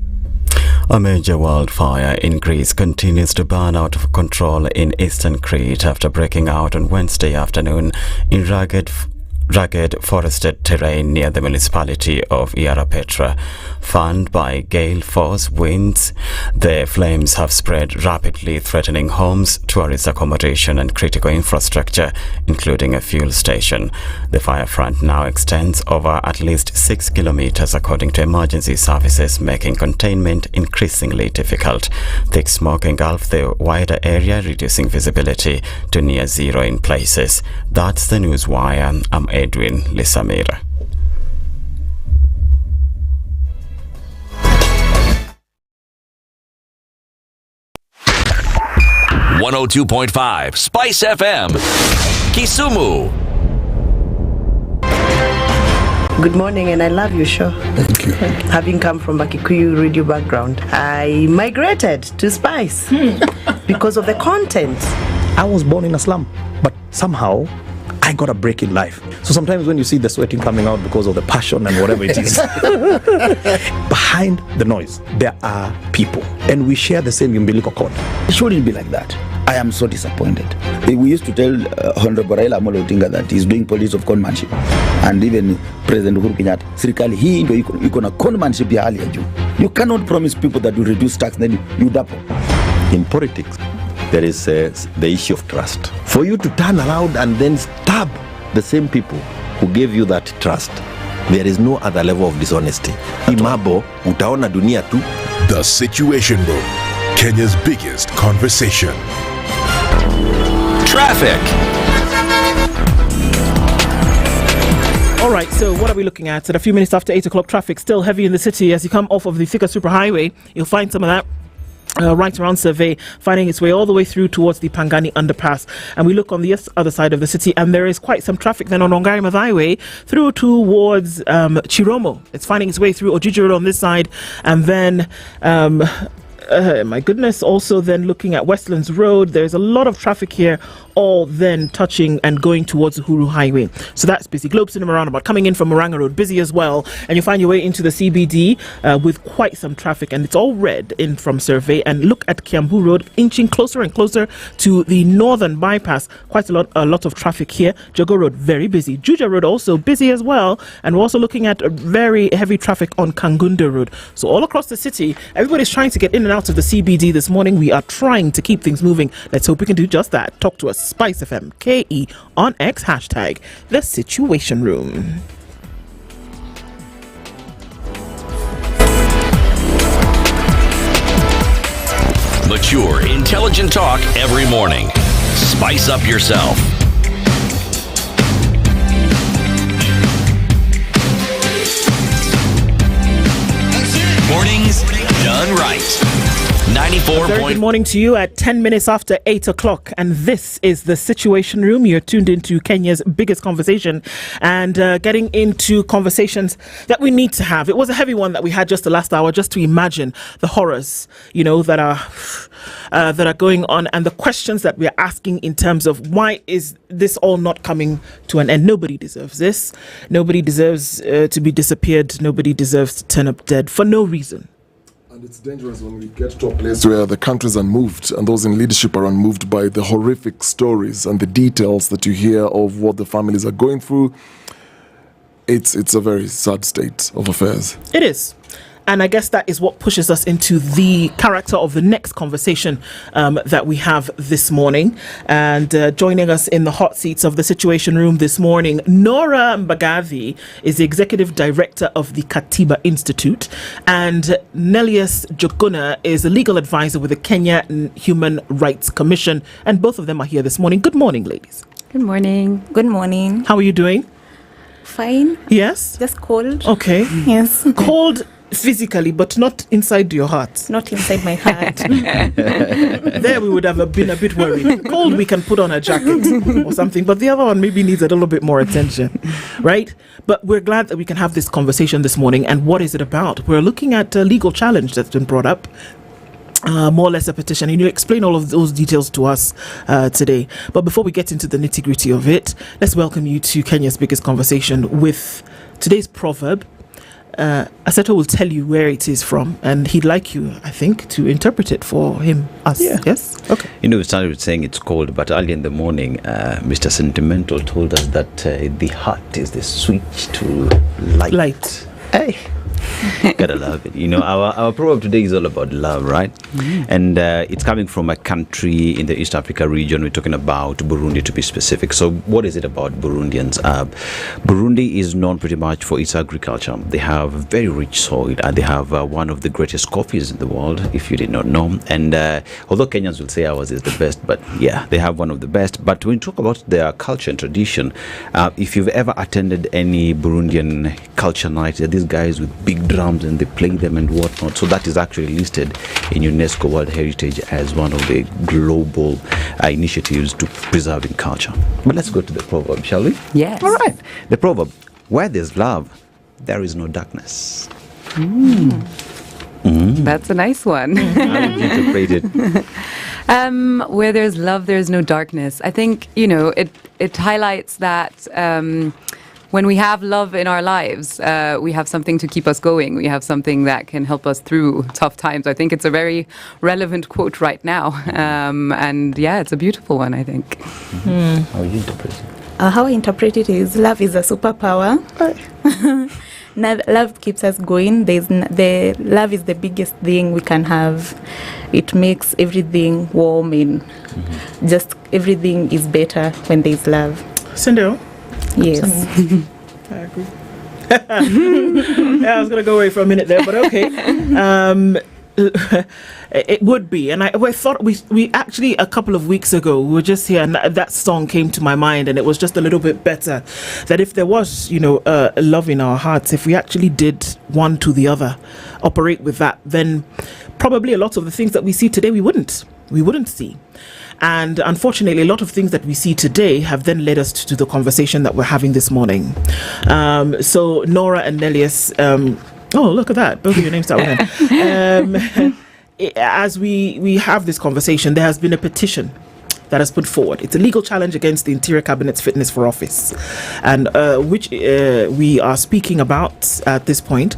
A major wildfire in Greece continues to burn out of control in eastern Crete after breaking out on Wednesday afternoon in rugged forested terrain near the municipality of Ierapetra. Fanned by gale force winds, the flames have spread rapidly, threatening homes, tourist accommodation and critical infrastructure, including a fuel station. The fire front now extends over at least 6 kilometers, according to emergency services, making containment increasingly difficult. Thick smoke engulfed the wider area, reducing visibility to near zero in places. That's the news wire. I'm Edwin Lisamira. .5 Spice FM, Kisumu. Good morning, and I love your show. Thank you. Having come from a Kikuyu radio background, I migrated to Spice because of the content. I was born in a slum, but somehow I got a break in life. So sometimes when you see the sweating coming out because of the passion and whatever it is, behind the noise, there are people, and we share the same umbilical cord. It shouldn't be like that. I am so disappointed. We used to tell Honorable Raila Amolo Odinga that he's doing politics of conmanship, and even President Uhuru Kenyatta, serikali hii ndio iko na conmanship ya hali ya juu. You cannot promise people that you reduce tax, then you double. In politics, there is the issue of trust. For you to turn around and then stab the same people who gave you that trust, there is no other level of dishonesty. Imabo, utaona dunia tu. The Situation Room, Kenya's biggest conversation. Traffic. All right, so what are we looking at? At a few minutes after 8 o'clock, traffic still heavy in the city. As you come off of the Thika Superhighway, you'll find some of that right around Survey, finding its way all the way through towards the Pangani underpass. And we look on the other side of the city, and there is quite some traffic then on Ongari Highway through towards Chiromo. It's finding its way through Ojiji Road on this side, and then my goodness, also then looking at Westlands Road, there's a lot of traffic here, all then touching and going towards Uhuru Highway. So that's busy. Globe Cinema Roundabout coming in from Moranga Road, busy as well. And you find your way into the CBD with quite some traffic, and it's all red in from Survey. And look at Kiambu Road, inching closer and closer to the northern bypass. Quite a lot of traffic here. Jogo Road, very busy. Juja Road also busy as well. And we're also looking at very heavy traffic on Kangunda Road. So all across the city, everybody's trying to get in and out of the CBD this morning. We are trying to keep things moving. Let's hope we can do just that. Talk to us. SpiceFM KE on X, hashtag The Situation Room. Mature, intelligent talk every morning. Spice up yourself. Mornings done right. 94. Very good morning to you at 10 minutes after 8 o'clock. And this is The Situation Room. You're tuned into Kenya's biggest conversation, and getting into conversations that we need to have. It was a heavy one that we had just the last hour, just to imagine the horrors, that are going on, and the questions that we're asking in terms of why is this all not coming to an end. Nobody deserves this. Nobody deserves to be disappeared. Nobody deserves to turn up dead for no reason. And it's dangerous when we get to a place where the country is unmoved, and those in leadership are unmoved by the horrific stories and the details that you hear of what the families are going through. It's a very sad state of affairs. It is. And I guess that is what pushes us into the character of the next conversation that we have this morning. And joining us in the hot seats of The Situation Room this morning, Nora Mbagathi is the Executive Director of the Katiba Institute, and Nelius Jokuna is a legal advisor with the Kenya Human Rights Commission. And both of them are here this morning. Good morning, ladies. Good morning. Good morning. How are you doing? Fine. Yes? Just cold. Okay. Yes. Cold physically, but not inside your heart. Not inside my heart. There we would have been a bit worried. Cold, we can put on a jacket or something, but the other one maybe needs a little bit more attention, right? But we're glad that we can have this conversation this morning. And what is it about? We're looking at a legal challenge that's been brought up more or less a petition, and you explain all of those details to us today. But before we get into the nitty-gritty of it, let's welcome you to Kenya's Biggest Conversation with today's proverb. Aseto will tell you where it is from, and he'd like you, I think, to interpret it for us. Yeah. Yes? Okay. We started with saying it's cold, but early in the morning, Mr. Sentimental told us that the heart is the switch to light. Hey. Gotta love it. Our proverb today is all about love, right? And it's coming from a country in the East Africa region. We're talking about Burundi, to be specific. So what is it about Burundians? Burundi is known pretty much for its agriculture. They have very rich soil, and they have one of the greatest coffees in the world, if you did not know. And although Kenyans will say ours is the best, but yeah, they have one of the best. But when you talk about their culture and tradition, if you've ever attended any Burundian culture night, these guys with big drums and they play them and whatnot. So that is actually listed in UNESCO World Heritage as one of the global initiatives to preserving culture. But let's go to the proverb, shall we? Yes. All right. The proverb: where there's love, there is no darkness. That's a nice one. How would you interpret it? Where there's love, there's no darkness. I think, it highlights that when we have love in our lives, we have something to keep us going. We have something that can help us through tough times. I think it's a very relevant quote right now. And yeah, it's a beautiful one, I think. How would you interpret it? How I interpret it is love is a superpower. Love keeps us going. Love is the biggest thing we can have. It makes everything warm and just everything is better when there's love. Sindel? Yes. I agree. I was going to go away for a minute there, but okay. It would be, and I thought we actually a couple of weeks ago we were just here, and that song came to my mind, and it was just a little bit better. That if there was, love in our hearts, if we actually did one to the other, operate with that, then probably a lot of the things that we see today we wouldn't see. And unfortunately, a lot of things that we see today have then led us to the conversation that we're having this morning. So Nora and Nelius, oh, look at that. Both of your names start with N. As we have this conversation, there has been a petition that has put forward. It's a legal challenge against the Interior Cabinet's fitness for office, and which we are speaking about at this point.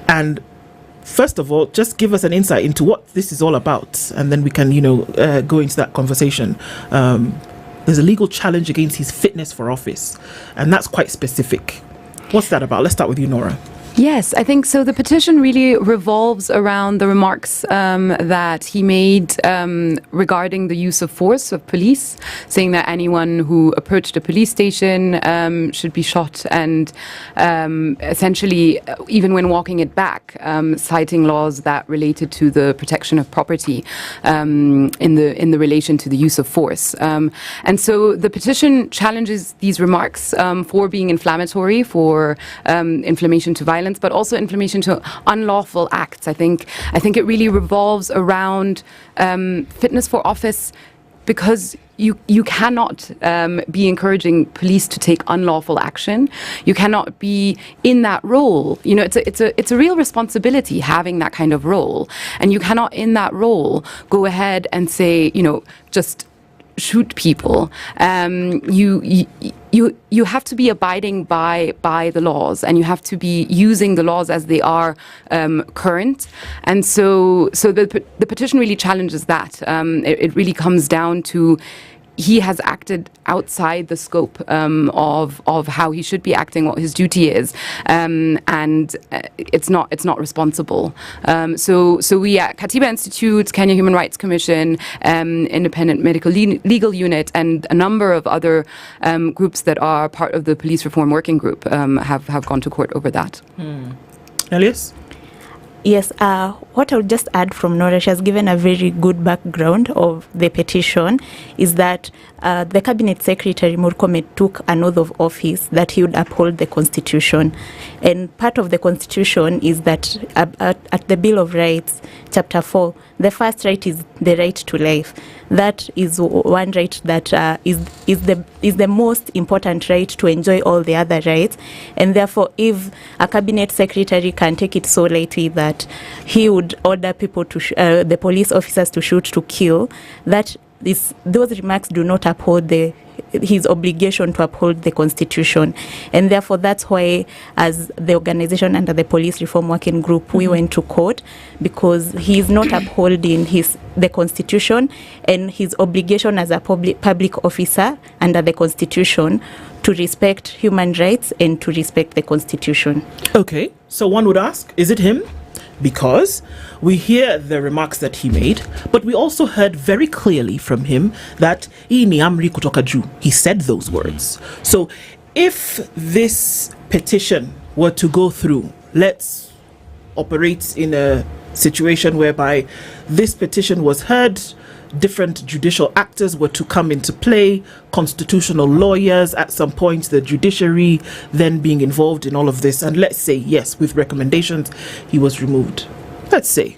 And first of all, just give us an insight into what this is all about, and then we can, go into that conversation. There's a legal challenge against his fitness for office, and that's quite specific. What's that about? Let's start with you, Nora. Yes, I think so. The petition really revolves around the remarks that he made regarding the use of force of police, saying that anyone who approached a police station should be shot, and essentially, even when walking it back, citing laws that related to the protection of property in the relation to the use of force. And so the petition challenges these remarks for being inflammatory, for inflammation to violence, but also inflammation to unlawful acts. I think it really revolves around fitness for office, because you cannot be encouraging police to take unlawful action. You cannot be in that role. It's a real responsibility having that kind of role, and you cannot in that role go ahead and say, just shoot people. You have to be abiding by the laws, and you have to be using the laws as they are current. And so the petition really challenges that. It really comes down to he has acted outside the scope of how he should be acting, what his duty is, and it's not responsible. So we at Katiba Institute, Kenya Human Rights Commission, Independent Medical Legal Unit, and a number of other groups that are part of the Police Reform Working Group have gone to court over that. Elias? Yes, what I would just add from Nora, she has given a very good background of the petition, is that the Cabinet Secretary Murkomen took an oath of office that he would uphold the Constitution. And part of the Constitution is that at the Bill of Rights, Chapter 4, the first right is the right to life. That is one right that is the most important right to enjoy all the other rights. And therefore, if a Cabinet Secretary can take it so lightly that that he would order people to the police officers to shoot to kill, those remarks do not uphold his obligation to uphold the Constitution. And therefore, that's why, as the organization under the Police Reform Working Group, we went to court, because he is not upholding the Constitution and his obligation as a public officer under the Constitution to respect human rights and to respect the Constitution. Okay, so one would ask, is it him? Because we hear the remarks that he made, but we also heard very clearly from him that hii ni amri kutoka juu. He said those words. So if this petition were to go through, let's operate in a situation whereby this petition was heard, different judicial actors were to come into play, constitutional lawyers, at some point the judiciary then being involved in all of this, and let's say, yes, with recommendations, he was removed. Let's say,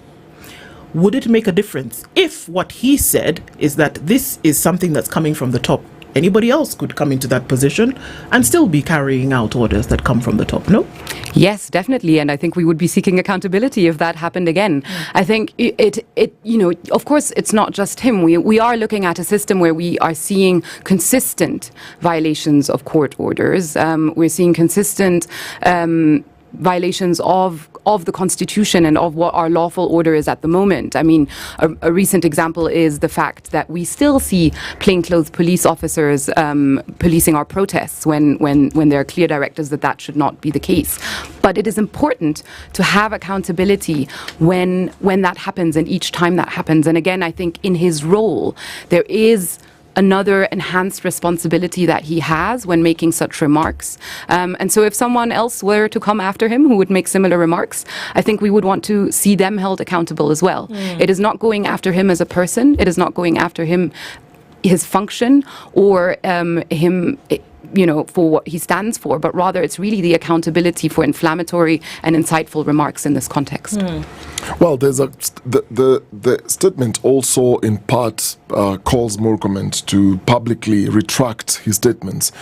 would it make a difference if what he said is that this is something that's coming from the top? Anybody else could come into that position and still be carrying out orders that come from the top, no? Yes, definitely. And I think we would be seeking accountability if that happened again. I think it of course, it's not just him. We are looking at a system where we are seeing consistent violations of court orders. We're seeing consistent violations of the Constitution and of what our lawful order is at the moment. I mean, a recent example is the fact that we still see plainclothes police officers policing our protests when there are clear directives that should not be the case. But it is important to have accountability when that happens and each time that happens. And again, I think in his role, there is another enhanced responsibility that he has when making such remarks. And so if someone else were to come after him who would make similar remarks, I think we would want to see them held accountable as well. It is not going after him as a person. It is not going after him, his function, or him, for what he stands for, but rather it's really the accountability for inflammatory and insightful remarks in this context. Well, there's the statement also in part calls Murkomen to publicly retract his statements.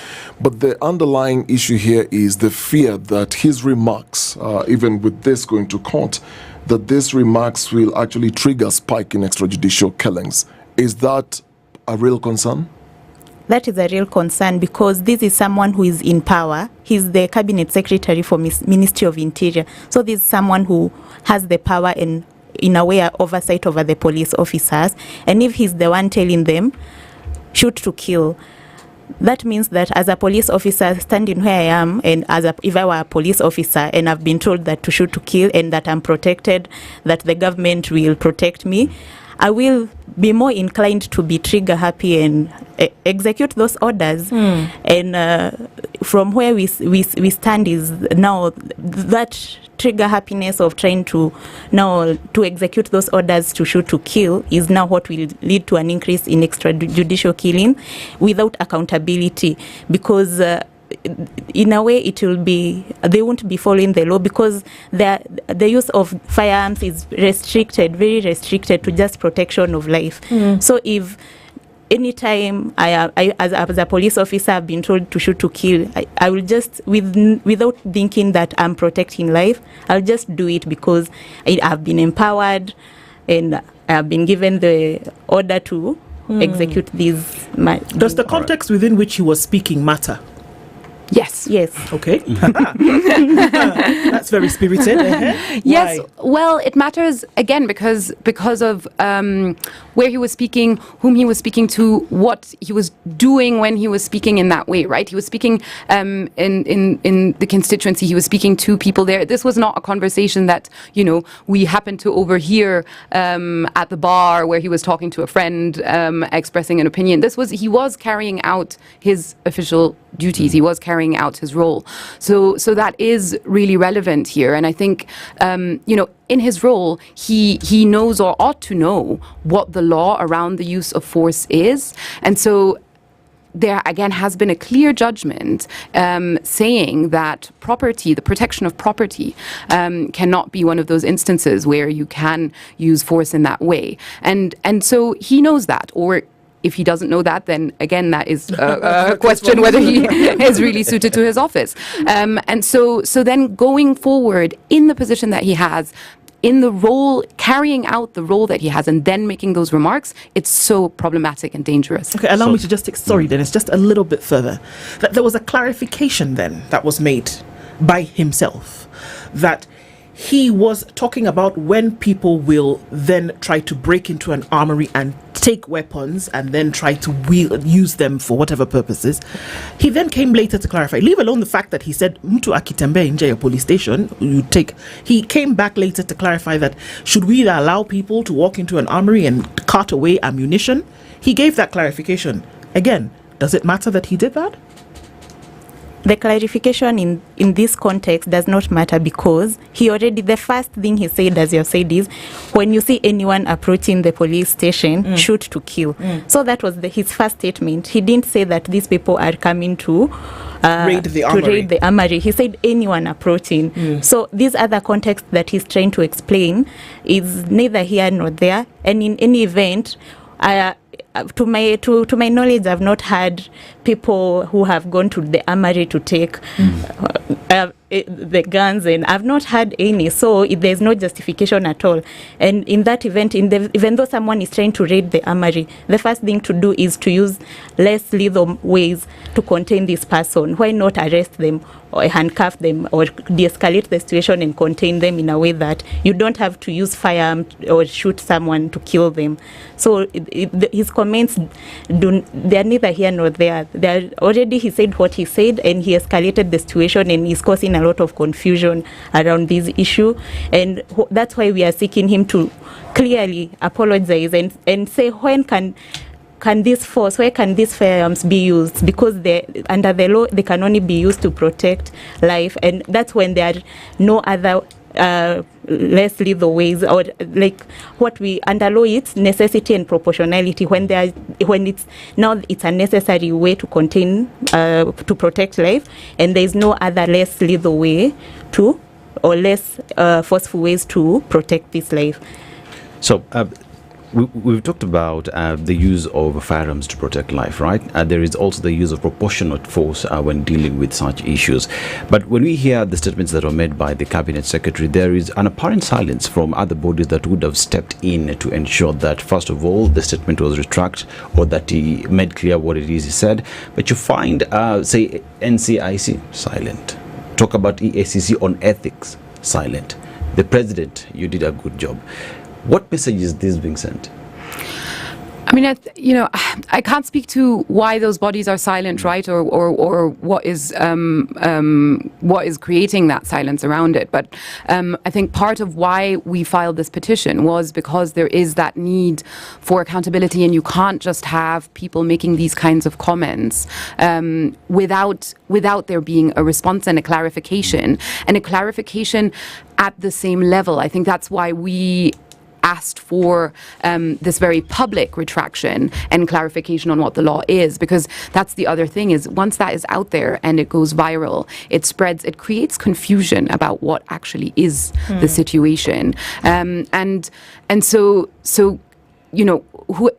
But the underlying issue here is the fear that his remarks, even with this going to court, that these remarks will actually trigger a spike in extrajudicial killings. Is that a real concern? That is a real concern, because this is someone who is in power. He's the cabinet secretary for Ministry of Interior. So this is someone who has the power and, in a way, oversight over the police officers. And if he's the one telling them, shoot to kill, that means that as a police officer standing where I am, and if I were a police officer and I've been told that to shoot to kill and that I'm protected, that the government will protect me, I will be more inclined to be trigger happy and execute those orders. And from where we stand is now that trigger happiness of trying to execute those orders to shoot to kill is now what will lead to an increase in extrajudicial killing without accountability, because in a way they won't be following the law, because the use of firearms is very restricted to just protection of life. So if anytime as a police officer I've been told to shoot to kill, I will just, without thinking that I'm protecting life, I'll just do it because I've been empowered and I've been given the order to execute these. Does the context within which he was speaking matter? Yes. Okay. That's very spirited. Yes. Well, it matters again because of where he was speaking, whom he was speaking to, what he was doing when he was speaking in that way. Right. He was speaking in the constituency. He was speaking to people there. This was not a conversation that we happened to overhear at the bar where he was talking to a friend, expressing an opinion. He was carrying out his official duties. He was carrying out his role. So that is really relevant here. And I think, in his role, he knows or ought to know what the law around the use of force is. And so there, again, has been a clear judgment saying that property, the protection of property, cannot be one of those instances where you can use force in that way. And so he knows that, or if he doesn't know that, then again, that is a question whether he is really suited to his office. And so then going forward in the position that he has, in the role, carrying out the role that he has and then making those remarks, it's so problematic and dangerous. Okay, allow me to just take, sorry Dennis, just a little bit further. That there was a clarification then that was made by himself that he was talking about when people will then try to break into an armory and take weapons and then try to use them for whatever purposes. He then came later to clarify, leave alone the fact that he said mtu akitembe nje ya police station you take. He came back later to clarify that should we allow people to walk into an armory and cart away ammunition? He gave that clarification. Again, does it matter that he did that? The clarification in this context does not matter because he already, the first thing he said, as you have said, is when you see anyone approaching the police station, shoot to kill. So that was his first statement. He didn't say that these people are coming to raid the armory. He said anyone approaching. So this other context that he's trying to explain is neither here nor there. And in any event, to my knowledge, I've not had people who have gone to the armory to take the guns, and I've not had any. So there's no justification at all. And in that event, even though someone is trying to raid the armory, the first thing to do is to use less lethal ways to contain this person. Why not arrest them or handcuff them or de-escalate the situation and contain them in a way that you don't have to use firearm or shoot someone to kill them? So his comments, they are neither here nor there. Already he said what he said and he escalated the situation and is causing a lot of confusion around this issue. And that's why we are seeking him to clearly apologize and say when can this force, where can these firearms be used? Because under the law, they can only be used to protect life. And that's when there are no other less lethal ways, or like what we under law, it's necessity and proportionality. When it's a necessary way to contain, to protect life, and there is no other less lethal way to, or less forceful ways to protect this life. So we've talked about the use of firearms to protect life, right? There is also the use of proportionate force when dealing with such issues. But when we hear the statements that were made by the Cabinet Secretary, there is an apparent silence from other bodies that would have stepped in to ensure that, first of all, the statement was retracted or that he made clear what it is he said. But you find, say, NCIC, silent. Talk about EACC on ethics, silent. The President, you did a good job. What message is this being sent? I mean, I can't speak to why those bodies are silent, right, or what is creating that silence around it. But I think part of why we filed this petition was because there is that need for accountability, and you can't just have people making these kinds of comments without there being a response and a clarification at the same level. I think that's why we asked for this very public retraction and clarification on what the law is, because that's the other thing, is once that is out there and it goes viral, it spreads, it creates confusion about what actually is the situation. And so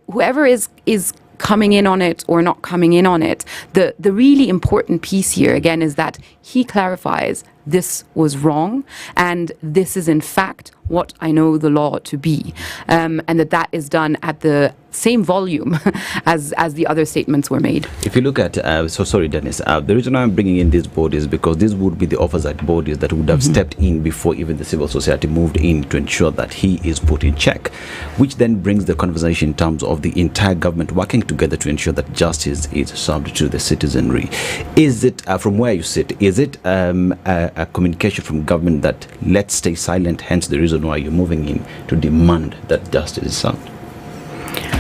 whoever is coming in on it or not coming in on it, the really important piece here again is that he clarifies this was wrong and this is in fact what I know the law to be, and that is done at the same volume as the other statements were made. If you look at, sorry Dennis, the reason I'm bringing in these bodies is because these would be the oversight bodies that would have stepped in before even the civil society moved in to ensure that he is put in check, which then brings the conversation in terms of the entire government working together to ensure that justice is served to the citizenry. Is it, from where you sit, is it a communication from government that let's stay silent, hence the reason why you're moving in to demand that justice is served?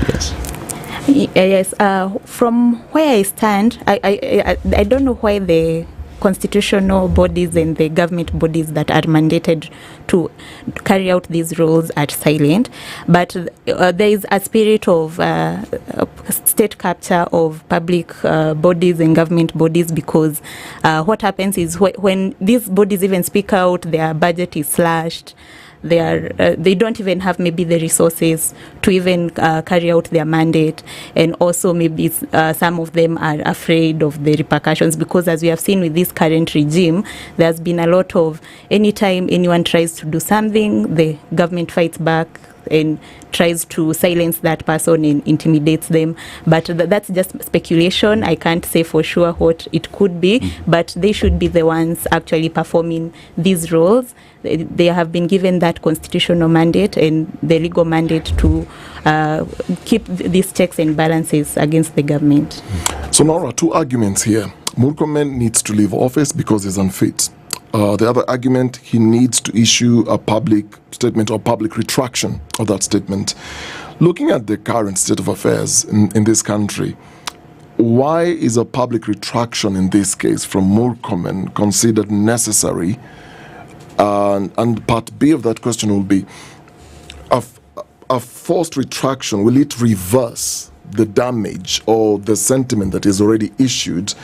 Yes. Yes. From where I stand, I don't know why the constitutional bodies and the government bodies that are mandated to carry out these roles are silent, but there is a spirit of state capture of public bodies and government bodies, because what happens is when these bodies even speak out, their budget is slashed, they don't even have maybe the resources to even carry out their mandate, and also maybe some of them are afraid of the repercussions, because as we have seen with this current regime, there's been a lot of, anytime anyone tries to do something, the government fights back and tries to silence that person and intimidates them. But that's just speculation. I can't say for sure what it could be, but they should be the ones actually performing these roles. They have been given that constitutional mandate and the legal mandate to keep these checks and balances against the government. So, Nora, two arguments here. Murkomen needs to leave office because he's unfit. The other argument, he needs to issue a public statement or public retraction of that statement. Looking at the current state of affairs in this country, why is a public retraction in this case from Murkomen considered necessary? And part B of that question will be, a forced retraction, will it reverse the damage or the sentiment that is already issued,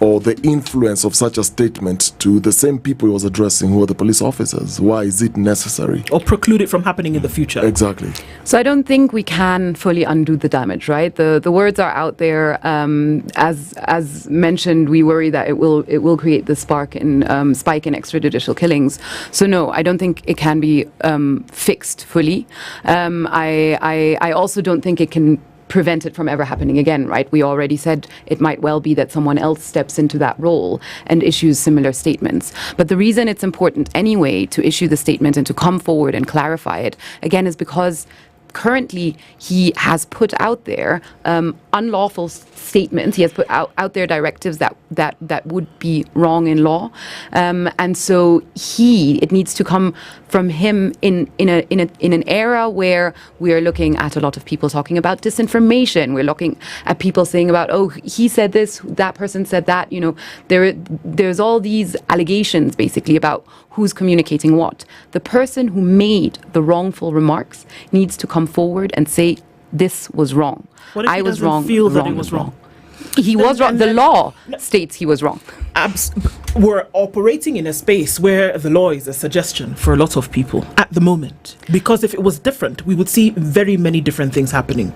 or the influence of such a statement to the same people he was addressing, who are the police officers? Why is it necessary? Or preclude it from happening in the future? Exactly. So I don't think we can fully undo the damage, right? The words are out there. As mentioned, we worry that it will create the spike in extrajudicial killings. So no, I don't think it can be fixed fully. I also don't think it can prevent it from ever happening again, right? We already said it might well be that someone else steps into that role and issues similar statements. But the reason it's important anyway to issue the statement and to come forward and clarify it, again, is because currently he has put out there unlawful statements. He has put out there directives that would be wrong in law, and so it needs to come from him in an era where we are looking at a lot of people talking about disinformation. We're looking at people saying about, oh, he said this, that person said that. You know, there's all these allegations basically about who's communicating what. The person who made the wrongful remarks needs to come forward and say, this was wrong. What if I he was doesn't wrong. feel that it was wrong? He was wrong. The law states he was wrong. We're operating in a space where the law is a suggestion for a lot of people at the moment. Because if it was different, we would see very many different things happening.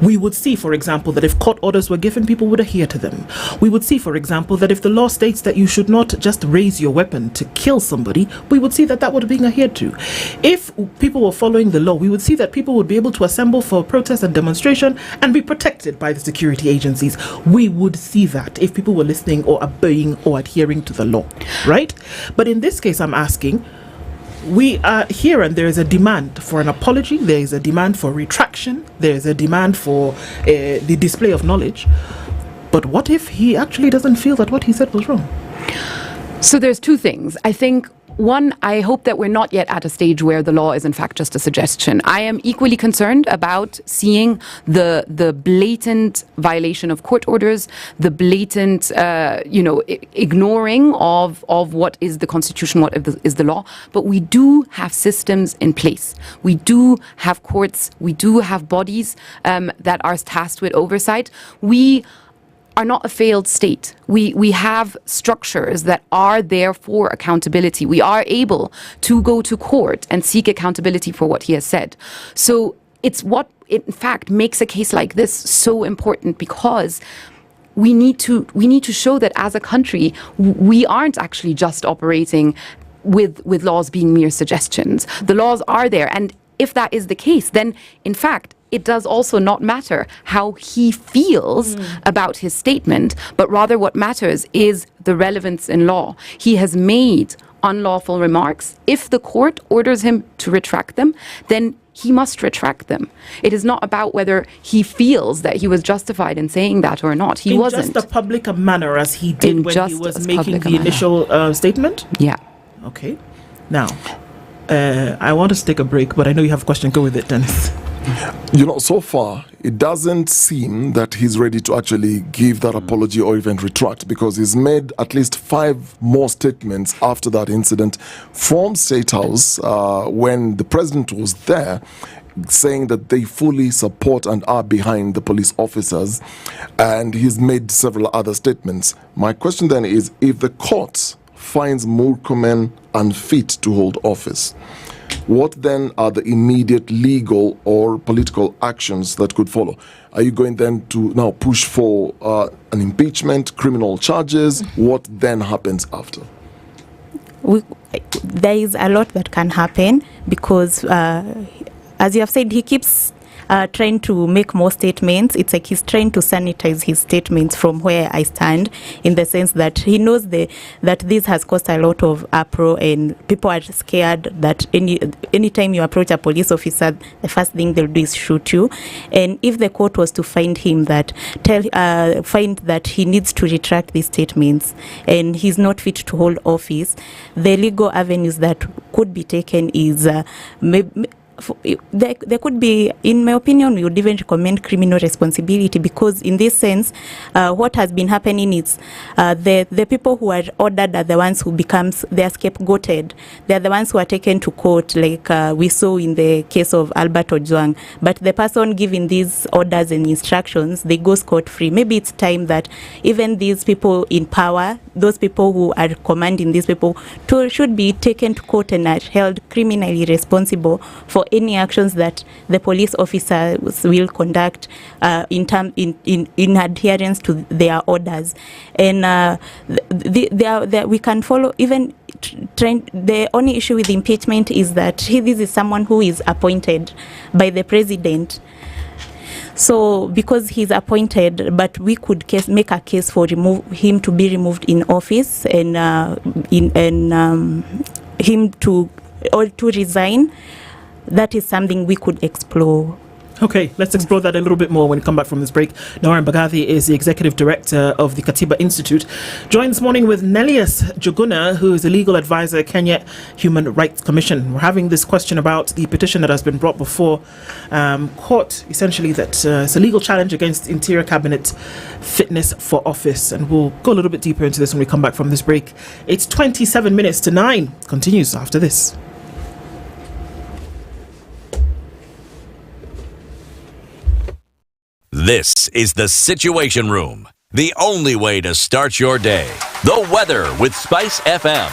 We would see, for example, that if court orders were given, people would adhere to them. We would see, for example, that if the law states that you should not just raise your weapon to kill somebody, we would see that that would be adhered to. If people were following the law, we would see that people would be able to assemble for protest and demonstration and be protected by the security agencies. We would see that if people were listening or obeying or adhering to the law, right? But in this case, I'm asking, we are here and there is a demand for an apology, there is a demand for retraction, there is a demand for the display of knowledge. But what if he actually doesn't feel that what he said was wrong? So there's two things. I think, one, I hope that we're not yet at a stage where the law is in fact just a suggestion. I am equally concerned about seeing the blatant violation of court orders, the blatant, ignoring of what is the Constitution, what is the law. But we do have systems in place. We do have courts. We do have bodies that are tasked with oversight. We are not a failed state. We have structures that are there for accountability. We are able to go to court and seek accountability for what he has said. So it's what, in fact, makes a case like this so important, because we need to show that as a country, we aren't actually just operating with laws being mere suggestions. The laws are there. And if that is the case, then, in fact, it does also not matter how he feels about his statement, but rather what matters is the relevance in law. He has made unlawful remarks. If the court orders him to retract them, then he must retract them. It is not about whether he feels that he was justified in saying that or not. He wasn't. In just a public manner, as he did when he was making the initial statement? Yeah. Okay. Now, I want us to take a break, but I know you have a question. Go with it, Dennis. You know, so far, it doesn't seem that he's ready to actually give that apology or even retract, because he's made at least 5 more statements after that incident from State House when the president was there, saying that they fully support and are behind the police officers, and he's made several other statements. My question then is, if the court finds Murkomen unfit to hold office, what then are the immediate legal or political actions that could follow? Are you going then to now push for an impeachment, criminal charges? What then happens after? There is a lot that can happen because, as you have said, he keeps trying to make more statements. It's like he's trying to sanitize his statements from where I stand, in the sense that he knows that this has caused a lot of uproar and people are scared that anytime you approach a police officer, the first thing they'll do is shoot you. And if the court was to find him find that he needs to retract these statements and he's not fit to hold office, the legal avenues that could be taken is there could be, in my opinion, we would even recommend criminal responsibility, because in this sense, what has been happening is the people who are ordered are the ones who they are scapegoated. They are the ones who are taken to court, like we saw in the case of Albert Ojwang. But the person giving these orders and instructions, they go scot-free. Maybe it's time that even these people in power, those people who are commanding these people, should be taken to court and are held criminally responsible for any actions that the police officers will conduct in adherence to their orders. And we can follow even the only issue with impeachment is that this is someone who is appointed by the president. So because he's appointed, but we could make a case for him to be removed in office and him to resign. That is something we could explore. Okay, let's explore that a little bit more when we come back from this break. Noran Bagathi is the Executive Director of the Katiba Institute. Joined this morning with Nelius Juguna, who is a legal advisor at Kenya Human Rights Commission. We're having this question about the petition that has been brought before court, essentially that it's a legal challenge against Interior Cabinet fitness for office. And we'll go a little bit deeper into this when we come back from this break. It's 27 minutes to 9. Continues after this. This is the Situation Room, the only way to start your day. The weather with SpiceFM.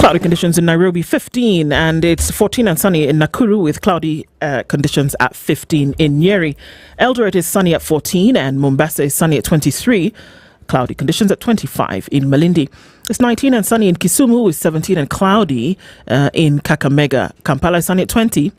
Cloudy conditions in Nairobi, 15, and it's 14 and sunny in Nakuru with cloudy conditions at 15 in Nyeri. Eldoret is sunny at 14 and Mombasa is sunny at 23. Cloudy conditions at 25 in Malindi. It's 19 and sunny in Kisumu with 17 and cloudy in Kakamega. Kampala is sunny at 20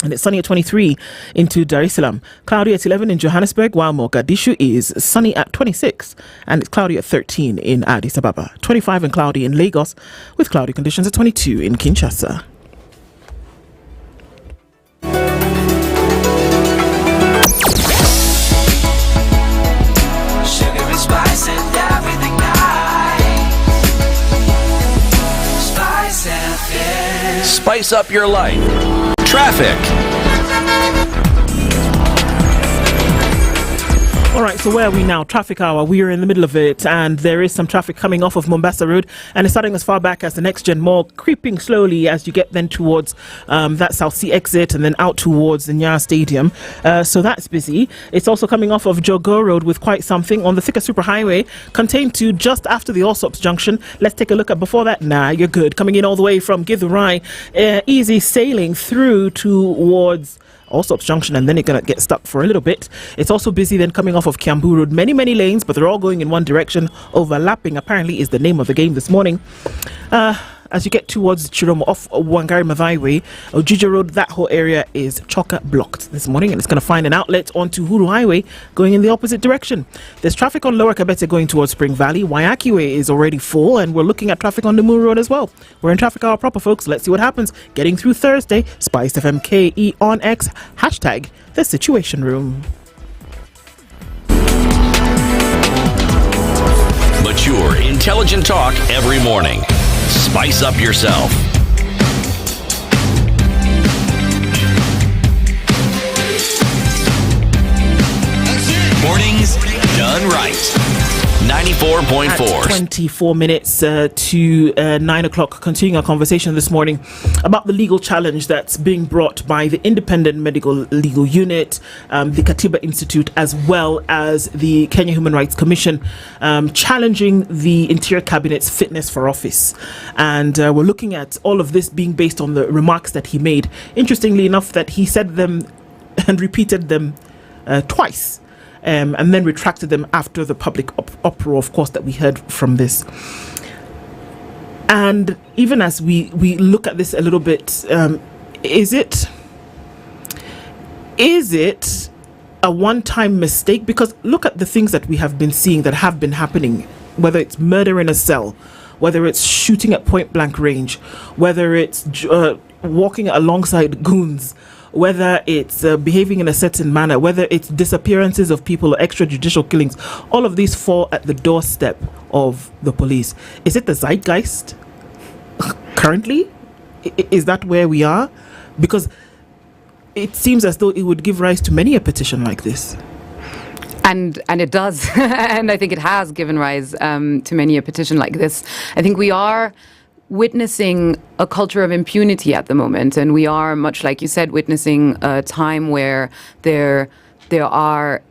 and it's sunny at 23 into Dar es Salaam. Cloudy at 11 in Johannesburg, while Mogadishu is sunny at 26 and it's cloudy at 13 in Addis Ababa. 25 and cloudy in Lagos with cloudy conditions at 22 in Kinshasa. Spice and everything nice. Spice FM. Spice up your life. Traffic. All right, so where are we now? Traffic hour. We are in the middle of it, and there is some traffic coming off of Mombasa Road, and it's starting as far back as the Next Gen Mall, creeping slowly as you get then towards that South Sea exit and then out towards the Nyar Stadium. So that's busy. It's also coming off of Jogoo Road with quite something on the Thika Superhighway, contained to just after the Allsops Junction. Let's take a look at before that. Nah, you're good. Coming in all the way from Githurai, easy sailing through towards Allsops Junction, and then you're going to get stuck for a little bit. It's also busy then coming off of Kiambu Road. Many lanes, but they're all going in one direction. Overlapping apparently is the name of the game this morning. As you get towards Chiromo off Wangari Maathai Way, Ojiji Road, that whole area is chocker blocked this morning, and it's going to find an outlet onto Huru Highway going in the opposite direction. There's traffic on Lower Kabete going towards Spring Valley. Waiaki Way is already full, and we're looking at traffic on the Moon Road as well. We're in traffic hour proper, folks. Let's see what happens. Getting through Thursday, SpiceFM KE on X, hashtag The Situation Room. Mature, intelligent talk every morning. Spice up yourself. Mornings done right. 94.4. 24 minutes to 9 o'clock. Continuing our conversation this morning about the legal challenge that's being brought by the Independent Medical Legal Unit, the Katiba Institute, as well as the Kenya Human Rights Commission, challenging the Interior Cabinet's fitness for office. And we're looking at all of this being based on the remarks that he made. Interestingly enough, that he said them and repeated them twice. And then retracted them after the public uproar, of course, that we heard from this. And even as we look at this a little bit, is it a one-time mistake? Because look at the things that we have been seeing that have been happening, whether it's murder in a cell, whether it's shooting at point-blank range, whether it's walking alongside goons, whether it's behaving in a certain manner, whether it's disappearances of people or extrajudicial killings. All of these fall at the doorstep of the police. Is it the zeitgeist currently? Is that where we are? Because it seems as though it would give rise to many a petition like this. And it does. And I think it has given rise to many a petition like this. I think we are witnessing a culture of impunity at the moment, and we are, much like you said, witnessing a time where there are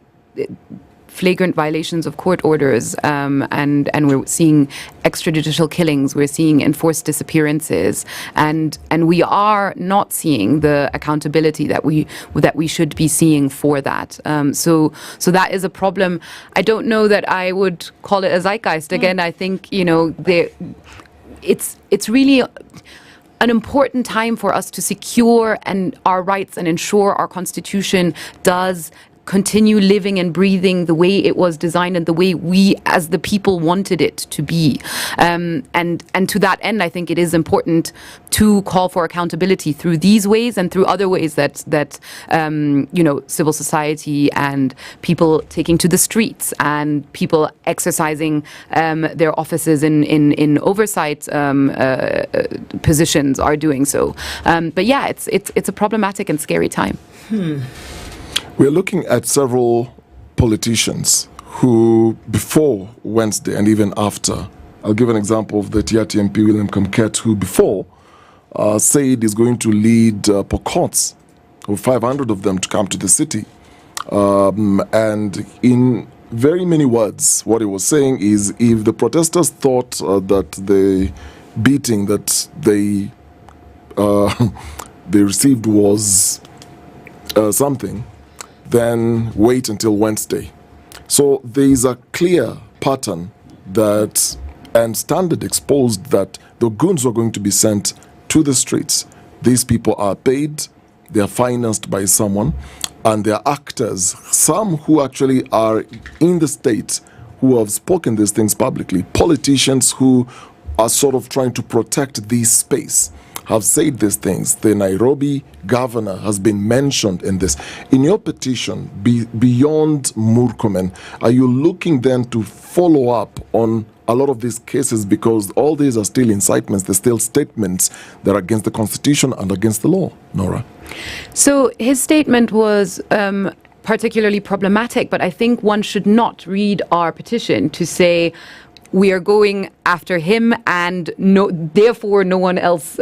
flagrant violations of court orders, and we're seeing extrajudicial killings, we're seeing enforced disappearances, and we are not seeing the accountability that we should be seeing for that. So that is a problem. I don't know that I would call it a zeitgeist. Again, I think it's really an important time for us to secure our rights and ensure our constitution does continue living and breathing the way it was designed and the way we as the people wanted it to be. And to that end, I think it is important to call for accountability through these ways and through other ways that civil society and people taking to the streets and people exercising their offices in oversight positions are doing so. But yeah, it's a problematic and scary time. We're looking at several politicians who, before Wednesday and even after, I'll give an example of the Tiati MP William Kamket, who before said he's going to lead Pokots, or 500 of them, to come to the city. And in very many words, what he was saying is, if the protesters thought that the beating that they received was something, then wait until Wednesday. So there is a clear pattern and standard exposed that the goons are going to be sent to the streets. These people are paid, they are financed by someone, and they are actors, some who actually are in the state, who have spoken these things publicly, politicians who are sort of trying to protect this space, have said these things. The Nairobi governor has been mentioned in this. In your petition, beyond Murkomen, are you looking then to follow up on a lot of these cases, because all these are still incitements, they're still statements that are against the constitution and against the law, Nora? So his statement was particularly problematic, but I think one should not read our petition to say we are going after him and therefore no one else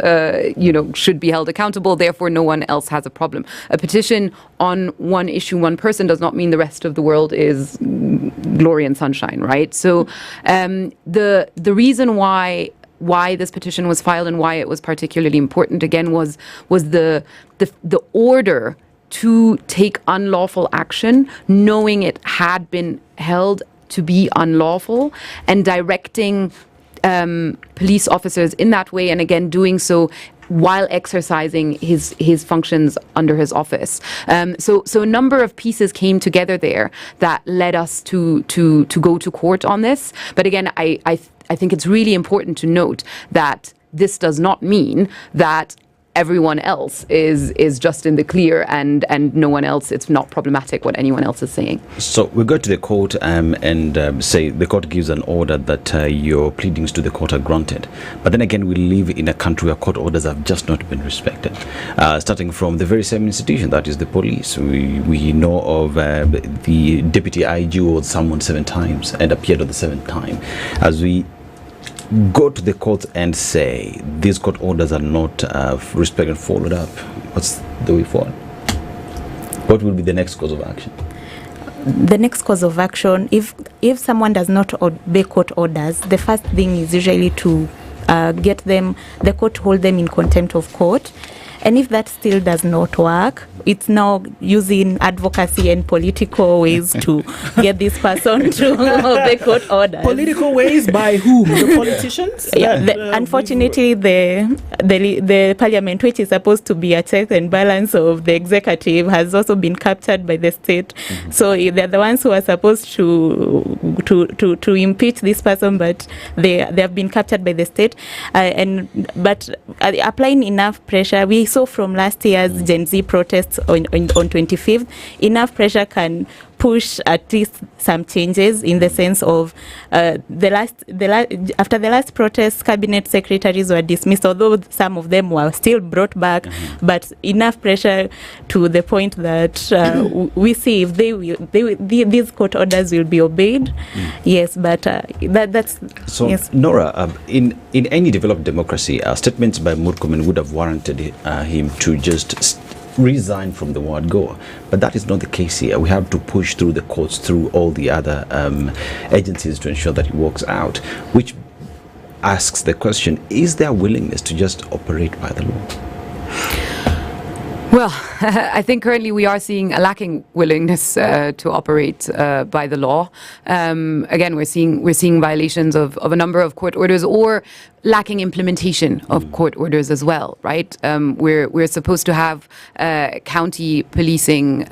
should be held accountable, therefore no one else has a problem. A petition on one issue, one person, does not mean the rest of the world is glory and sunshine, right? So the reason why this petition was filed and why it was particularly important, again, was the order to take unlawful action, knowing it had been held to be unlawful, and directing police officers in that way, and again doing so while exercising his functions under his office. So a number of pieces came together there that led us to go to court on this. But again, I think it's really important to note that this does not mean that everyone else is just in the clear, and no one else, it's not problematic what anyone else is saying. So we go to the court and say the court gives an order that your pleadings to the court are granted. But then again, we live in a country where court orders have just not been respected. Starting from the very same institution, that is the police. We know of the deputy IG who was summoned 7 times and appeared on the 7th time. As we go to the court and say these court orders are not respected and followed up, what's the way forward? What will be the next course of action? The next course of action, if someone does not obey court orders, the first thing is usually to get the court to hold them in contempt of court. And if that still does not work, it's now using advocacy and political ways to get this person to obey court orders. Political ways by whom? The politicians? Yeah, unfortunately, the parliament, which is supposed to be a check and balance of the executive, has also been captured by the state. Mm-hmm. So they're the ones who are supposed to impeach this person, but they have been captured by the state. But applying enough pressure, we saw from last year's Gen Z protests on 25th, enough pressure can push at least some changes, in the sense of after the last protest, cabinet secretaries were dismissed, although some of them were still brought back. Mm-hmm. But enough pressure to the point that we see if these court orders will be obeyed. Yes, but that's so. Yes. Nora, in any developed democracy, statements by Murkomen would have warranted him to just resign from the word go, but that is not the case here. We have to push through the courts, through all the other agencies to ensure that it works out, which asks the question, is there willingness to just operate by the law? Well, I think currently we are seeing a lacking willingness to operate by the law. Again, we're seeing violations of a number of court orders, or lacking implementation of court orders as well, right? We're supposed to have county policing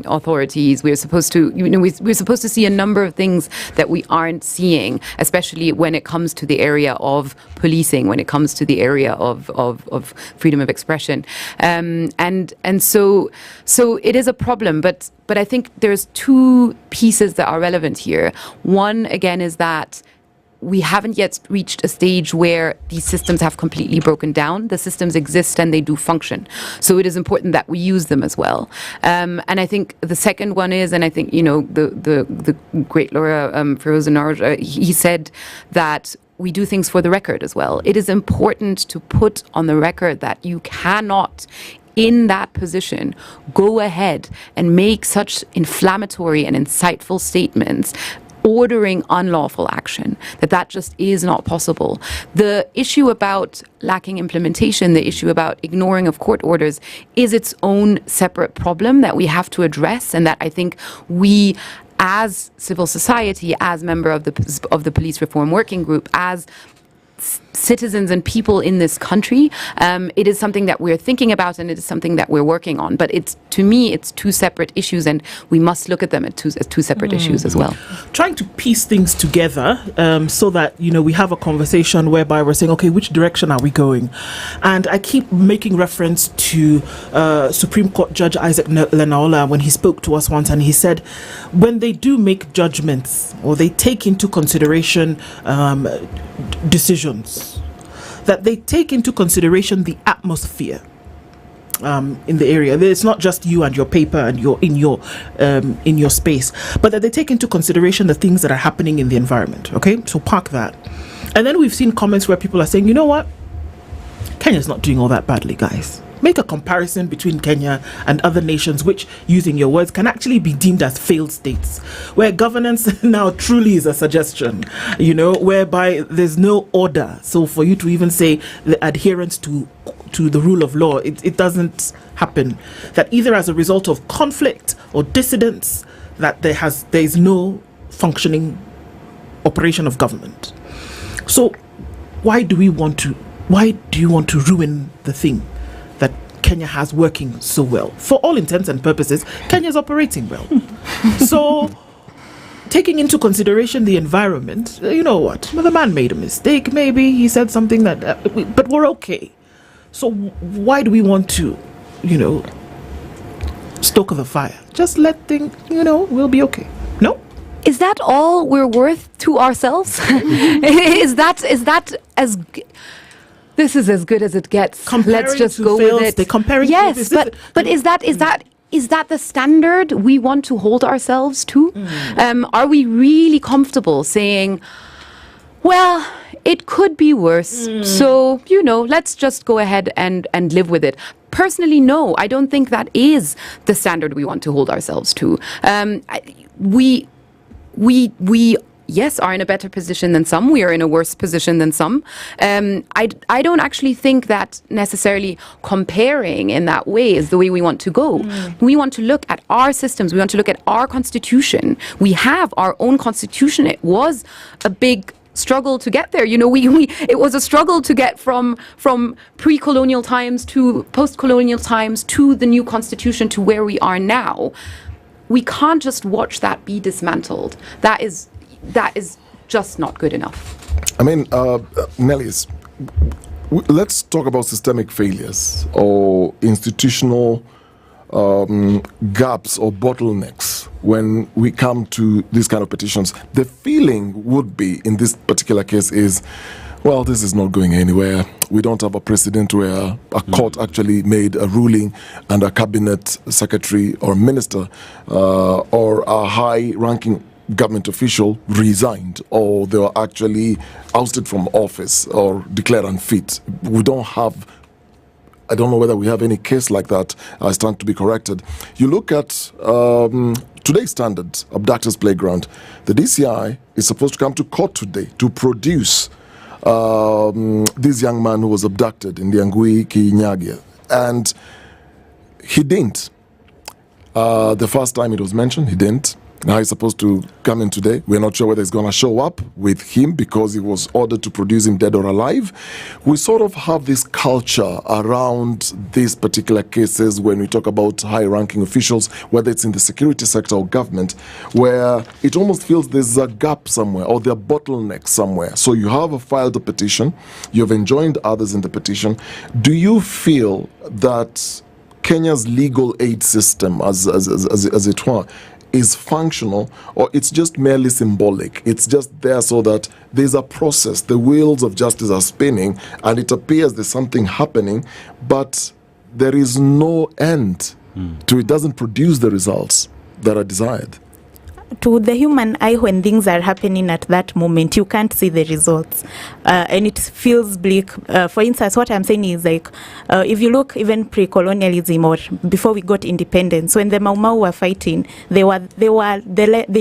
authorities. We're supposed to, we're supposed to see a number of things that we aren't seeing, especially when it comes to the area of policing, when it comes to the area of freedom of expression, and so it is a problem. But I think there's 2 pieces that are relevant here. One, again, is that we haven't yet reached a stage where these systems have completely broken down. The systems exist and they do function. So it is important that we use them as well. And I think the second one is, and I think, the great lawyer Feroz Anar, he said that we do things for the record as well. It is important to put on the record that you cannot, in that position, go ahead and make such inflammatory and insightful statements ordering unlawful action, that just is not possible. The issue about lacking implementation, the issue about ignoring of court orders, is its own separate problem that we have to address, and that I think we, as civil society, as member of the Police Reform Working Group, as citizens and people in this country, it is something that we're thinking about, and it is something that we're working on. But to me, it's 2 separate issues, and we must look at them as two separate issues as well. Trying to piece things together so that, we have a conversation whereby we're saying, okay, which direction are we going? And I keep making reference to Supreme Court Judge Isaac Lenaola when he spoke to us once, and he said, when they do make judgments or they take into consideration decisions, that they take into consideration the atmosphere in the area. It's not just you and your paper and in your space, but that they take into consideration the things that are happening in the environment. Okay, so park that. And then we've seen comments where people are saying, you know what, Kenya's not doing all that badly, guys. Make a comparison between Kenya and other nations which, using your words, can actually be deemed as failed states, where governance now truly is a suggestion, whereby there's no order. So for you to even say the adherence to the rule of law, it doesn't happen. That either as a result of conflict or dissidence, that there is no functioning operation of government. So why do you want to ruin the thing that Kenya has working so well? For all intents and purposes, Kenya's operating well. So, taking into consideration the environment, you know what? Well, the man made a mistake, maybe. He said something but we're okay. So why do we want to, stoke the fire? Just let things, we'll be okay. No? Is that all we're worth to ourselves? is that as this is as good as it gets? Let's just go with it. Yes, but is that the standard we want to hold ourselves to? Are we really comfortable saying, well, it could be worse, so let's just go ahead and live with it? Personally, no, I don't think that is the standard we want to hold ourselves to. We yes, are in a better position than some. We are in a worse position than some. I don't actually think that necessarily comparing in that way is the way we want to go. We want to look at our systems. We want to look at our constitution. We have our own constitution. It was a big struggle to get there. It was a struggle to get from pre-colonial times to post-colonial times to the new constitution to where we are now. We can't just watch that be dismantled. That is just not good enough. I mean, Nellis, let's talk about systemic failures or institutional gaps or bottlenecks when we come to these kind of petitions. The feeling would be, in this particular case, is, well, this is not going anywhere. We don't have a precedent where a court actually made a ruling and a cabinet secretary or minister or a high-ranking government official resigned, or they were actually ousted from office or declared unfit. We don't have, I don't know whether we have any case like that. I stand to be corrected. You look at today's standards, Abductors Playground. The DCI is supposed to come to court today to produce this young man who was abducted in the Angui Kinyagi, and he didn't. The first time it was mentioned, he didn't. Now he's supposed to come in today. We're not sure whether he's going to show up with him because he was ordered to produce him dead or alive. We sort of have this culture around these particular cases when we talk about high-ranking officials, whether it's in the security sector or government, where it almost feels there's a gap somewhere or there are bottlenecks somewhere. So you have filed a petition, you've enjoined others in the petition. Do you feel that Kenya's legal aid system, as it were, is functional, or it's just merely symbolic? It's just there so that there's a process, the wheels of justice are spinning, and it appears there's something happening, but there is no end to it. Doesn't produce the results that are desired. To the human eye, when things are happening at that moment, you can't see the results, and it feels bleak. For instance, what I'm saying is like, if you look even pre-colonialism or before we got independence, when the Mau Mau were fighting, they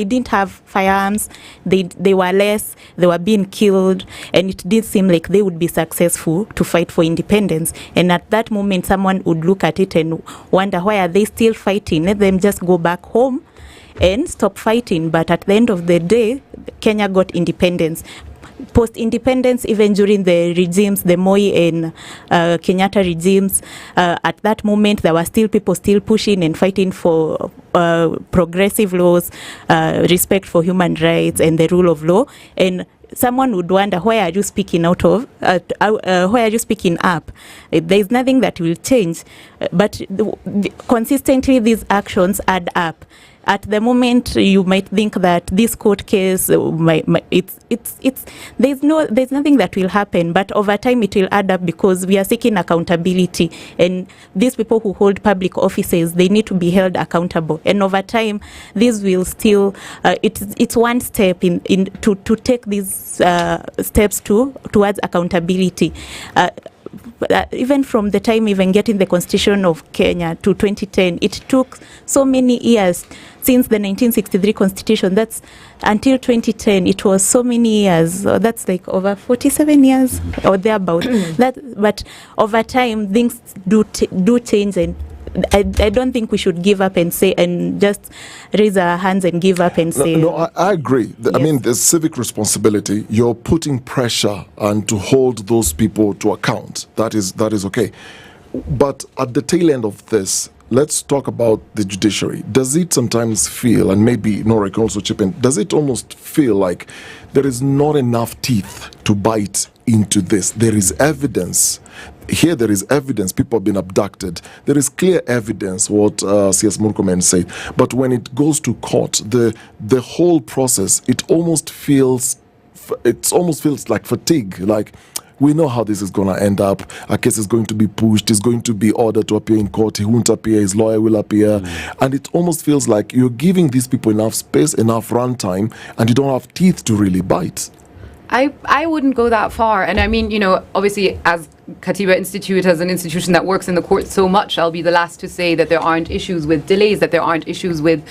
didn't have firearms, they were less, they were being killed, and it did seem like they would be successful to fight for independence. And at that moment, someone would look at it and wonder, why are they still fighting? Let them just go back home and stop fighting. But at the end of the day, Kenya got independence. Post-independence, even during the regimes, the Moi and Kenyatta regimes, at that moment there were still people still pushing and fighting for progressive laws, respect for human rights and the rule of law. And someone would wonder, why are you speaking out of? Why are you speaking up? There is nothing that will change, but consistently these actions add up. At the moment, you might think that this court case, there's nothing that will happen, but over time it will add up because we are seeking accountability, and these people who hold public offices, they need to be held accountable. And over time, this will still, it's one step to take these steps towards accountability. Even from the time even getting the Constitution of Kenya to 2010, it took so many years since the 1963 Constitution. That's until 2010. It was so many years. That's like over 47 years or thereabout. But over time, things do change, and I don't think we should give up and say and just raise our hands and give up and say. No, I agree. Yes. I mean, there's civic responsibility. You're putting pressure and to hold those people to account. That is okay. But at the tail end of this, let's talk about the judiciary. Does it sometimes feel, and maybe Nora can also chip in, does it almost feel like there is not enough teeth to bite into this? There is evidence here there is evidence people have been abducted. There is clear evidence what CS Murkomen said. But when it goes to court, the whole process, it almost feels like fatigue. Like, we know how this is going to end up. A case is going to be pushed. He's going to be ordered to appear in court. He won't appear. His lawyer will appear. And it almost feels like you're giving these people enough space, enough runtime, and you don't have teeth to really bite. I wouldn't go that far. And I mean, you know, obviously as Katiba Institute, as an institution that works in the court so much, I'll be the last to say that there aren't issues with delays, that there aren't issues with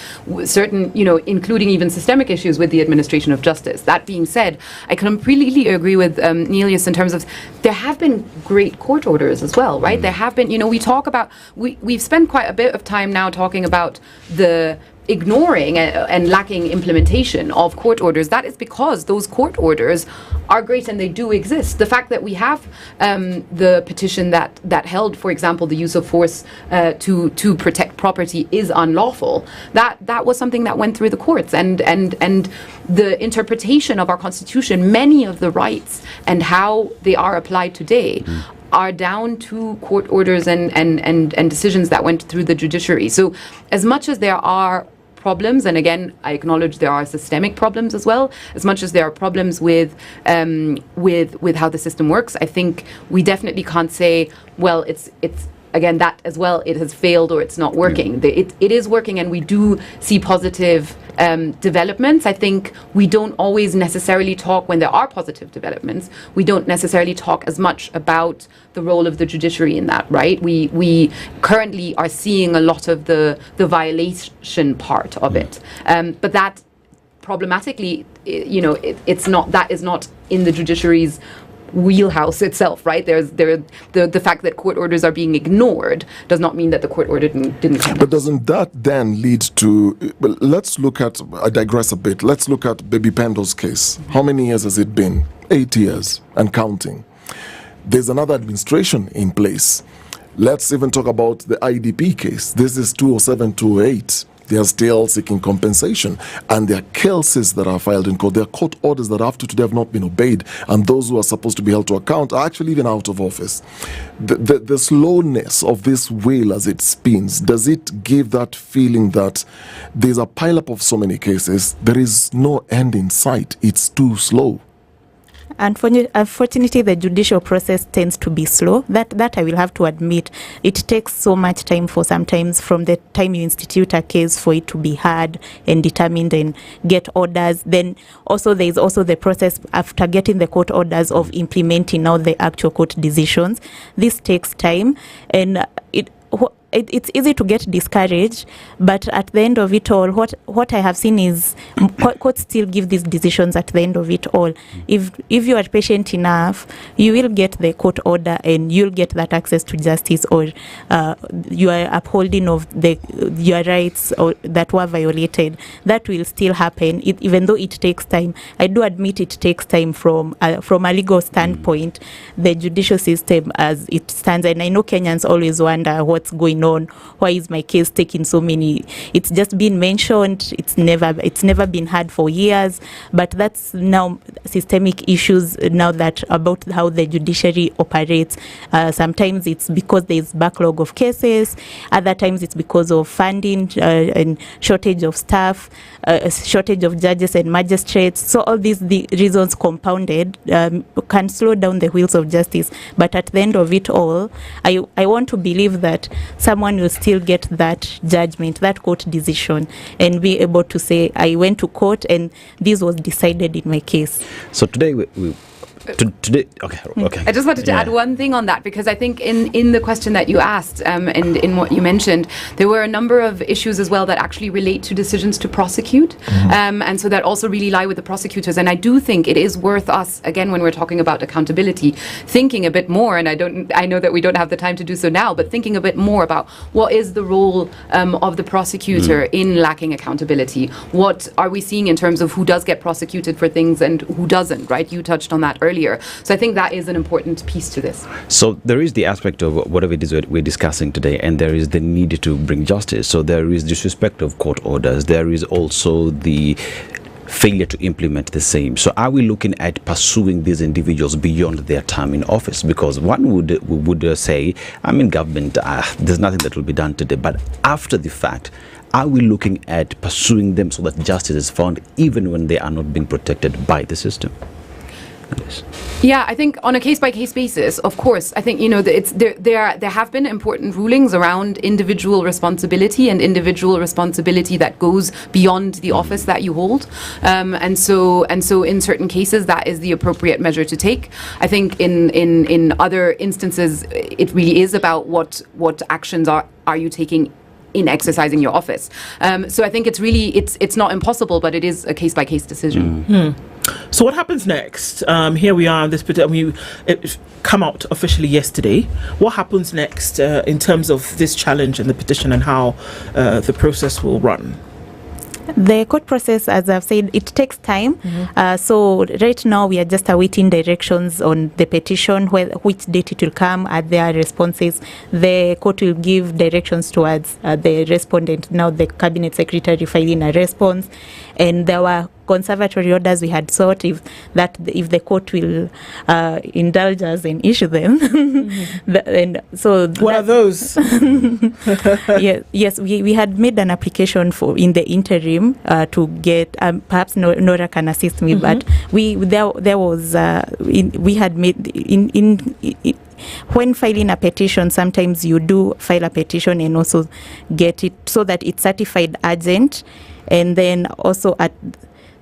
certain, you know, including even systemic issues with the administration of justice. That being said, I completely agree with Nelius in terms of there have been great court orders as well, right? There have been, you know, we've spent quite a bit of time now talking about the ignoring and lacking implementation of court orders. That is because those court orders are great and they do exist. The fact that we have the petition that held, for example, the use of force to protect property is unlawful, that was something that went through the courts, and the interpretation of our constitution, many of the rights and how they are applied today are down to court orders and decisions that went through the judiciary. So as much as there are problems, and again, I acknowledge there are systemic problems as well, as much as there are problems with how the system works, I think we definitely can't say, well, it's again, that as well, it has failed or it's not working. It is working, and we do see positive developments. I think we don't always necessarily talk, when there are positive developments, we don't necessarily talk as much about the role of the judiciary in that, right? We currently are seeing a lot of the violation part of it. But that problematically, you know, that is not in the judiciary's wheelhouse itself, right? The fact that court orders are being ignored does not mean that the court order didn't come. But doesn't that then lead to, well, let's look at, I digress a bit, let's look at Baby Pendo's case. How many years has it been? 8 years and counting. There's another administration in place. Let's even talk about the IDP case. This is 207, 208. They are still seeking compensation, and there are cases that are filed in court. There are court orders that up to today have not been obeyed, and those who are supposed to be held to account are actually even out of office. The slowness of this wheel as it spins, does it give that feeling that there's a pileup of so many cases, there is no end in sight, it's too slow? Unfortunately, the judicial process tends to be slow. That I will have to admit. It takes so much time sometimes from the time you institute a case for it to be heard and determined and get orders. Then also there is also the process after getting the court orders of implementing now the actual court decisions. This takes time, and it's easy to get discouraged, but at the end of it all, what I have seen is courts still give these decisions at the end of it all. If you are patient enough, you will get the court order and you'll get that access to justice, or you are upholding of your rights or that were violated. That will still happen, even though it takes time. I do admit it takes time from a legal standpoint, the judicial system as it stands. And I know Kenyans always wonder what's going on. Why is my case taking so many? It's just been mentioned. It's never been heard for years. But that's now systemic issues now that about how the judiciary operates. Sometimes it's because there's backlog of cases. Other times it's because of funding and shortage of staff, shortage of judges and magistrates. So all these reasons compounded can slow down the wheels of justice. But at the end of it all, I want to believe that someone will still get that judgment, that court decision, and be able to say, I went to court and this was decided in my case. So today today, okay. I just wanted to add one thing on that, because I think in the question that you asked and in what you mentioned, there were a number of issues as well that actually relate to decisions to prosecute, and so that also really lie with the prosecutors. And I do think it is worth us, again, when we're talking about accountability, thinking a bit more, and I know that we don't have the time to do so now, but thinking a bit more about what is the role of the prosecutor in lacking accountability. What are we seeing in terms of who does get prosecuted for things and who doesn't, right? You touched on that earlier. So I think that is an important piece to this. So there is the aspect of whatever it is we're discussing today, and there is the need to bring justice. So there is disrespect of court orders. There is also the failure to implement the same. So are we looking at pursuing these individuals beyond their term in office? Because one would say, I'm in government, there's nothing that will be done today. But after the fact, are we looking at pursuing them so that justice is found even when they are not being protected by the system? Yes. Yeah, I think on a case-by-case basis, of course, I think, there have been important rulings around individual responsibility that goes beyond the office that you hold. And so in certain cases, that is the appropriate measure to take. I think in other instances, it really is about what actions are you taking in exercising your office. So I think it's not impossible, but it is a case-by-case decision. So what happens next? Here we are. It come out officially yesterday. What happens next in terms of this challenge and the petition and how the process will run? The court process, as I've said, it takes time. So right now we are just awaiting directions on the petition, which date it will come, are their responses. The court will give directions towards the respondent, now the cabinet secretary filing a response. And there were conservatory orders we had sought if the court will indulge us and issue them. What are those? Yes, we had made an application for in the interim to get perhaps Nora can assist me, but we had made when filing a petition, sometimes you do file a petition and also get it so that it's certified urgent, and then also at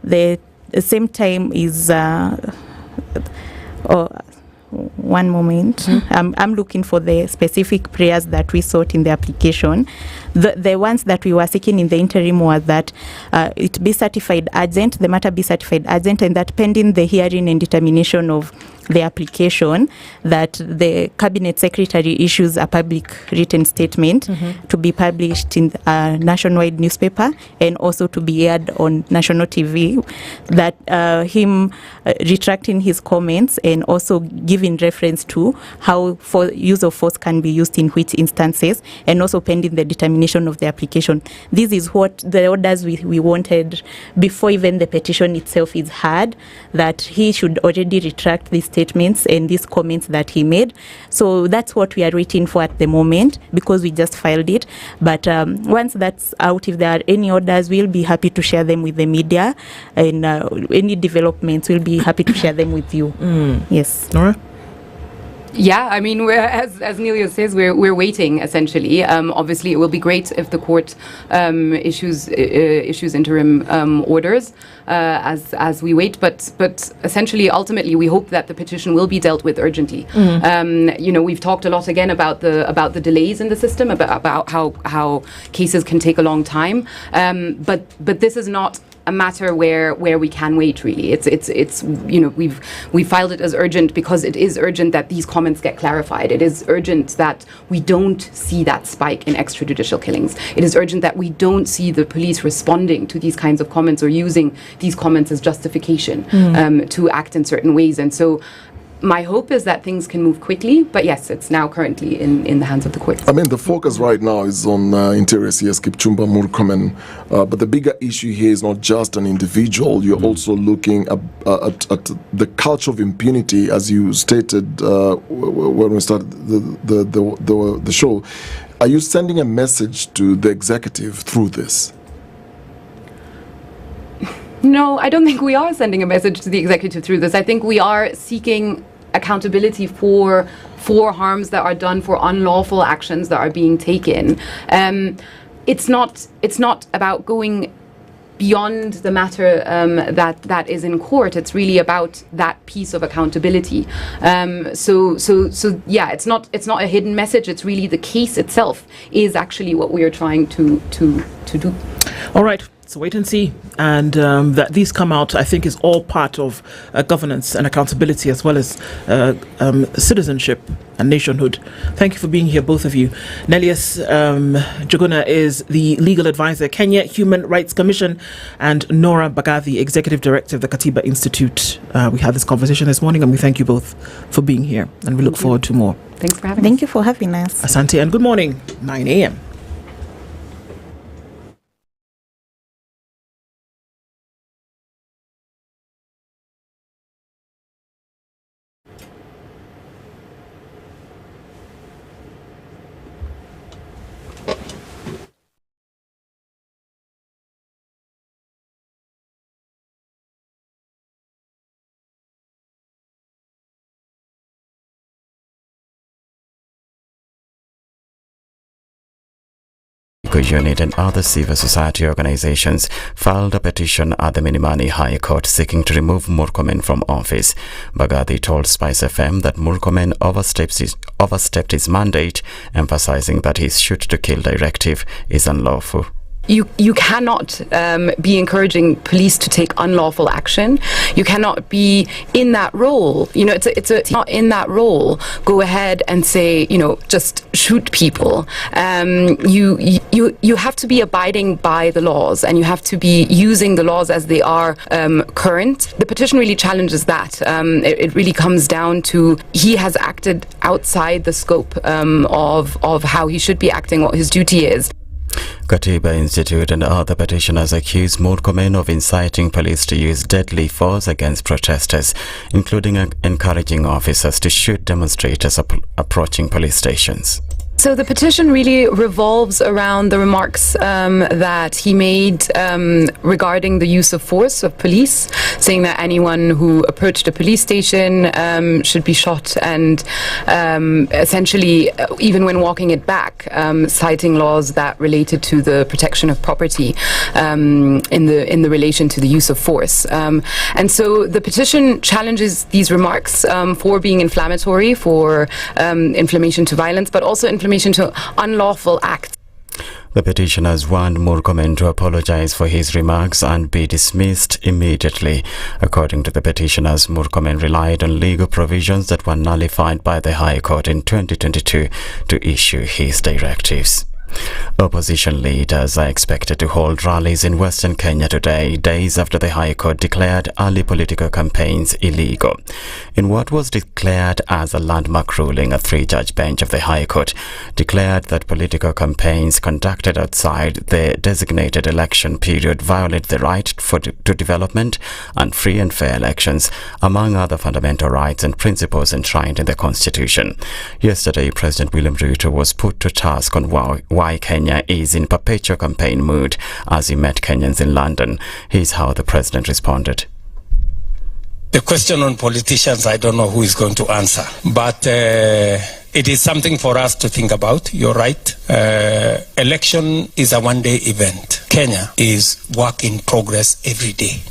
the same time is one moment. I'm looking for the specific prayers that we sought in the application. The ones that we were seeking in the interim was that it be certified urgent, the matter be certified urgent, and that pending the hearing and determination of the application, that the cabinet secretary issues a public written statement to be published in a nationwide newspaper and also to be aired on national TV, that him retracting his comments and also giving reference to how use of force can be used in which instances, and also pending the determination of the application. This is what the orders we wanted before even the petition itself is heard, that he should already retract these statements and these comments that he made. So that's what we are waiting for at the moment, because we just filed it. But once that's out, if there are any orders, we'll be happy to share them with the media, and any developments, we'll be happy to share them with you. Yes. Nora? Yeah, I mean, as Nelia says, we're waiting essentially. Obviously, it will be great if the court issues interim orders as we wait. But essentially, ultimately, we hope that the petition will be dealt with urgently. We've talked a lot again about the delays in the system, about how cases can take a long time. But this is not a matter where we can wait, really. It's we filed it as urgent because it is urgent that these comments get clarified. It is urgent that we don't see that spike in extrajudicial killings. It is urgent that we don't see the police responding to these kinds of comments or using these comments as justification to act in certain ways. And so my hope is that things can move quickly, but yes, it's now currently in the hands of the courts. I mean, the focus right now is on Interior CS Kipchumba Murkomen, but the bigger issue here is not just an individual. You're also looking at the culture of impunity, as you stated when we started the show. Are you sending a message to the executive through this? No, I don't think we are sending a message to the executive through this. I think we are seeking accountability for harms that are done, for unlawful actions that are being taken. It's not about going beyond the matter that is in court. It's really about that piece of accountability. So yeah, it's not a hidden message. It's really the case itself is actually what we are trying to do. All right. So wait and see, and that these come out, I think, is all part of governance and accountability, as well as citizenship and nationhood. Thank you for being here, both of you. Nelius Juguna is the legal advisor, Kenya Human Rights Commission, and Nora Bagathi, executive director of the Katiba Institute. We had this conversation this morning, and we thank you both for being here, and we look forward to more. Thanks for having us. Thank you for having us. Asante, and good morning, 9 a.m. Unit and other civil society organizations filed a petition at the Minimani High Court seeking to remove Murkomen from office. Bagathi told SpiceFM that Murkomen overstepped his mandate, emphasizing that his shoot-to-kill directive is unlawful. You cannot be encouraging police to take unlawful action. You cannot be in that role. It's not in that role. Go ahead and say, just shoot people. You have to be abiding by the laws, and you have to be using the laws as they are current. The petition really challenges that. It really comes down to he has acted outside the scope of how he should be acting, what his duty is. Katiba Institute and other petitioners accuse Murkomen of inciting police to use deadly force against protesters, including encouraging officers to shoot demonstrators approaching police stations. So the petition really revolves around the remarks that he made regarding the use of force of police, saying that anyone who approached a police station should be shot, and essentially, even when walking it back, citing laws that related to the protection of property in the relation to the use of force. And so the petition challenges these remarks for being inflammatory, for inflammation to violence, but also inflammation to unlawful acts. The petitioners want Murkomen to apologize for his remarks and be dismissed immediately. According to the petitioners, Murkomen relied on legal provisions that were nullified by the High Court in 2022 to issue his directives. Opposition leaders are expected to hold rallies in Western Kenya today, days after the High Court declared early political campaigns illegal. In what was declared as a landmark ruling, a three-judge bench of the High Court declared that political campaigns conducted outside the designated election period violate the right to development and free and fair elections, among other fundamental rights and principles enshrined in the Constitution. Yesterday, President William Ruth was put to task on why Kenya is in perpetual campaign mood as he met Kenyans in London. Here's how the president responded. The question on politicians, I don't know who is going to answer, but it is something for us to think about. You're right. Election is a one-day event. Kenya is work in progress every day,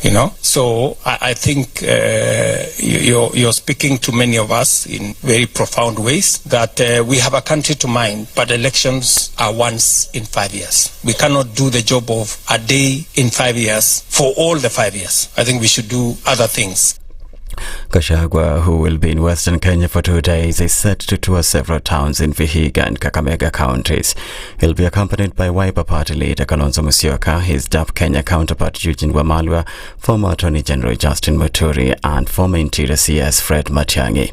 So I think you're speaking to many of us in very profound ways that we have a country to mind, but elections are once in 5 years. We cannot do the job of a day in 5 years for all the 5 years. I think we should do other things. Gachagua, who will be in Western Kenya for 2 days, is set to tour several towns in Vihiga and Kakamega counties. He'll be accompanied by Wiper Party leader Kalonzo Musyoka, his DAP Kenya counterpart Eugene Wamalwa, former Attorney General Justin Muturi, and former Interior CS Fred Matiang'i.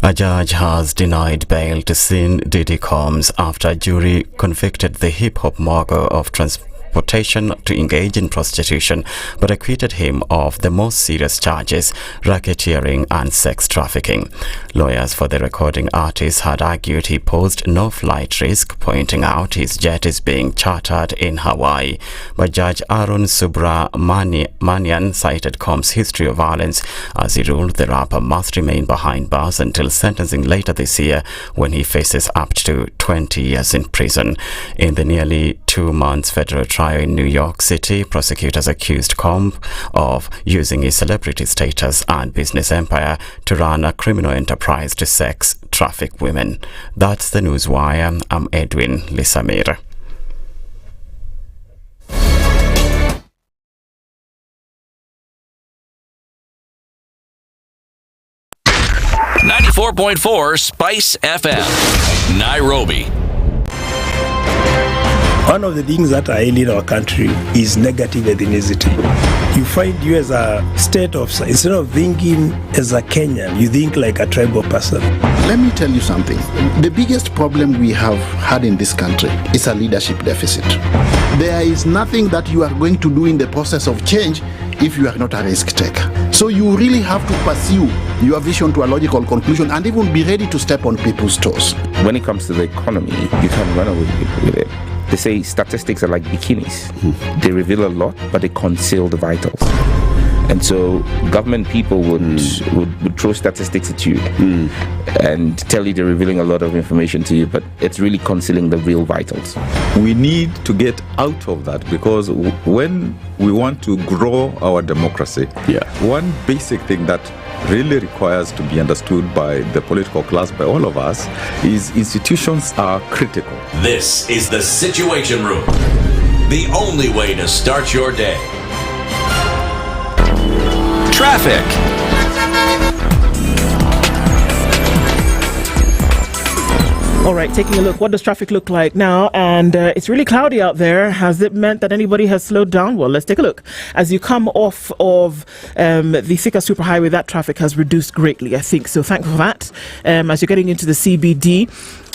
A judge has denied bail to Sin Diddy Combs after a jury convicted the hip-hop mogul of transportation to engage in prostitution, but acquitted him of the most serious charges, racketeering and sex trafficking. Lawyers for the recording artist had argued he posed no flight risk, pointing out his jet is being chartered in Hawaii. But Judge Arun Subramanian cited Combs' history of violence as he ruled the rapper must remain behind bars until sentencing later this year, when he faces up to 20 years in prison. In the nearly 2 months federal trial in New York City, prosecutors accused Combs of using his celebrity status and business empire to run a criminal enterprise to sex traffic women. That's the Newswire. I'm Edwin Lisamir. .4 Spice FM, Nairobi. One of the things that are ailing our country is negative ethnicity. You find you as a state officer, instead of thinking as a Kenyan, you think like a tribal person. Let me tell you something. The biggest problem we have had in this country is a leadership deficit. There is nothing that you are going to do in the process of change if you are not a risk taker. So you really have to pursue your vision to a logical conclusion and even be ready to step on people's toes. When it comes to the economy, you can't run away with it. They say statistics are like bikinis. They reveal a lot, but they conceal the vitals. And so government people would throw statistics at you. and tell you they're revealing a lot of information to you, but it's really concealing the real vitals. We need to get out of that, because when we want to grow our democracy, one basic thing that really requires to be understood by the political class, by all of us, is institutions are critical. This is the Situation Room, the only way to start your day. Traffic. All right, taking a look. What does traffic look like now? And it's really cloudy out there. Has it meant that anybody has slowed down? Well, let's take a look. As you come off of the Thika Superhighway, that traffic has reduced greatly, I think. So thankful for that. As you're getting into the CBD,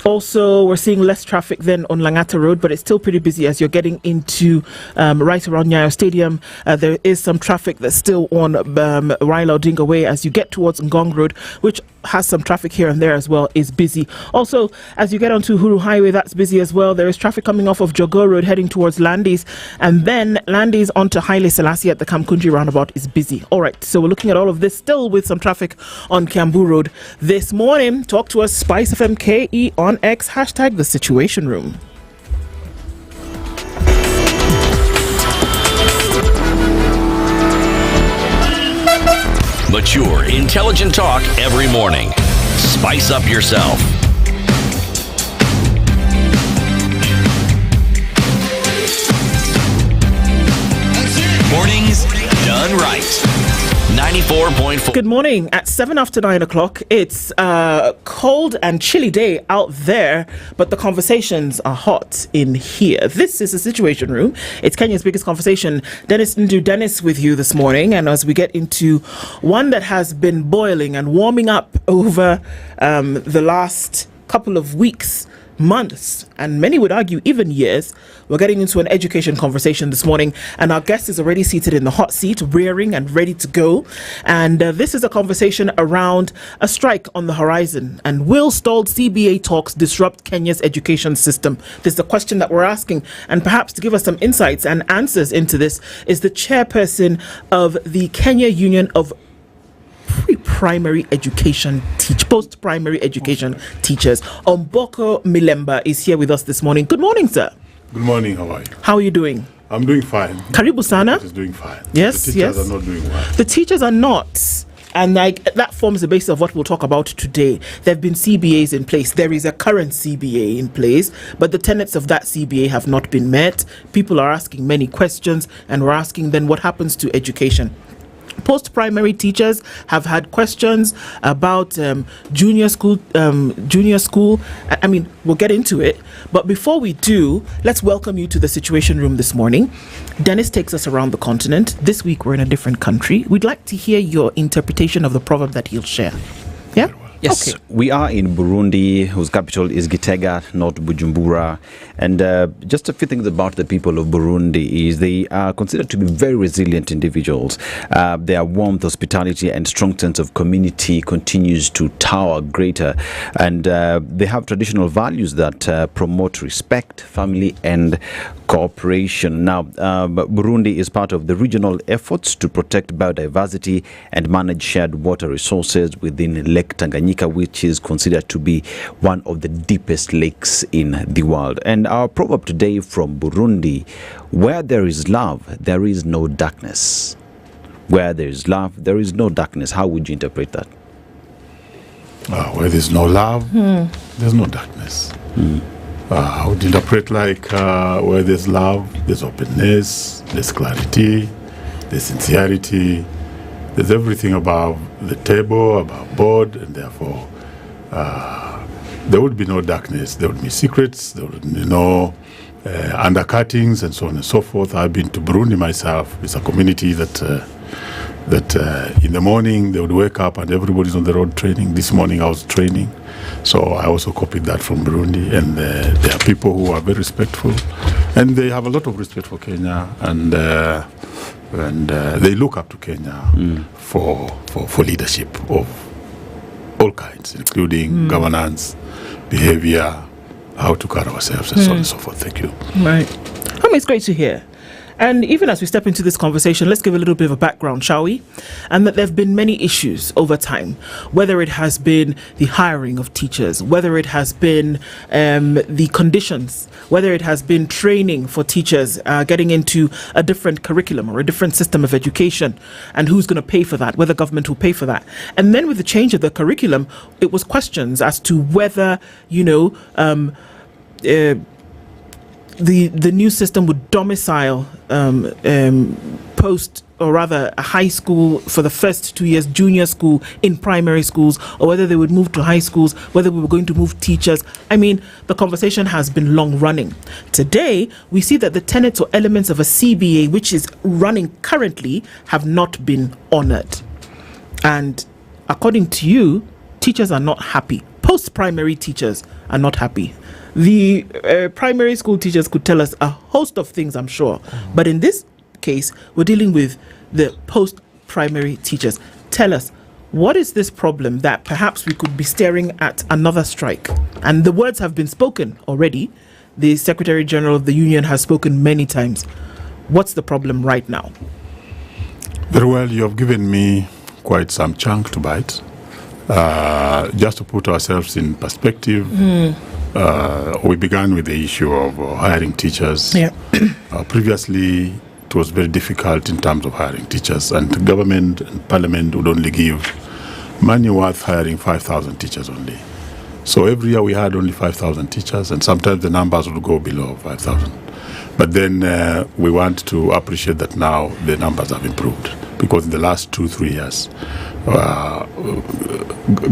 also, we're seeing less traffic than on Langata Road, but it's still pretty busy as you're getting into right around Nyayo Stadium. There is some traffic that's still on Raila Odinga Way as you get towards Ngong Road, which has some traffic here and there as well, is busy. Also, as you get onto Uhuru Highway, that's busy as well. There is traffic coming off of Jogo Road heading towards Landis, and then Landis onto Haile Selassie at the Kamkunji roundabout is busy. All right, so we're looking at all of this still with some traffic on Kiambu Road this morning. Talk to us, SpiceFM KE on X, hashtag the Situation Room. Mature, intelligent talk every morning. Spice up yourself. Mornings done right. 94.4. Good morning. At 7 after 9 o'clock, it's a cold and chilly day out there, but the conversations are hot in here. This is the Situation Room. It's Kenya's biggest conversation. Dennis with you this morning, and as we get into one that has been boiling and warming up over the last couple of weeks, months, and many would argue even years, we're getting into an education conversation this morning, and our guest is already seated in the hot seat, rearing and ready to go. And this is a conversation around a strike on the horizon, and will stalled CBA talks disrupt Kenya's education system? This is the question that we're asking, and perhaps to give us some insights and answers into this is the chairperson of the Kenya Union of Pre-primary education post-primary education teachers. Omboko Milemba is here with us this morning. Good morning, sir. Good morning. How are you? How are you doing? I'm doing fine. Karibu sana. Is doing fine. Yes, the teachers are not doing well. The teachers are not. And that forms the basis of what we'll talk about today. There have been CBAs in place. There is a current CBA in place, but the tenets of that CBA have not been met. People are asking many questions, and we're asking then what happens to education. Post-primary teachers have had questions about junior school. I mean, we'll get into it. But before we do, let's welcome you to the Situation Room this morning. Dennis takes us around the continent. This week, we're in a different country. We'd like to hear your interpretation of the proverb that he'll share. Yeah? Yes, okay. We are in Burundi, whose capital is Gitega, not Bujumbura. And just a few things about the people of Burundi is they are considered to be very resilient individuals. Their warmth, hospitality, and strong sense of community continues to tower greater. And they have traditional values that promote respect, family, and cooperation. Now, Burundi is part of the regional efforts to protect biodiversity and manage shared water resources within Lake Tanganyika, which is considered to be one of the deepest lakes in the world. And our proverb today from Burundi: where there is love, there is no darkness. Where there is love, there is no darkness. How would you interpret that? Where there's no love, there's no darkness. I would interpret like where there's love, there's openness, there's clarity, there's sincerity, there's everything above the table, above board, and therefore there would be no darkness, there would be secrets, there would be no undercuttings, and so on and so forth. I've been to Burundi myself. It's a community that in the morning they would wake up and everybody's on the road training. This morning I was training, so I also copied that from Burundi. And there are people who are very respectful, and they have a lot of respect for Kenya, and they look up to Kenya for leadership of all kinds, including governance, behavior, how to carry ourselves, and so on and so forth. Thank you. Right. It's great to hear. And even as we step into this conversation, let's give a little bit of a background, shall we? And that there have been many issues over time, whether it has been the hiring of teachers, whether it has been the conditions, whether it has been training for teachers, getting into a different curriculum or a different system of education, and who's going to pay for that, whether government will pay for that. And then with the change of the curriculum, it was questions as to whether, the new system would domicile post, or rather a high school for the first 2 years, junior school in primary schools, or whether they would move to high schools, whether we were going to move teachers. I mean, the conversation has been long running. Today, we see that the tenets or elements of a CBA, which is running currently, have not been honored. And according to you, teachers are not happy. Post-primary teachers are not happy. The primary school teachers could tell us a host of things, I'm sure. But in this case, we're dealing with the post-primary teachers. Tell us, what is this problem that perhaps we could be staring at another strike? And the words have been spoken already. The Secretary General of the Union has spoken many times. What's the problem right now? Very well, you have given me quite some chunk to bite. Just to put ourselves in perspective, we began with the issue of hiring teachers. Yeah. Previously, it was very difficult in terms of hiring teachers, and the government and parliament would only give money worth hiring 5,000 teachers only. So every year we had only 5,000 teachers, and sometimes the numbers would go below 5,000. But then we want to appreciate that now the numbers have improved, because in the last 2-3 years,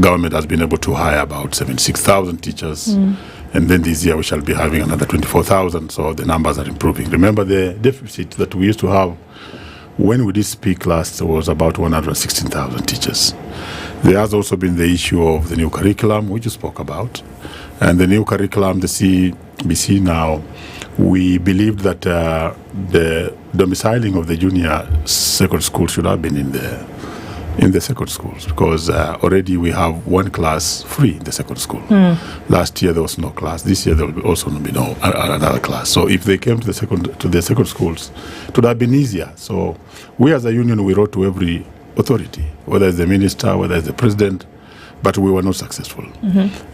government has been able to hire about 76,000 teachers. And then this year we shall be having another 24,000, so the numbers are improving. Remember, the deficit that we used to have when we did speak last was about 116,000 teachers. There has also been the issue of the new curriculum, which you spoke about. And the new curriculum, the CBC now, we believed that the domiciling of the junior secondary school should have been in the secondary schools, because already we have one class free in the secondary school. Last year there was no class. This year there will also be no another class. So if they came to the secondary schools, it would have been easier. So we as a union, we wrote to every authority, whether it's the minister, whether it's the president, but we were not successful.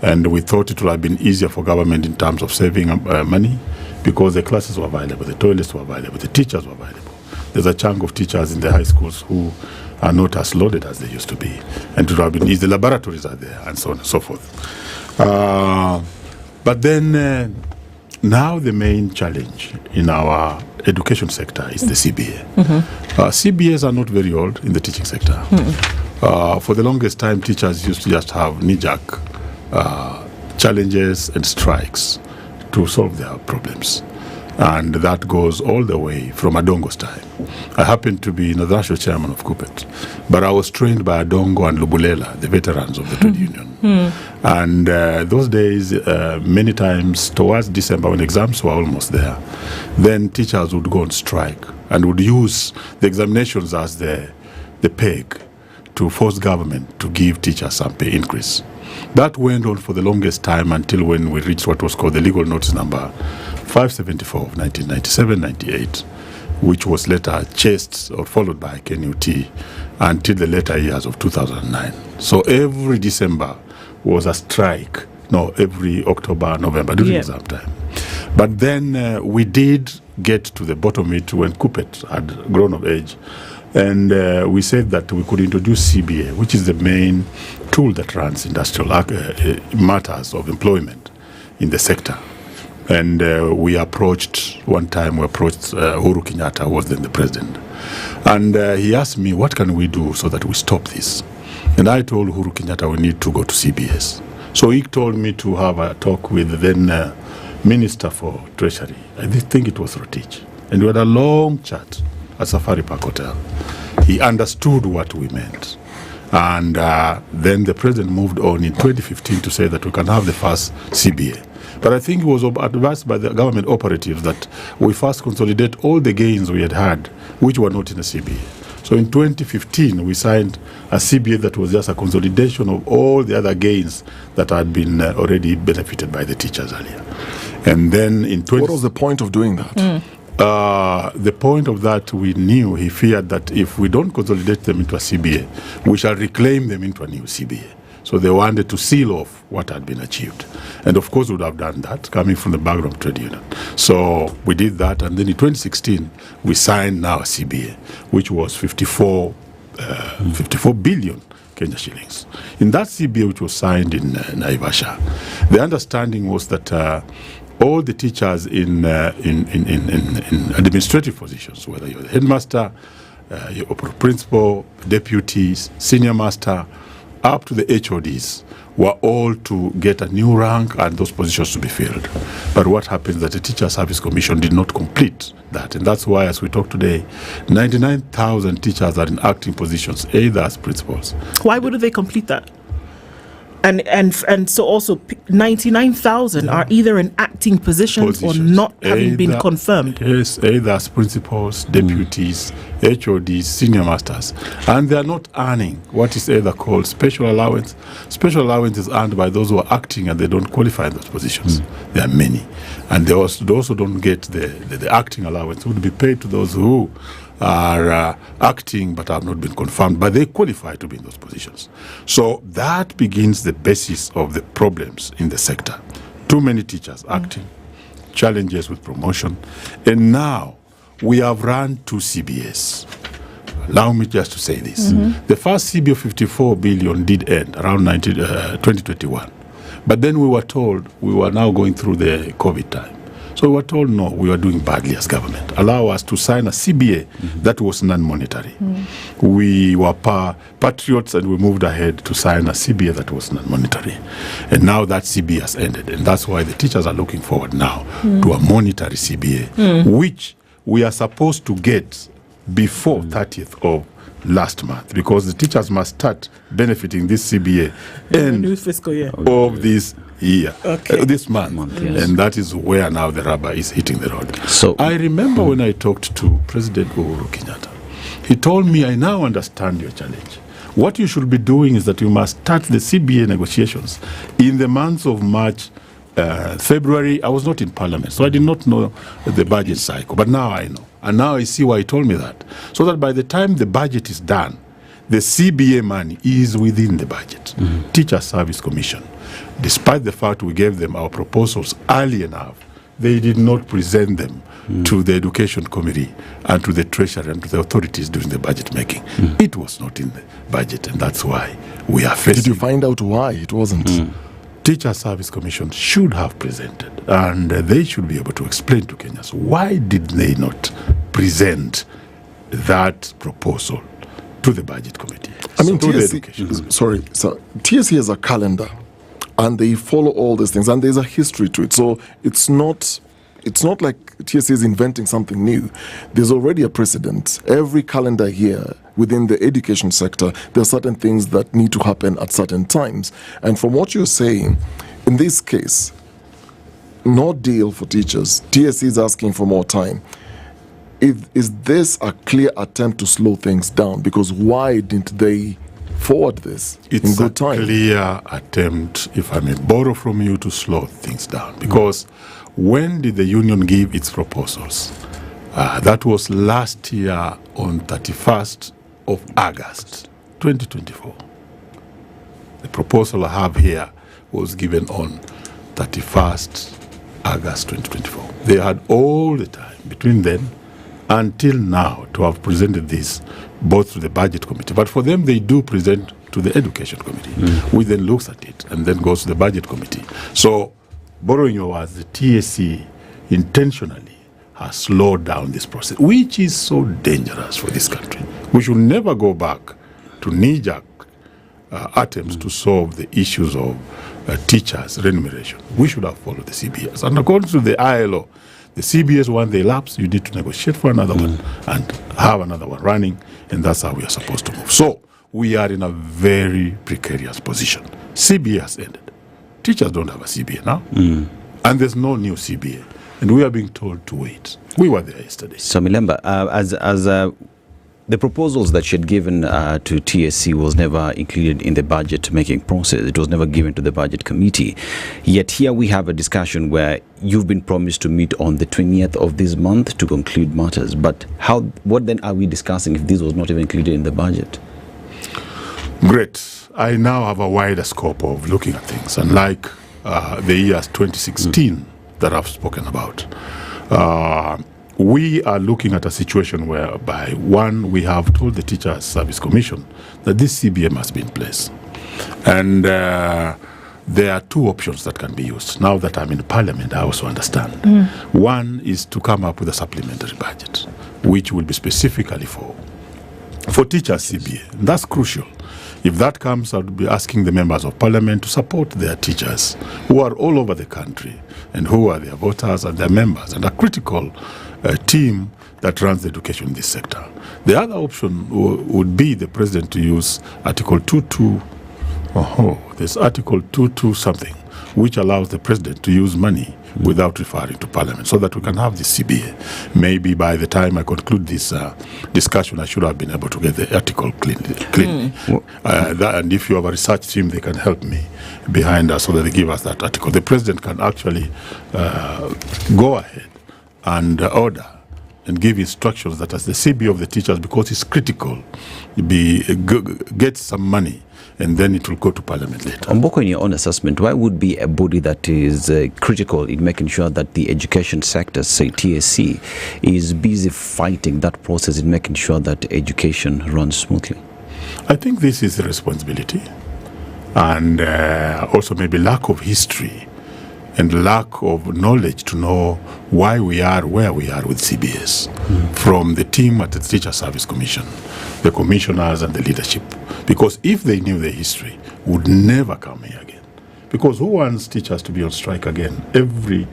And we thought it would have been easier for government in terms of saving money, because the classes were available, the toilets were available, the teachers were available. There's a chunk of teachers in the high schools who are not as loaded as they used to be, and it would have been easy. The laboratories are there, and so on and so forth. But then now the main challenge in our education sector is the CBA. CBAs are not very old in the teaching sector. For the longest time, teachers used to just have knee-jerk challenges and strikes to solve their problems. And that goes all the way from Adongo's time. I happened to be the national chairman of Kupet, but I was trained by Adongo and Lubulela, the veterans of the trade union. And those days, many times towards December, when exams were almost there, then teachers would go on strike and would use the examinations as the peg to force government to give teachers some pay increase. That went on for the longest time until when we reached what was called the legal notice number 574 of 1997-98, which was later chased or followed by KNUT until the later years of 2009. So every December was a strike. No, every October, November, during exam time. But then we did get to the bottom of it when Kupet had grown of age. And we said that we could introduce CBA, which is the main tool that runs industrial matters of employment in the sector. And we approached, one time we approached Uhuru Kenyatta, who was then the president. And he asked me, what can we do so that we stop this? And I told Uhuru Kenyatta we need to go to CBS. So he told me to have a talk with the then Minister for Treasury. I think it was Rotich. And we had a long chat at Safari Park Hotel. He understood what we meant. And then the president moved on in 2015 to say that we can have the first CBA. But I think it was advised by the government operatives that we first consolidate all the gains we had, which were not in the CBA. So in 2015, we signed a CBA that was just a consolidation of all the other gains that had been already benefited by the teachers earlier. And then in what was the point of doing that? The point of that, we knew he feared that if we don't consolidate them into a CBA, we shall reclaim them into a new CBA. So they wanted to seal off what had been achieved. And of course, we would have done that, coming from the background of trade union. So we did that, and then in 2016, we signed now a CBA, which was 54 billion Kenya shillings. In that CBA, which was signed in Naivasha, the understanding was that all the teachers in administrative positions, whether you're the headmaster, your principal, deputies, senior master, up to the HODs, were all to get a new rank and those positions to be filled. But what happens is that the Teacher Service Commission did not complete that. And that's why, as we talk today, 99,000 teachers are in acting positions, either as principals. Why wouldn't they complete that? And so also 99,000 are either in acting positions or not having been confirmed. Yes, either as principals, deputies, HODs, senior masters. And they are not earning what is either called special allowance. Special allowance is earned by those who are acting and they don't qualify in those positions. There are many. And they also don't get the acting allowance. It would be paid to those who are acting but have not been confirmed, but they qualify to be in those positions. So that begins the basis of the problems in the sector. Too many teachers acting, challenges with promotion, and now we have run 2 CBAs. Allow me just to say this. The first CBA of 54 billion did end around 2021. But then we were told we were now going through the COVID time. So we were told, no, we were doing badly as government. Allow us to sign a CBA that was non-monetary. We were patriots and we moved ahead to sign a CBA that was non-monetary. And now that CBA has ended. And that's why the teachers are looking forward now to a monetary CBA, which we are supposed to get before 30th of last month, because the teachers must start benefiting this CBA end fiscal year of this year, this month. Yes. And that is where now the rubber is hitting the road. So I remember when I talked to President Uhuru Kenyatta, he told me, I now understand your challenge. What you should be doing is that you must start the CBA negotiations in the months of March, February. I was not in Parliament, so I did not know the budget cycle, but now I know. And now I see why he told me that. So that by the time the budget is done, the CBA money is within the budget. Teacher Service Commission, despite the fact we gave them our proposals early enough, they did not present them to the Education Committee and to the Treasury and to the authorities during the budget making. It was not in the budget, and that's why we are facing. Did you find out why it wasn't? Teacher Service Commission should have presented, and they should be able to explain to Kenyans why did they not present that proposal to the budget committee. I mean, TSC has a calendar, and they follow all these things, and there's a history to it. So it's not like TSC is inventing something new. There's already a precedent. Every calendar year within the education sector, there are certain things that need to happen at certain times. And from what you're saying, in this case, no deal for teachers. TSC is asking for more time. Is this a clear attempt to slow things down? Because why didn't they forward this in good time? It's a clear attempt, if I may borrow from you, to slow things down. Because when did the union give its proposals? That was last year on 31st of August 2024. The proposal I have here was given on 31st August 2024. They had all the time between then until now to have presented this both to the budget committee. But for them, they do present to the education committee, which then looks at it and then goes to the budget committee. So, borrowing your words, the TSC intentionally has slowed down this process, which is so dangerous for this country. We should never go back to knee-jerk attempts to solve the issues of teachers' remuneration. We should have followed the CBS. And according to the ILO, the CBS, when they lapse, you need to negotiate for another one and have another one running, and that's how we are supposed to move. So we are in a very precarious position. CBA has ended. Teachers don't have a CBA now, and there's no new CBA, and we are being told to wait. We were there yesterday. So Milemba, as the proposals that she had given to TSC was never included in the budget making process. It was never given to the budget committee. Yet here we have a discussion where you've been promised to meet on the 20th of this month to conclude matters. But what then are we discussing if this was not even included in the budget? Great. I now have a wider scope of looking at things, unlike the years 2016 that I've spoken about. We are looking at a situation whereby, one, we have told the Teachers Service Commission that this CBA must be in place. And there are two options that can be used. Now that I'm in Parliament, I also understand. One is to come up with a supplementary budget, which will be specifically for teachers CBA. And that's crucial. If that comes, I'll be asking the members of Parliament to support their teachers who are all over the country and who are their voters and their members and a critical team that runs the education in this sector. The other option would be the president to use Article 22. There's Article 22 something, which allows the president to use money without referring to Parliament, so that we can have this CBA. Maybe by the time I conclude this discussion, I should have been able to get the article cleanly. And if you have a research team, they can help me behind us so that they give us that article. The president can actually go ahead and order and give instructions that as the CBA of the teachers, because it's critical, get some money, and then it will go to Parliament later. Okoh, in your own assessment, why would be a body that is critical in making sure that the education sector, say TSC, is busy fighting that process in making sure that education runs smoothly? I think this is the responsibility, and also maybe lack of history and lack of knowledge to know why we are where we are with CBS, from the team at the Teacher Service Commission, the commissioners and the leadership. Because if they knew the history, would never come here again. Because who wants teachers to be on strike again every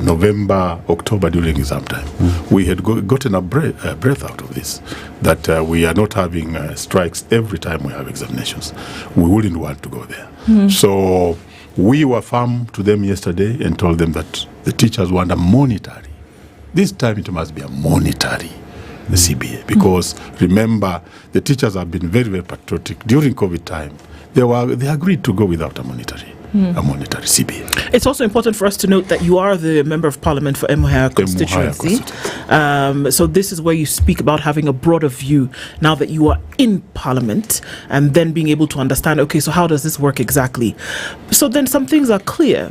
November, October during exam time? We had gotten a breath out of this, that we are not having strikes every time we have examinations. We wouldn't want to go there. So we were firm to them yesterday and told them that the teachers want a monetary. This time it must be a monetary, the CBA, because remember, the teachers have been very, very patriotic. During COVID time, they agreed to go without a monetary CBA. It's also important for us to note that you are the Member of Parliament for Emuhaya constituency. So this is where you speak about having a broader view now that you are in Parliament, and then being able to understand, okay, so how does this work exactly? So then some things are clear,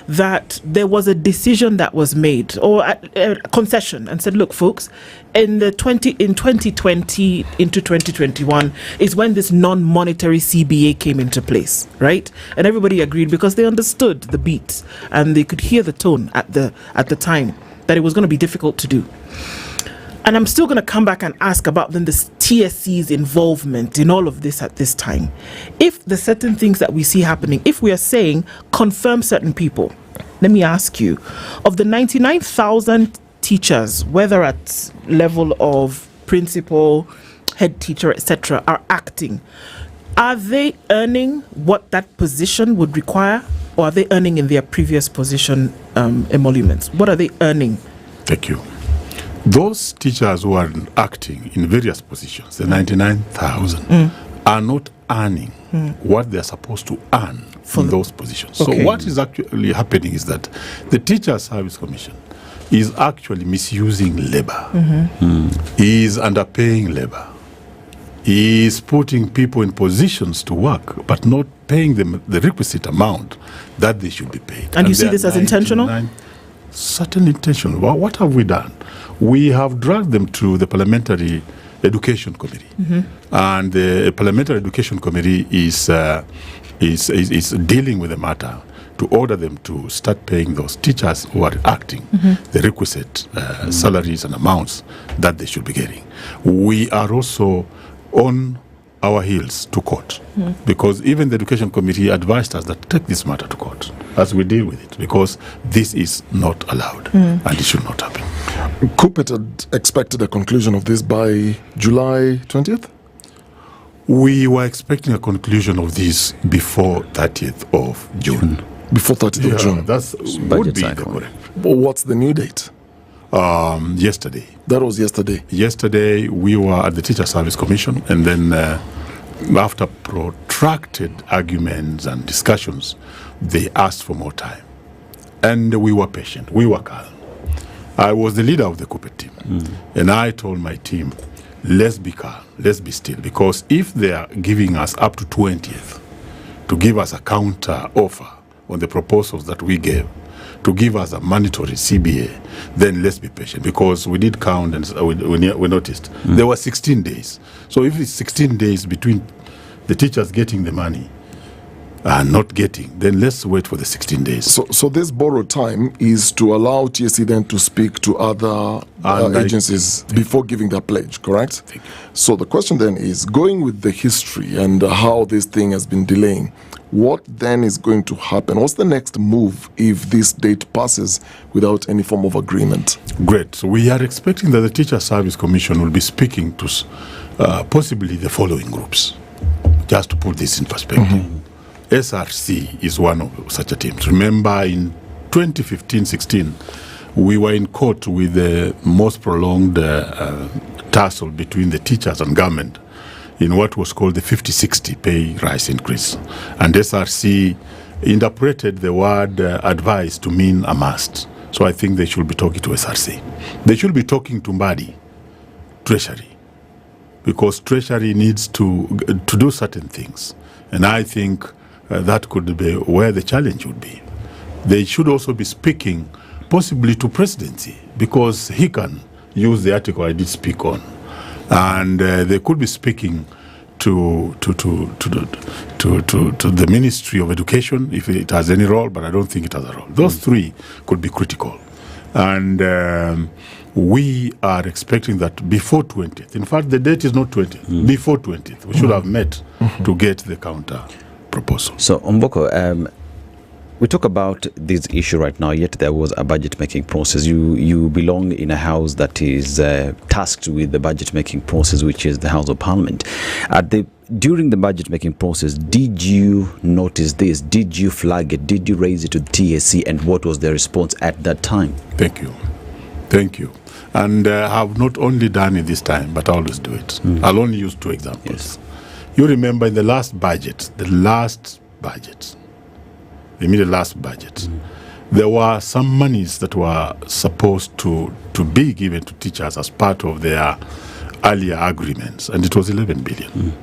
that there was a decision that was made, or a concession, and said, look, folks, in 2020 into 2021 is when this non-monetary CBA came into place, right? And everybody agreed because they understood the beats and they could hear the tone at the time that it was going to be difficult to do. And I'm still going to come back and ask about then the TSC's involvement in all of this at this time. If the certain things that we see happening, if we are saying confirm certain people, let me ask you, of the 99,000 teachers, whether at level of principal, head teacher, etc., are acting, are they earning what that position would require, or are they earning in their previous position emoluments? What are they earning? Thank you. Those teachers who are acting in various positions, the 99,000, are not earning what they're supposed to earn from those positions. Okay. So what is actually happening is that the Teacher Service Commission is actually misusing labor. He is underpaying labor. He is putting people in positions to work, but not paying them the requisite amount that they should be paid. And you see this as intentional? Certainly intentional. Well, what have we done? We have dragged them to the Parliamentary Education Committee. And the Parliamentary Education Committee is dealing with the matter to order them to start paying those teachers who are acting the requisite salaries and amounts that they should be getting. We are also on our heels to court, because even the Education Committee advised us that take this matter to court as we deal with it, because this is not allowed and it should not happen. Kupet had expected a conclusion of this by July 20th? We were expecting a conclusion of this before 30th of June. Before 30th of June? That would be the correct. But what's the new date? yesterday. That was yesterday. Yesterday, we were at the Teacher Service Commission, and then after protracted arguments and discussions, they asked for more time. And we were patient. We were calm. I was the leader of the Cooper team, and I told my team, let's be calm, let's be still, because if they are giving us up to 20th to give us a counter offer on the proposals that we gave, to give us a mandatory CBA, then let's be patient, because we did count and we noticed there were 16 days. So if it's 16 days between the teachers getting the money and not getting, then let's wait for the 16 days. So this borrowed time is to allow TSC then to speak to other agencies before giving their pledge, correct? So the question then is, going with the history and how this thing has been delaying, what then is going to happen? What's the next move if this date passes without any form of agreement? Great. So we are expecting that the Teacher Service Commission will be speaking to possibly the following groups, just to put this in perspective. SRC is one of such a team. Remember, in 2015-16, we were in court with the most prolonged tussle between the teachers and government in what was called the 50-60 pay rise increase. And SRC interpreted the word advice to mean a must. So I think they should be talking to SRC. They should be talking to Mbadi, Treasury, because Treasury needs to do certain things. And I think that could be where the challenge would be. They should also be speaking possibly to Presidency, because he can use the article I did speak on. And they could be speaking to the Ministry of Education, if it has any role, but I don't think it has a role. Those three could be critical. And we are expecting that before 20th, in fact, the date is not 20th, before 20th, we should have met to get the counter proposal. So, Omboko, we talk about this issue right now, yet there was a budget-making process. You belong in a house that is tasked with the budget-making process, which is the House of Parliament. During the budget-making process, did you notice this? Did you flag it? Did you raise it to the TSC? And what was the response at that time? Thank you. Thank you. And I have not only done it this time, but I always do it. I'll only use two examples. Yes. You remember in the last budget, the last budget, there were some monies that were supposed to be given to teachers as part of their earlier agreements, and it was 11 billion.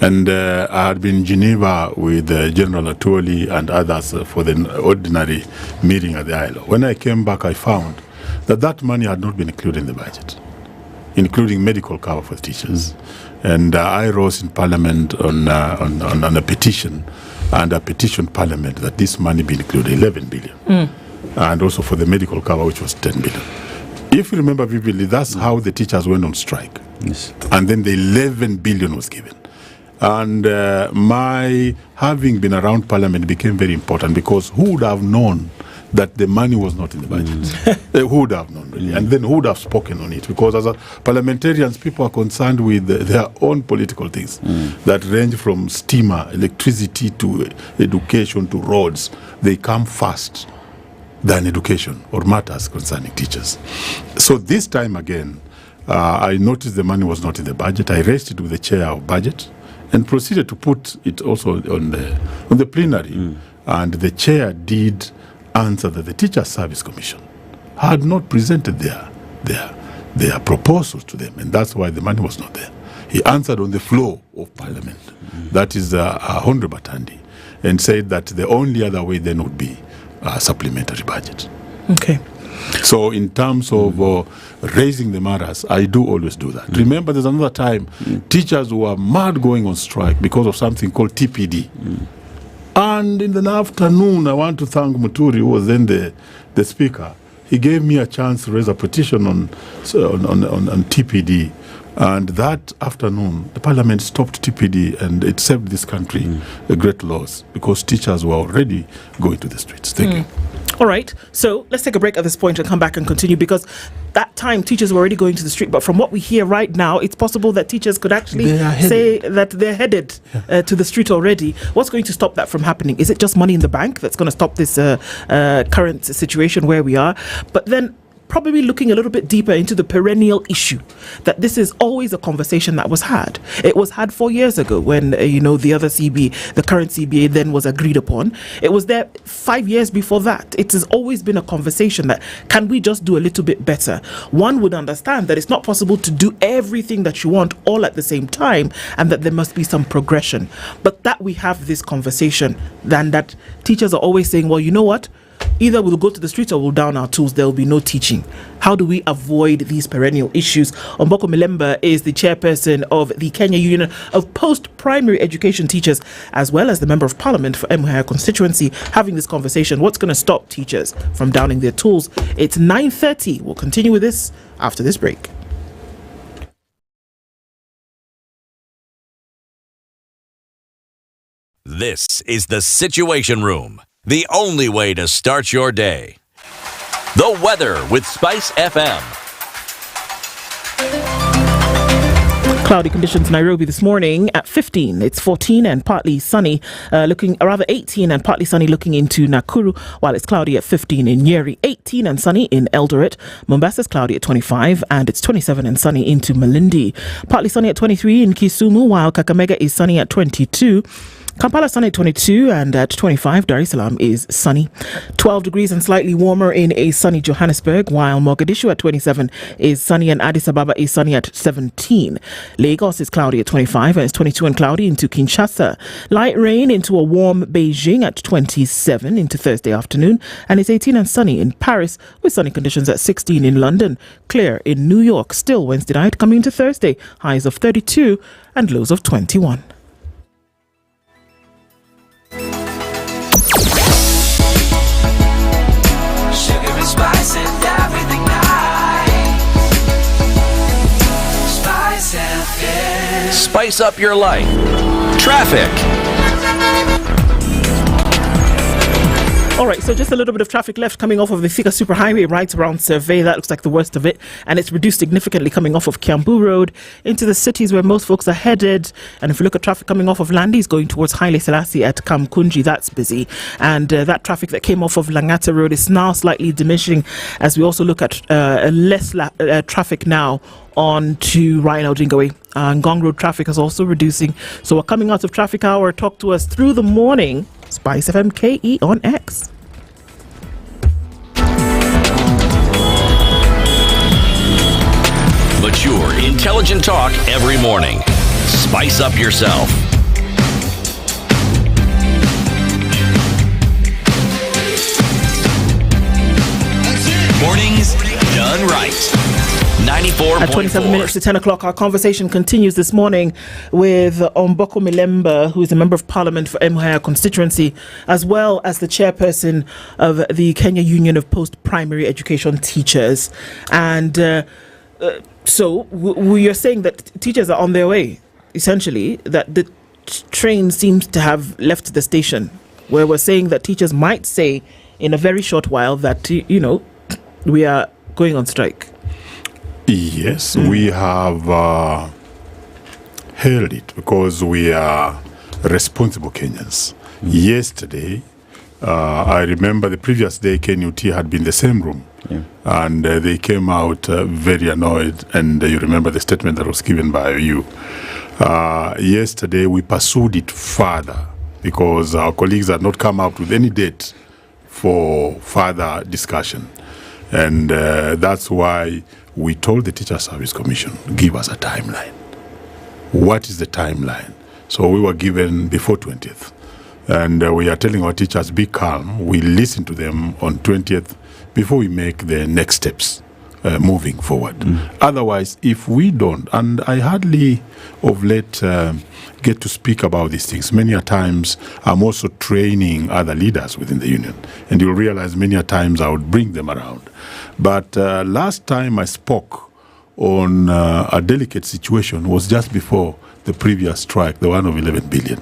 And I had been in Geneva with General Atwoli and others for the ordinary meeting at the ILO. When I came back, I found that money had not been included in the budget, including medical cover for teachers. And I rose in Parliament on a petition, and a petition Parliament that this money be included, 11 billion. And also for the medical cover, which was 10 billion. If you remember vividly, that's how the teachers went on strike. Yes. And then the 11 billion was given. And my having been around Parliament became very important, because who would have known that the money was not in the budget? Who would have known, really? And then who would have spoken on it? Because as parliamentarians, people are concerned with their own political things that range from steamer, electricity, to education, to roads. They come first than education or matters concerning teachers. So this time again, I noticed the money was not in the budget. I raised it with the chair of budget and proceeded to put it also on the plenary. And the chair did answer that the Teacher Service Commission had not presented their proposals to them, and that's why the money was not there. He answered on the floor of Parliament, that is Honorable Matindi, and said that the only other way then would be a supplementary budget. Okay. So in terms of raising the matters, I do always do that. Remember, there's another time teachers were mad going on strike because of something called TPD. And in the afternoon, I want to thank Muturi, who was then the speaker. He gave me a chance to raise a petition on TPD. And that afternoon, the Parliament stopped TPD, and it saved this country a great loss, because teachers were already going to the streets. Thank you. All right, so let's take a break at this point and come back and continue, because that time teachers were already going to the street. But from what we hear right now, it's possible that teachers could actually say that they're headed to the street already. What's going to stop that from happening? Is it just money in the bank that's going to stop this current situation where we are? But then probably looking a little bit deeper into the perennial issue, that this is always a conversation that was had. It was had 4 years ago when, the other CBA, the current CBA then was agreed upon. It was there 5 years before that. It has always been a conversation that, can we just do a little bit better? One would understand that it's not possible to do everything that you want all at the same time, and that there must be some progression. But that we have this conversation, then that teachers are always saying, well, you know what? Either we'll go to the streets or we'll down our tools. There will be no teaching. How do we avoid these perennial issues? Omboko Milemba is the chairperson of the Kenya Union of Post-Primary Education Teachers, as well as the Member of Parliament for Mungai constituency, having this conversation. What's going to stop teachers from downing their tools? It's 9:30. We'll continue with this after this break. This is the Situation Room, the only way to start your day. The weather with SpiceFM. Cloudy conditions Nairobi this morning at 15. It's 14 and partly sunny, 18 and partly sunny looking into Nakuru, while it's cloudy at 15 in Nyeri, 18 and sunny in Eldoret. Mombasa's cloudy at 25 and it's 27 and sunny into Malindi. Partly sunny at 23 in Kisumu, while Kakamega is sunny at 22. Kampala sunny at 22 and at 25 Dar es Salaam is sunny. 12 degrees and slightly warmer in a sunny Johannesburg, while Mogadishu at 27 is sunny and Addis Ababa is sunny at 17. Lagos is cloudy at 25 and it's 22 and cloudy into Kinshasa. Light rain into a warm Beijing at 27 into Thursday afternoon, and it's 18 and sunny in Paris with sunny conditions at 16 in London. Clear in New York, still Wednesday night coming into Thursday, highs of 32 and lows of 21. Spice and everything nice. Spice FM. Spice up your life. Traffic. All right, so just a little bit of traffic left coming off of the Thika Superhighway right around Survey. That looks like the worst of it. And it's reduced significantly coming off of Kiambu Road into the cities where most folks are headed. And if you look at traffic coming off of Landis going towards Haile Selassie at Kamkunji, that's busy. And that traffic that came off of Langata Road is now slightly diminishing as we also look at less traffic now on to Ryan Odingawe. Ngong Road traffic is also reducing. So we're coming out of traffic hour. Talk to us through the morning. SpiceFM KE on X. Mature, intelligent talk every morning. Spice up yourself. Mornings done right. 94.4. At 27 minutes to 10 o'clock, our conversation continues this morning with Omboko Milemba, who is a Member of Parliament for Mungai constituency, as well as the chairperson of the Kenya Union of Post-Primary Education Teachers. And so we are saying that teachers are on their way, essentially, that the train seems to have left the station, where we're saying that teachers might say in a very short while that, we are going on strike. Yes, we have held it because we are responsible Kenyans. Yesterday, I remember the previous day, KNUT had been in the same room. Yeah. And they came out very annoyed, and you remember the statement that was given by you. Yesterday, we pursued it further because our colleagues had not come out with any date for further discussion. And that's why we told the Teacher Service Commission, give us a timeline. What is the timeline? So we were given before 20th. And we are telling our teachers, be calm. We listen to them on 20th before we make the next steps moving forward. Otherwise, if we don't, and I hardly of late get to speak about these things. Many a times I'm also training other leaders within the union. And you'll realize many a times I would bring them around. But last time I spoke on a delicate situation was just before the previous strike, the one of 11 billion.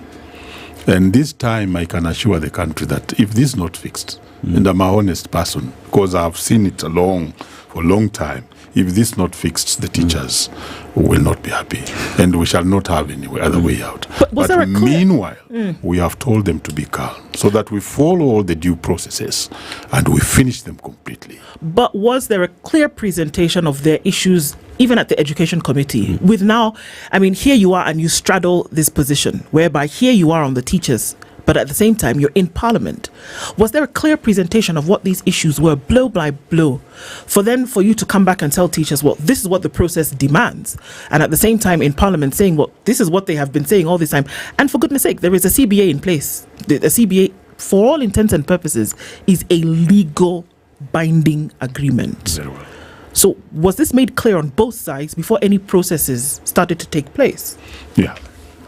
And this time I can assure the country that if this is not fixed, and I'm an honest person, because I've seen it for a long time, if this not fixed, the teachers will not be happy, and we shall not have any other way out. But meanwhile, we have told them to be calm, so that we follow all the due processes and we finish them completely. But was there a clear presentation of their issues, even at the education committee? With now, I mean, here you are and you straddle this position, whereby here you are on the teachers, but at the same time, you're in Parliament. Was there a clear presentation of what these issues were, blow by blow, for you to come back and tell teachers, well, this is what the process demands, and at the same time in Parliament saying, well, this is what they have been saying all this time, and for goodness sake, there is a CBA in place. The CBA, for all intents and purposes, is a legal binding agreement. Very well. So was this made clear on both sides before any processes started to take place? Yeah.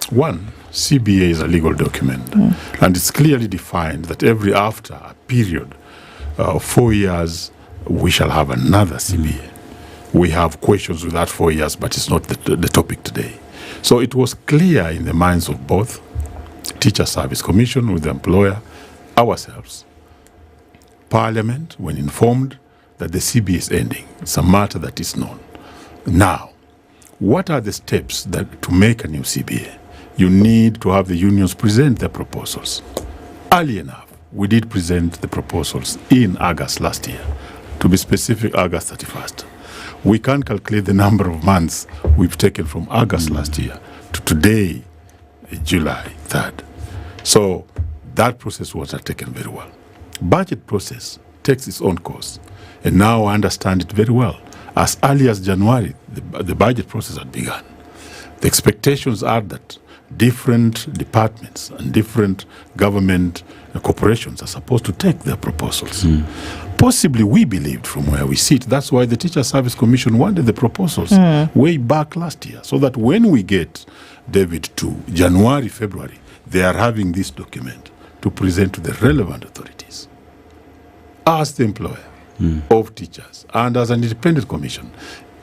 One, CBA is a legal document, and it's clearly defined that after a period of 4 years, we shall have another CBA. We have questions with that 4 years, but it's not the topic today. So it was clear in the minds of both Teacher Service Commission with the employer, ourselves, Parliament, when informed that the CBA is ending. It's a matter that is known. Now, what are the steps to make a new CBA? You need to have the unions present their proposals. Early enough, we did present the proposals in August last year. To be specific, August 31st. We can't calculate the number of months we've taken from August last year to today, July 3rd. So that process was taken very well. Budget process takes its own course. And now I understand it very well. As early as January, the budget process had begun. The expectations are that different departments and different government corporations are supposed to take their proposals. Possibly we believed from where we sit. That's why the Teacher Service Commission wanted the proposals way back last year, so that when we get David to January, February, they are having this document to present to the relevant authorities. As the employer of teachers and as an independent commission,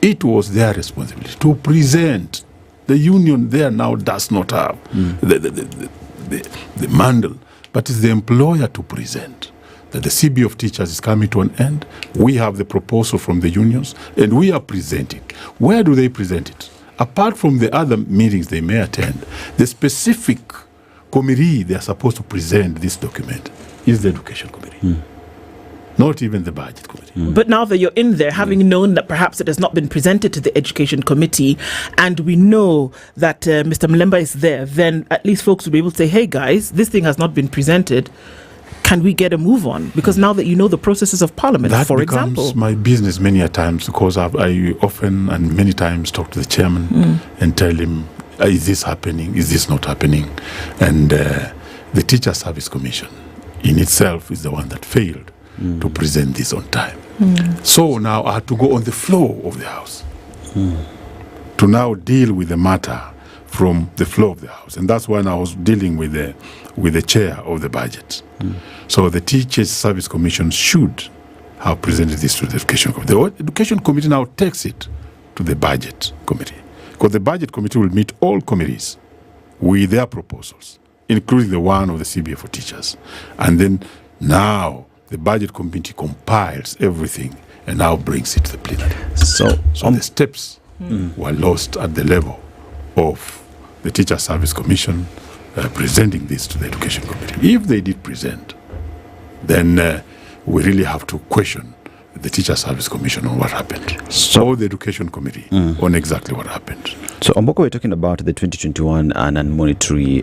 it was their responsibility to present. The union there now does not have the mandate, but it's the employer to present that the CBA of teachers is coming to an end. We have the proposal from the unions, and we are presenting. Where do they present it? Apart from the other meetings they may attend, the specific committee they are supposed to present this document is the education committee. Not even the budget committee. But now that you're in there, having known that perhaps it has not been presented to the education committee, and we know that Mr. Mlemba is there, then at least folks will be able to say, hey guys, this thing has not been presented. Can we get a move on? Because now that you know the processes of Parliament, for example. That becomes my business many a times, because I often and many times talk to the chairman and tell him, is this happening? Is this not happening? And the Teacher Service Commission in itself is the one that failed to present this on time. So now I had to go on the floor of the House to now deal with the matter from the floor of the House. And that's when I was dealing with the chair of the budget. So the Teachers Service Commission should have presented this to the Education Committee. The Education Committee now takes it to the Budget Committee, because the Budget Committee will meet all committees with their proposals, including the one of the CBA for teachers. And then now the Budget Committee compiles everything and now brings it to the plenary. So the steps were lost at the level of the Teacher Service Commission presenting this to the Education Committee. If they did present, then we really have to question the Teacher Service Commission on what happened, or the Education Committee on exactly what happened. So, Okoh, we're talking about the 2021 non-monetary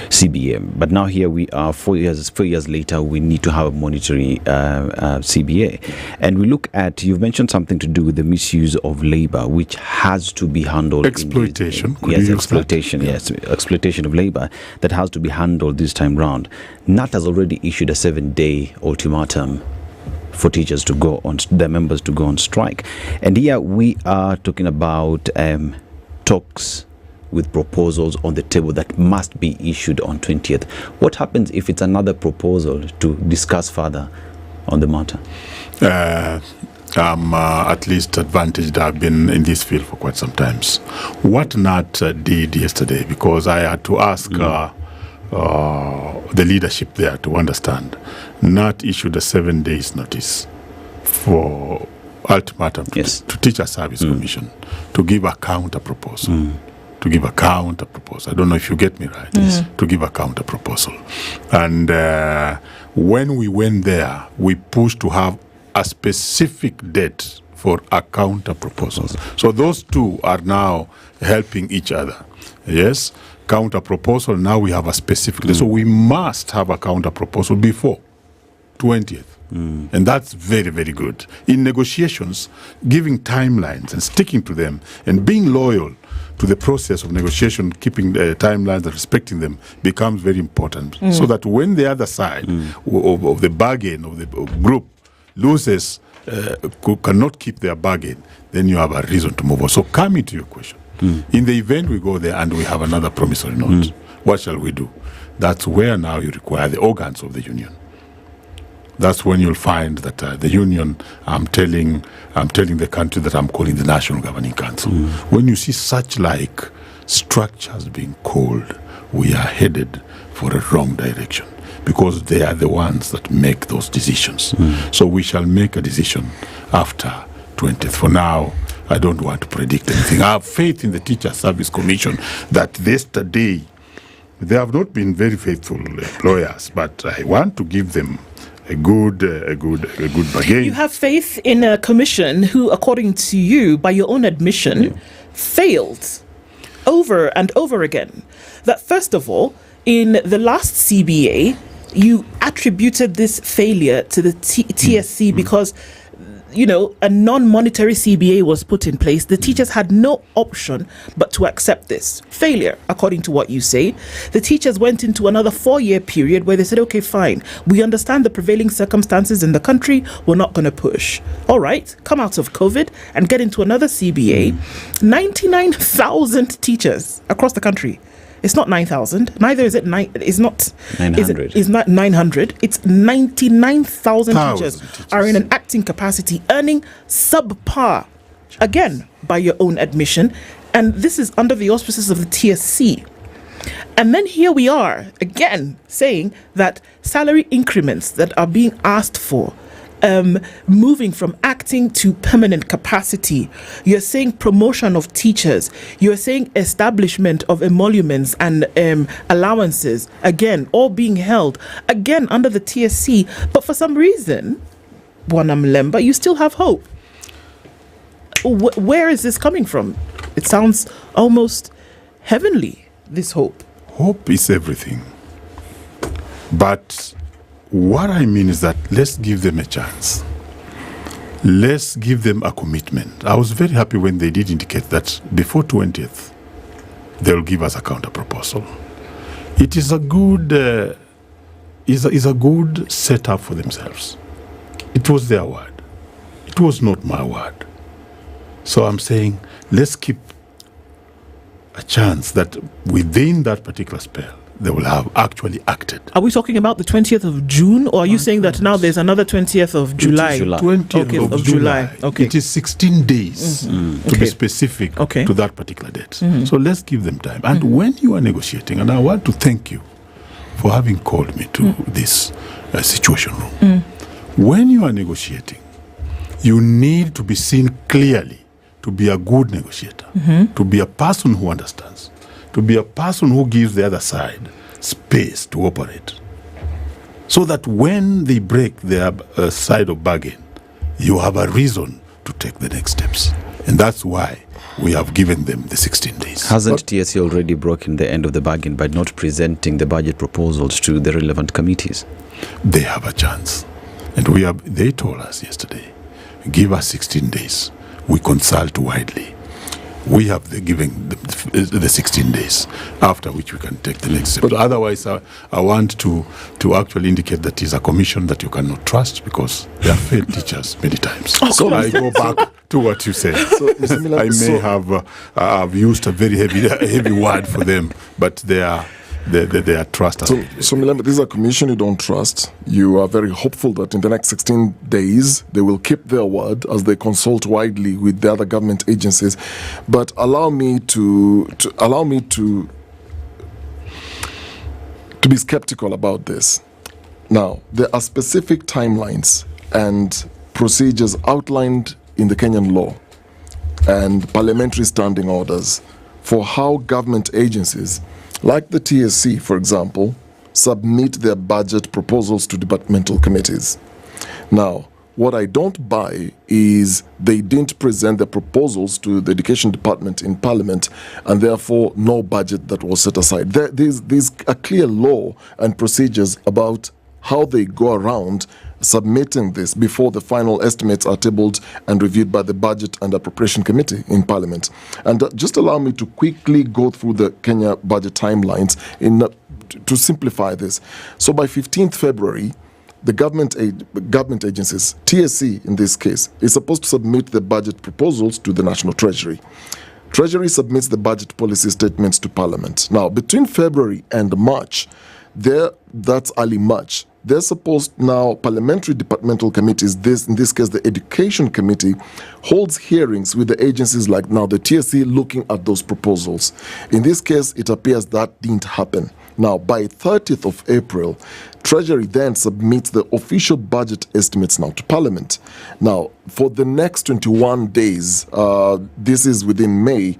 CBA, but now here we are 4 years later, we need to have a monetary CBA. And we look at, you've mentioned something to do with the misuse of labor, which has to be handled. Exploitation. Exploitation of labor that has to be handled this time round. NAT has already issued a 7-day ultimatum for teachers to go on, their members to go on strike. And here we are talking about talks with proposals on the table that must be issued on 20th. What happens if it's another proposal to discuss further on the matter? I'm at least advantaged. I've been in this field for quite some time. What NAT did yesterday, because I had to ask the leadership there to understand, NAT issued a 7 days notice for ultimatum to Teacher Service Commission to give a counter proposal. To give a counter proposal. I don't know if you get me right. To give a counter proposal. And when we went there, we pushed to have a specific date for a counter proposal. So those two are now helping each other. Yes, counter proposal. Now we have a specific date. So we must have a counter proposal before 20th. And that's very, very good. In negotiations, giving timelines and sticking to them and being loyal to the process of negotiation, keeping the timelines and respecting them becomes very important. So that when the other side of the bargain of the group loses, cannot keep their bargain, then you have a reason to move on. So coming to your question, in the event we go there and we have another promissory note, what shall we do? That's where now you require the organs of the union. That's when you'll find that the union, I'm telling the country that I'm calling the National Governing Council. When you see such like structures being called, we are headed for a wrong direction because they are the ones that make those decisions. So we shall make a decision after 20th. For now, I don't want to predict anything. I have faith in the Teacher Service Commission that yesterday, they have not been very faithful employers, but I want to give them a good bargain. You have faith in a commission who, according to you, by your own admission, failed over and over again. That first of all, in the last CBA, you attributed this failure to the TSC because, you know, a non-monetary CBA was put in place. The teachers had no option but to accept this failure, according to what you say. The teachers went into another 4-year period where they said, okay, fine, we understand the prevailing circumstances in the country, we're not going to push. All right, come out of COVID and get into another CBA. 99,000 teachers across the country. It's not 9,000. Neither is it it's not 900. It's not 900. It's 99,000 teachers are in an acting capacity, earning subpar, again, by your own admission. And this is under the auspices of the TSC. And then here we are, again, saying that salary increments that are being asked for, moving from acting to permanent capacity. You're saying promotion of teachers. You're saying establishment of emoluments and allowances, again, all being held, again, under the TSC. But for some reason, Bwana Mlemba, you still have hope. Where is this coming from? It sounds almost heavenly, this hope. Hope is everything. But what I mean is that let's give them a chance. Let's give them a commitment. I was very happy when they did indicate that before 20th, they'll give us a counter proposal. It is a good, is a good setup for themselves. It was their word. It was not my word. So I'm saying, let's keep a chance that within that particular spell, they will have actually acted. Are we talking about the 20th of June, or are you saying that now there's another 20th of July? 20th of July. Okay. It is 16 days to be specific to that particular date. So let's give them time. And when you are negotiating, and I want to thank you for having called me to this situation room. When you are negotiating, you need to be seen clearly to be a good negotiator, to be a person who understands, to be a person who gives the other side space to operate. So that when they break their side of bargain, you have a reason to take the next steps. And that's why we have given them the 16 days. Hasn't TSC already broken the end of the bargain by not presenting the budget proposals to the relevant committees? They have a chance. And they told us yesterday, give us 16 days. We consult widely. We have given the 16 days, after which we can take the next step. But otherwise, I want to actually indicate that it's a commission that you cannot trust because they have failed teachers many times. So I go back to what you said. I may have used a very heavy word for them, but they are trust. So Milambo, this is a commission you don't trust. You are very hopeful that in the next 16 days they will keep their word as they consult widely with the other government agencies. But allow me to be skeptical about this. Now, there are specific timelines and procedures outlined in the Kenyan law and parliamentary standing orders for how government agencies, like the TSC, for example, submit their budget proposals to departmental committees. Now, what I don't buy is they didn't present the proposals to the Education Department in Parliament, and therefore no budget that was set aside. There's a clear law and procedures about how they go around submitting this before the final estimates are tabled and reviewed by the Budget and Appropriation Committee in Parliament. And just allow me to quickly go through the Kenya budget timelines to simplify this. So by 15th February, the government agencies, TSC in this case, is supposed to submit the budget proposals to the National Treasury. Treasury submits the budget policy statements to Parliament. Now, between February and March, that's early March, they're supposed now, parliamentary departmental committees, in this case the Education Committee, holds hearings with the agencies like now the TSC looking at those proposals. In this case, it appears that didn't happen. Now, by 30th of April, Treasury then submits the official budget estimates now to Parliament. Now, for the next 21 days, this is within May,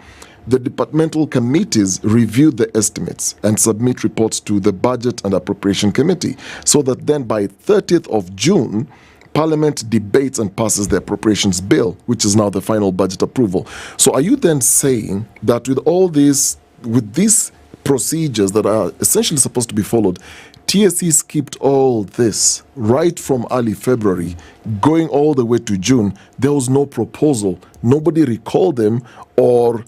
the departmental committees review the estimates and submit reports to the Budget and Appropriation Committee, so that then by 30th of June, Parliament debates and passes the appropriations bill, which is now the final budget approval. So are you then saying that with all this, with these procedures that are essentially supposed to be followed, TSC skipped all this right from early February, going all the way to June? There was no proposal. Nobody recalled them, or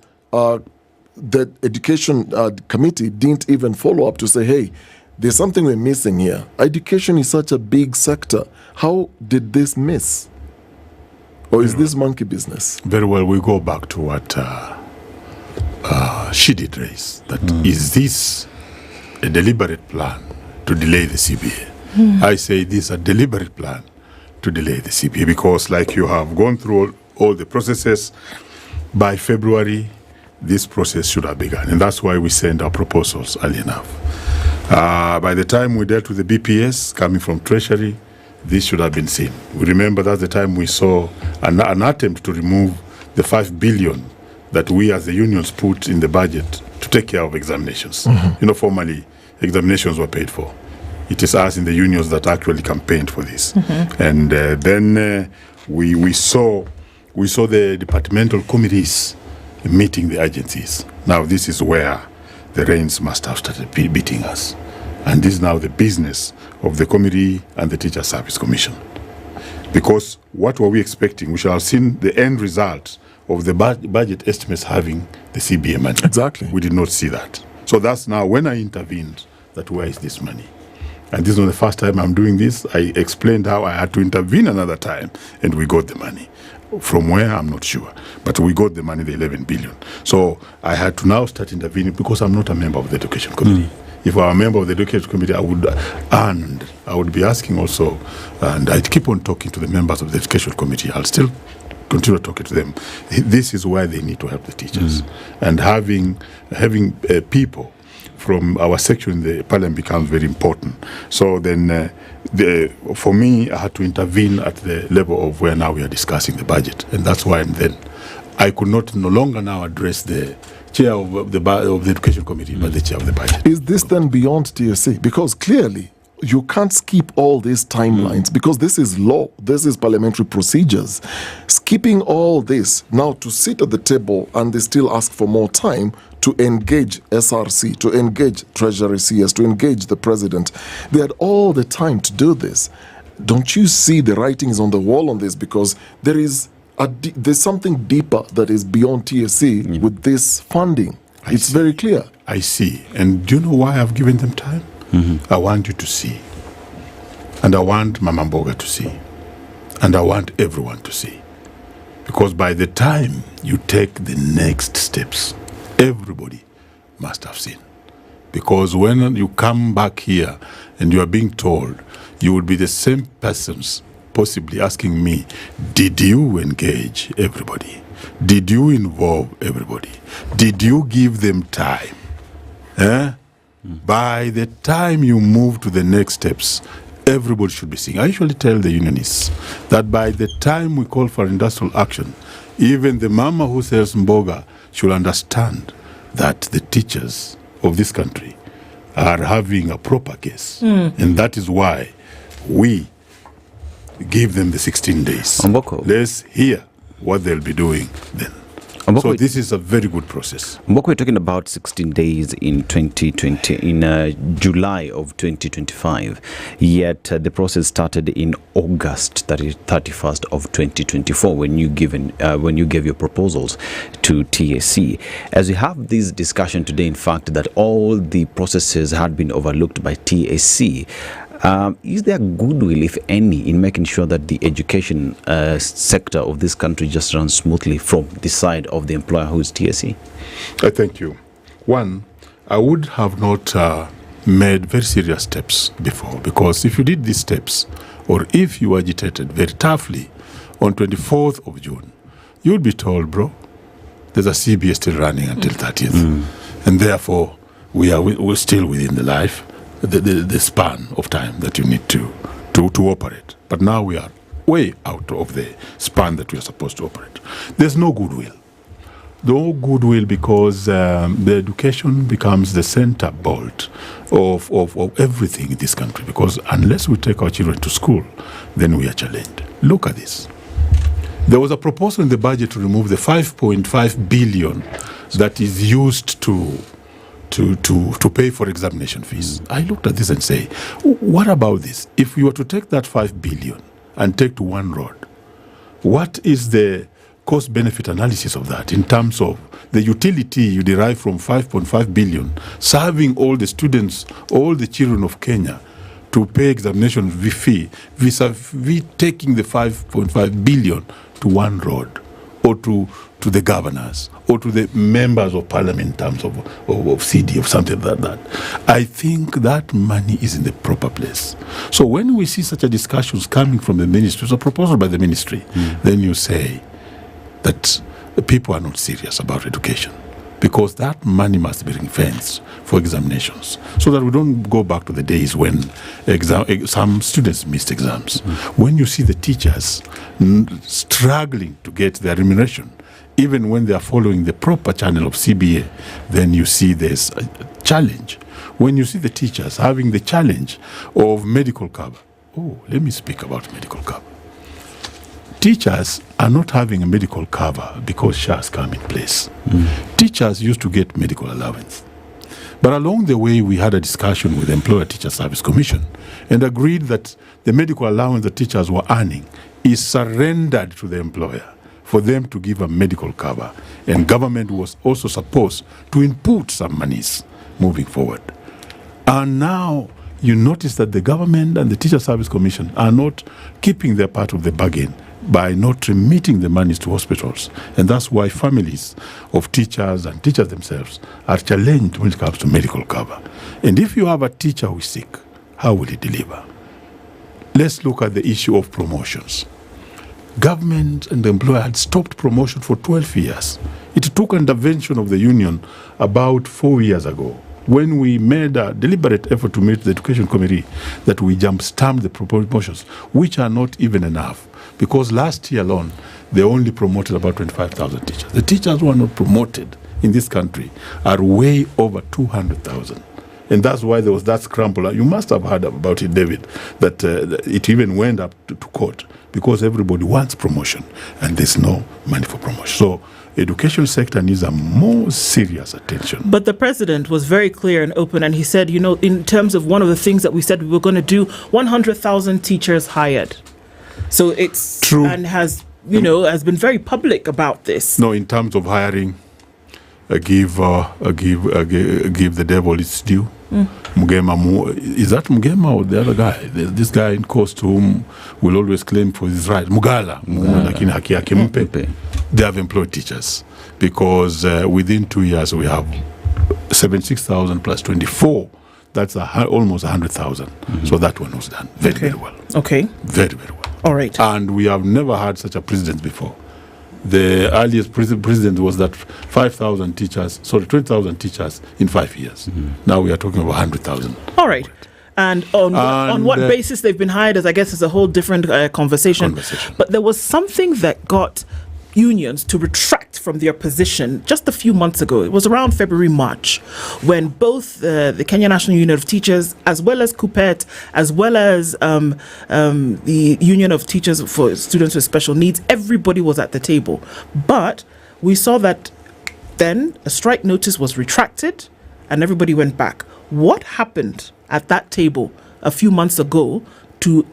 the Education Committee didn't even follow up to say, hey, there's something we're missing here. Education is such a big sector. How did this miss? Or is this monkey business? Very well, we go back to what she did raise. That is this a deliberate plan to delay the CBA? I say this is a deliberate plan to delay the CBA, because like you have gone through all the processes, by February, this process should have begun. And that's why we send our proposals early enough. By the time we dealt with the BPS coming from Treasury, this should have been seen. We remember that's the time we saw an attempt to remove the 5 billion that we as the unions put in the budget to take care of examinations. Formally, examinations were paid for. It is us in the unions that actually campaigned for this. And then we saw the departmental committees meeting the agencies. Now this is where the rains must have started beating us. And this is now the business of the committee and the Teacher Service Commission. Because what were we expecting? We shall have seen the end result of the budget estimates having the CBA money. Exactly. We did not see that. So that's now when I intervened that where is this money? And this is not the first time I'm doing this. I explained how I had to intervene another time, and we got the money. From where, I'm not sure. But we got the money, the 11 billion. So I had to now start intervening because I'm not a member of the Education Committee. If I were a member of the Education Committee, I would be asking also, and I'd keep on talking to the members of the Education Committee. I'll still continue talking to them. This is why they need to help the teachers. And having people from our section in the Parliament becomes very important. So then, for me, I had to intervene at the level of where now we are discussing the budget, and that's why then I could no longer now address the chair of the Education Committee, but the chair of the budget. Is this then beyond TSC? Because clearly you can't skip all these timelines, because this is law, this is parliamentary procedures. Skipping all this now to sit at the table and they still ask for more time to engage SRC, to engage Treasury CS, to engage the president. They had all the time to do this. Don't you see the writings on the wall on this? Because there's something deeper that is beyond TSC with this funding. It's very clear. I see. And do you know why I've given them time? I want you to see. And I want Mama Mboga to see. And I want everyone to see. Because by the time you take the next steps, everybody must have seen. Because when you come back here and you are being told, you will be the same persons possibly asking me, did you engage everybody? Did you involve everybody? Did you give them time? By the time you move to the next steps, everybody should be seeing. I usually tell the unionists that by the time we call for industrial action, even the mama who sells mboga should understand that the teachers of this country are having a proper case. And that is why we give them the 16 days. Let's hear what they'll be doing then. So this is a very good process. Mboko, we're talking about 16 days in 2020, in July of 2025. Yet the process started in August 31st of 2024 when you gave your proposals to TSC. As we have this discussion today, in fact, that all the processes had been overlooked by TSC. Is there goodwill, if any, in making sure that the education sector of this country just runs smoothly from the side of the employer who is TSC? Thank you. One, I would have not made very serious steps before, because if you did these steps, or if you agitated very toughly on 24th of June, you would be told, bro, there's a CBA still running until 30th. And therefore, we're still within the life. The span of time that you need to operate. But now we are way out of the span that we are supposed to operate. There's no goodwill. No goodwill because the education becomes the center bolt of everything in this country. Because unless we take our children to school, then we are challenged. Look at this. There was a proposal in the budget to remove the 5.5 billion that is used to pay for examination fees. I looked at this and say, what about this? If we were to take that 5 billion and take to one road, what is the cost-benefit analysis of that in terms of the utility you derive from 5.5 billion, serving all the students, all the children of Kenya to pay examination fee, vis-a-vis taking the 5.5 billion to one road, or to the governors, or to the members of parliament in terms of CD, or something like that. I think that money is in the proper place. So when we see such a discussions coming from the ministry, it's a proposal by the ministry, then you say that people are not serious about education, because that money must be ring-fenced for examinations, so that we don't go back to the days when some students missed exams. When you see the teachers struggling to get their remuneration, even when they are following the proper channel of CBA, then you see there's a challenge. When you see the teachers having the challenge of medical cover, let me speak about medical cover. Teachers are not having a medical cover because SHA has come in place. Teachers used to get medical allowance. But along the way, we had a discussion with the Employer Teacher Service Commission and agreed that the medical allowance the teachers were earning is surrendered to the employer for them to give a medical cover. And government was also supposed to input some monies moving forward. And now you notice that the government and the Teacher Service Commission are not keeping their part of the bargain by not remitting the monies to hospitals. And that's why families of teachers and teachers themselves are challenged when it comes to medical cover. And if you have a teacher who is sick, how will he deliver? Let's look at the issue of promotions. Government and the employer had stopped promotion for 12 years. It took intervention of the union about 4 years ago, when we made a deliberate effort to meet the education committee, that we jump-stamped the promotions, which are not even enough. Because last year alone, they only promoted about 25,000 teachers. The teachers who are not promoted in this country are way over 200,000. And that's why there was that scramble. You must have heard about it, David, that it even went up to court, because everybody wants promotion and there's no money for promotion. So education sector needs a more serious attention. But the president was very clear and open, and he said, in terms of one of the things that we said we were going to do, 100,000 teachers hired. So it's true, and has been very public about this. No, in terms of hiring, give the devil its due. Mugema, is that Mugema or the other guy? There's this guy in Coast whom will always claim for his right. Mugala. They have employed teachers, because within 2 years we have 76,000 plus 24. That's almost 100,000. So that one was done very well. Okay. Very, very well. All right. And we have never had such a president before. The earliest president was that 20,000 teachers in 5 years. Now we are talking about 100,000. All right. And on what basis they've been hired, as I guess, is a whole different conversation. But there was something that got unions to retract from their position just a few months ago. It was around February, March, when both the Kenya National Union of Teachers, as well as KUPPET, as well as the Union of Teachers for Students with Special Needs, everybody was at the table. But we saw that then a strike notice was retracted and everybody went back. What happened at that table a few months ago to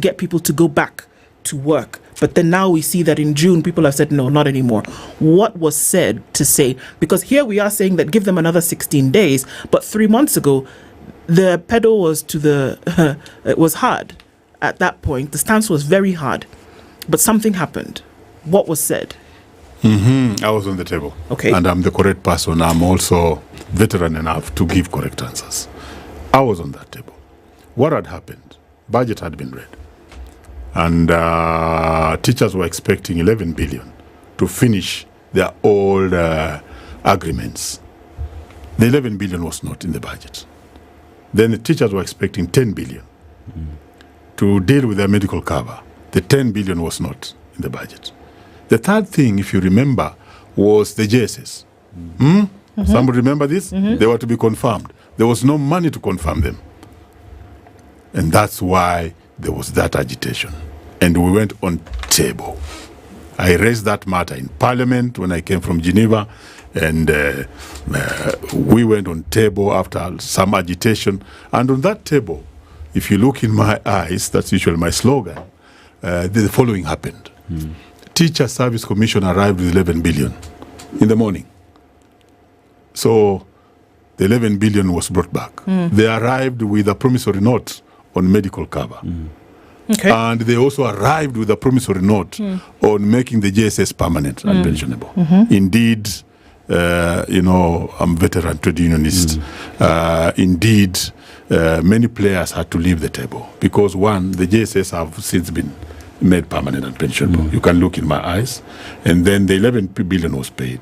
get people to go back to work? But then now we see that in June, people have said, no, not anymore. What was said to say? Because here we are saying that give them another 16 days. But 3 months ago, the pedal was it was hard at that point. The stance was very hard. But something happened. What was said? I was on the table. Okay. And I'm the correct person. I'm also veteran enough to give correct answers. I was on that table. What had happened? Budget had been read. And teachers were expecting 11 billion to finish their old agreements. The 11 billion was not in the budget. Then the teachers were expecting 10 billion to deal with their medical cover. The 10 billion was not in the budget. The third thing, if you remember, was the JSS. Somebody remember this? They were to be confirmed. There was no money to confirm them. And that's why there was that agitation. And we went on table. I raised that matter in Parliament when I came from Geneva. And we went on table after some agitation. And on that table, if you look in my eyes, that's usually my slogan, the following happened. Teacher Service Commission arrived with 11 billion in the morning. So the 11 billion was brought back. They arrived with a promissory note on medical cover. Okay. And they also arrived with a promissory note on making the JSS permanent and pensionable. Indeed, I'm veteran trade unionist. Indeed, many players had to leave the table because, one, the JSS have since been made permanent and pensionable. You can look in my eyes. And then the 11 billion was paid.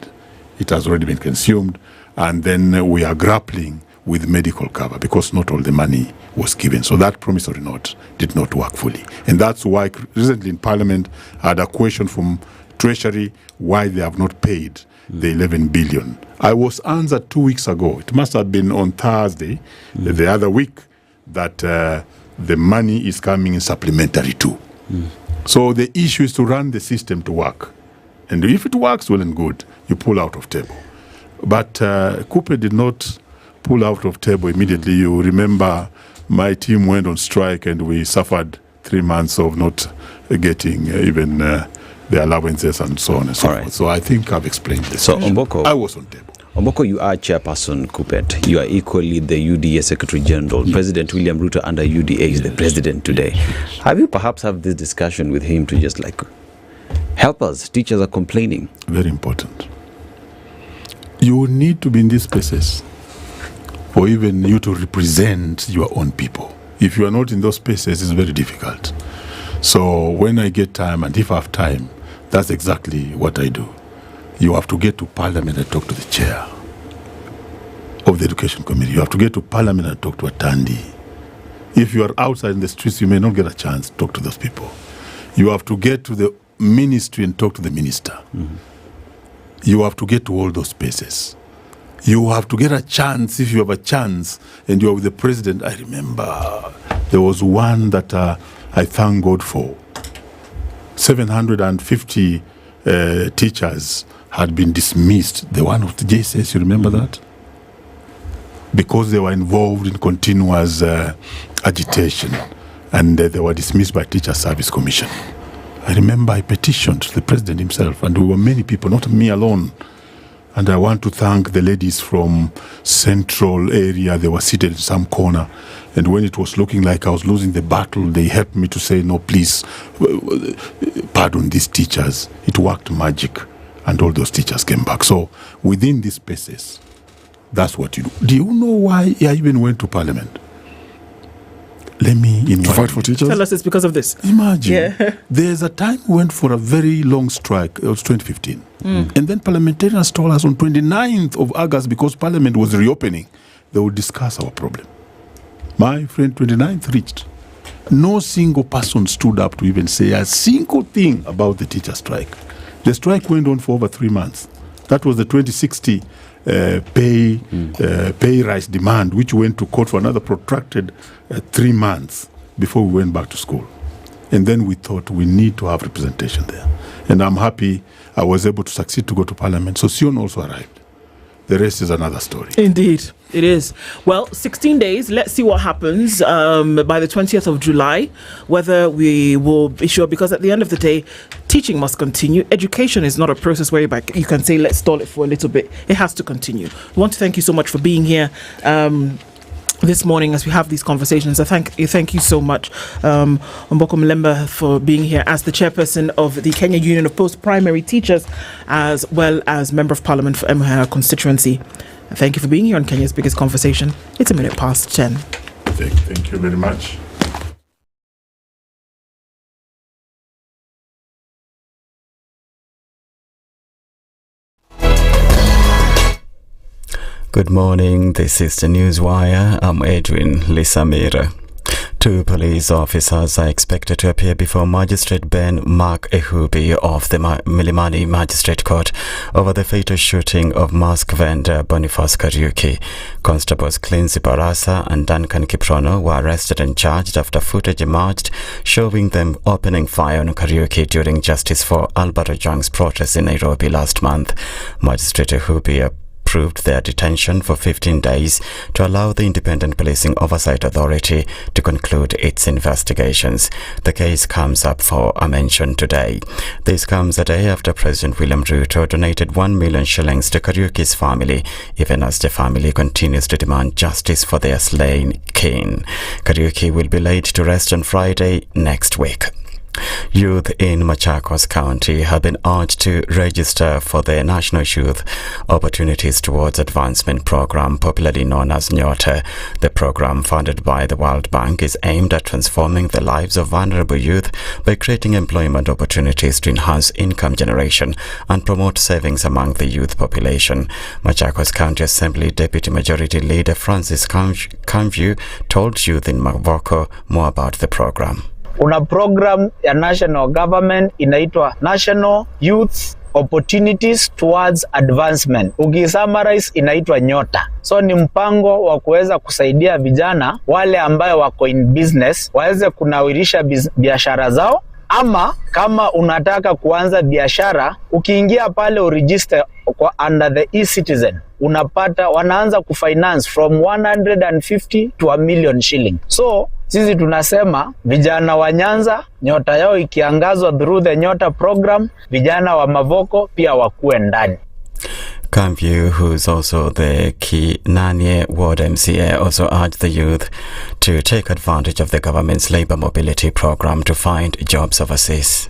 It has already been consumed. And then we are grappling with medical cover because not all the money was given. So that promissory note did not work fully. And that's why recently in Parliament I had a question from Treasury why they have not paid the 11 billion. I was answered 2 weeks ago. It must have been on Thursday, the other week, that the money is coming in supplementary too. So the issue is to run the system to work. And if it works, well and good, you pull out of table. But KUPPET did not pull out of table immediately. You remember my team went on strike and we suffered 3 months of not getting even the allowances and so on and so forth. So I think I've explained this. So Okoh, I was on table. Okoh, you are chairperson KUPPET. You are equally the UDA Secretary General. President William Ruto under UDA is the president today. Have you perhaps had this discussion with him to just help us? Teachers are complaining. Very important. You need to be in these spaces for even you to represent your own people. If you are not in those spaces, it's very difficult. So when I get time, and if I have time, that's exactly what I do. You have to get to Parliament and talk to the chair of the Education Committee. You have to get to Parliament and talk to Matindi. If you are outside in the streets, you may not get a chance to talk to those people. You have to get to the ministry and talk to the minister. You have to get to all those spaces. You have to get a chance, if you have a chance, and you are with the president. I remember there was one that I thank God for. 750 teachers had been dismissed. The one of the JSS, you remember that? Because they were involved in continuous agitation, and they were dismissed by Teacher Service Commission. I remember I petitioned the president himself, and we were many people, not me alone. And I want to thank the ladies from Central area. They were seated in some corner. And when it was looking like I was losing the battle, they helped me to say, no, please, pardon these teachers. It worked magic. And all those teachers came back. So within these spaces, that's what you do. Do you know why I even went to Parliament? Let me invite fight for teachers. Tell us it's because of this. Imagine. There's a time we went for a very long strike. It was 2015. And then parliamentarians told us on 29th of August, because Parliament was reopening, they would discuss our problem. My friend, 29th reached. No single person stood up to even say a single thing about the teacher strike. The strike went on for over 3 months. That was the 2060 pay rise demand, which went to court for another protracted 3 months before we went back to school. And then we thought we need to have representation there. And I'm happy I was able to succeed to go to Parliament. So Sion also arrived. The rest is another story. Indeed, it is. Well, 16 days. Let's see what happens by the 20th of July, whether we will be sure, because at the end of the day, teaching must continue. Education is not a process where you can say, let's stall it for a little bit. It has to continue. I want to thank you so much for being here this morning as we have these conversations. I thank you so much, Okoh Mlemba, for being here as the chairperson of the Kenya Union of Post-Primary Teachers, as well as Member of Parliament for Emuhara constituency. Thank you for being here on Kenya's Biggest Conversation. It's 10:01. Thank you very much. Good morning, this is the Newswire. I'm Edwin Lisamira. 2 police officers are expected to appear before Magistrate Ben Mark Ehubi of the Milimani Magistrate Court over the fatal shooting of mask vendor Boniface Kariuki. Constables Clincy Barasa and Duncan Kiprono were arrested and charged after footage emerged showing them opening fire on Kariuki during Justice for Albert Ojwang's protest in Nairobi last month. Magistrate Ehubi approved their detention for 15 days to allow the Independent Policing Oversight Authority to conclude its investigations. The case comes up for a mention today. This comes a day after President William Ruto donated 1 million shillings to Kariuki's family, even as the family continues to demand justice for their slain king. Kariuki will be laid to rest on Friday next week. Youth in Machakos County have been urged to register for the National Youth Opportunities Towards Advancement program, popularly known as NYOTA. The program, funded by the World Bank, is aimed at transforming the lives of vulnerable youth by creating employment opportunities to enhance income generation and promote savings among the youth population. Machakos County Assembly Deputy Majority Leader Francis Kamview told youth in Mavoko more about the program. Una program ya national government inaitwa National Youth Opportunities Towards Advancement. Ukisummarize inaitwa NYOTA. So ni mpango wa kuweza kusaidia vijana wale ambayo wako in business waweze kunawirisha biashara zao, ama kama unataka kuanza biashara ukiingia pale uregister kwa under the e-citizen unapata wanaanza kufinance from 150 to a million shilling. So sisi tunasema vijana wa Nyanza nyota yao ikiangazwa through the NYOTA program, vijana wa Mavoko pia wakuwe ndani. Kamview, who's also the Kinanie Ward MCA, also urged the youth to take advantage of the government's labor mobility program to find jobs overseas.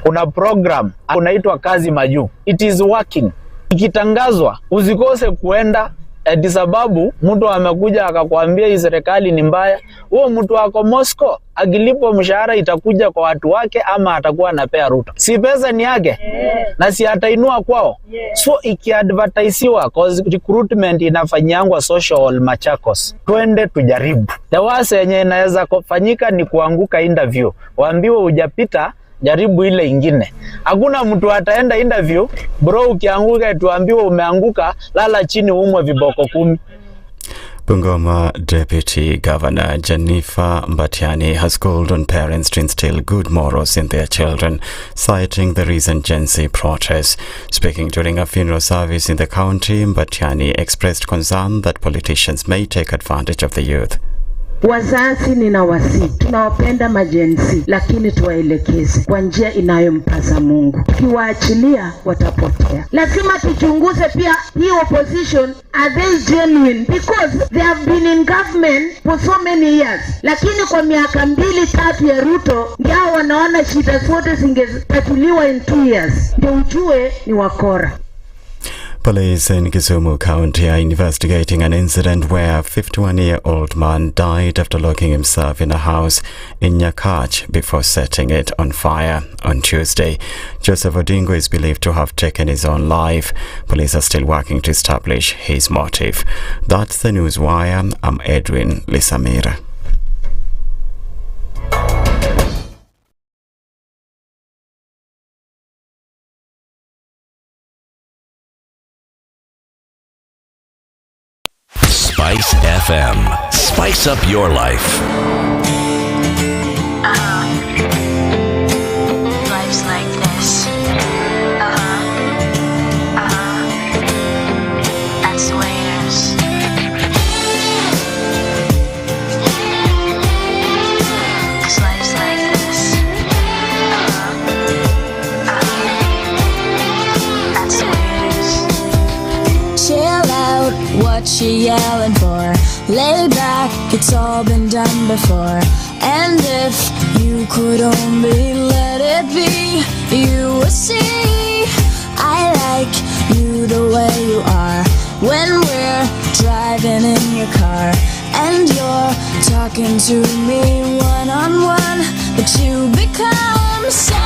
Kuna program unaitwa Kazi Maju. It is working. Ikitangazwa usikose kuenda sababu mtu amekuja akakwambia hii serikali ni mbaya. Huo mtu wako Moscow akilipo mshahara itakuja kwa watu wake ama atakuwa anapea Ruto. Si pesa ni yake na si atainua kwao. So ikiadvertisiwa cause recruitment inafanyangwa social Machakos. Twende tujaribu. Tawase yenye inaweza kufanyika ni kuanguka interview. Waambiwe hujapita, jaribu ile ingine. Hakuna mtu ataenda interview, bro ukianguka tuambiwe umeanguka, lala chini umwe viboko 10. Bungoma Deputy Governor Jennifer Mbatiani has called on parents to instill good morals in their children, citing the recent Gen Z protests. Speaking during a funeral service in the county, Mbatiani expressed concern that politicians may take advantage of the youth. Wazazi ninawasihi, tunawapenda majenzi, lakini tuwaelekeze kwa njia inayompasa Mungu. Kiwaachilia watapotea. Lazima tuchunguze pia hii opposition, are they genuine? Because they have been in government for so many years. Lakini kwa miaka 2-3 ya Ruto, ndio wanaona shida zote zingetatuliwa in 2 years. Ndio ujue ni wakora. Police in Kisumu County are investigating an incident where a 51-year-old man died after locking himself in a house in Nyakach before setting it on fire on Tuesday. Joseph Odingo is believed to have taken his own life. Police are still working to establish his motive. That's the News Wire. I'm Edwin Lisamira. SpiceFM. Spice up your life. Life's like this. That's the way it is. 'Cause life's like this. That's the way it is. Chill out, what you yelling for? Lay back, it's all been done before. And if you could only let it be, you would see I like you the way you are. When we're driving in your car and you're talking to me one-on-one, but you become so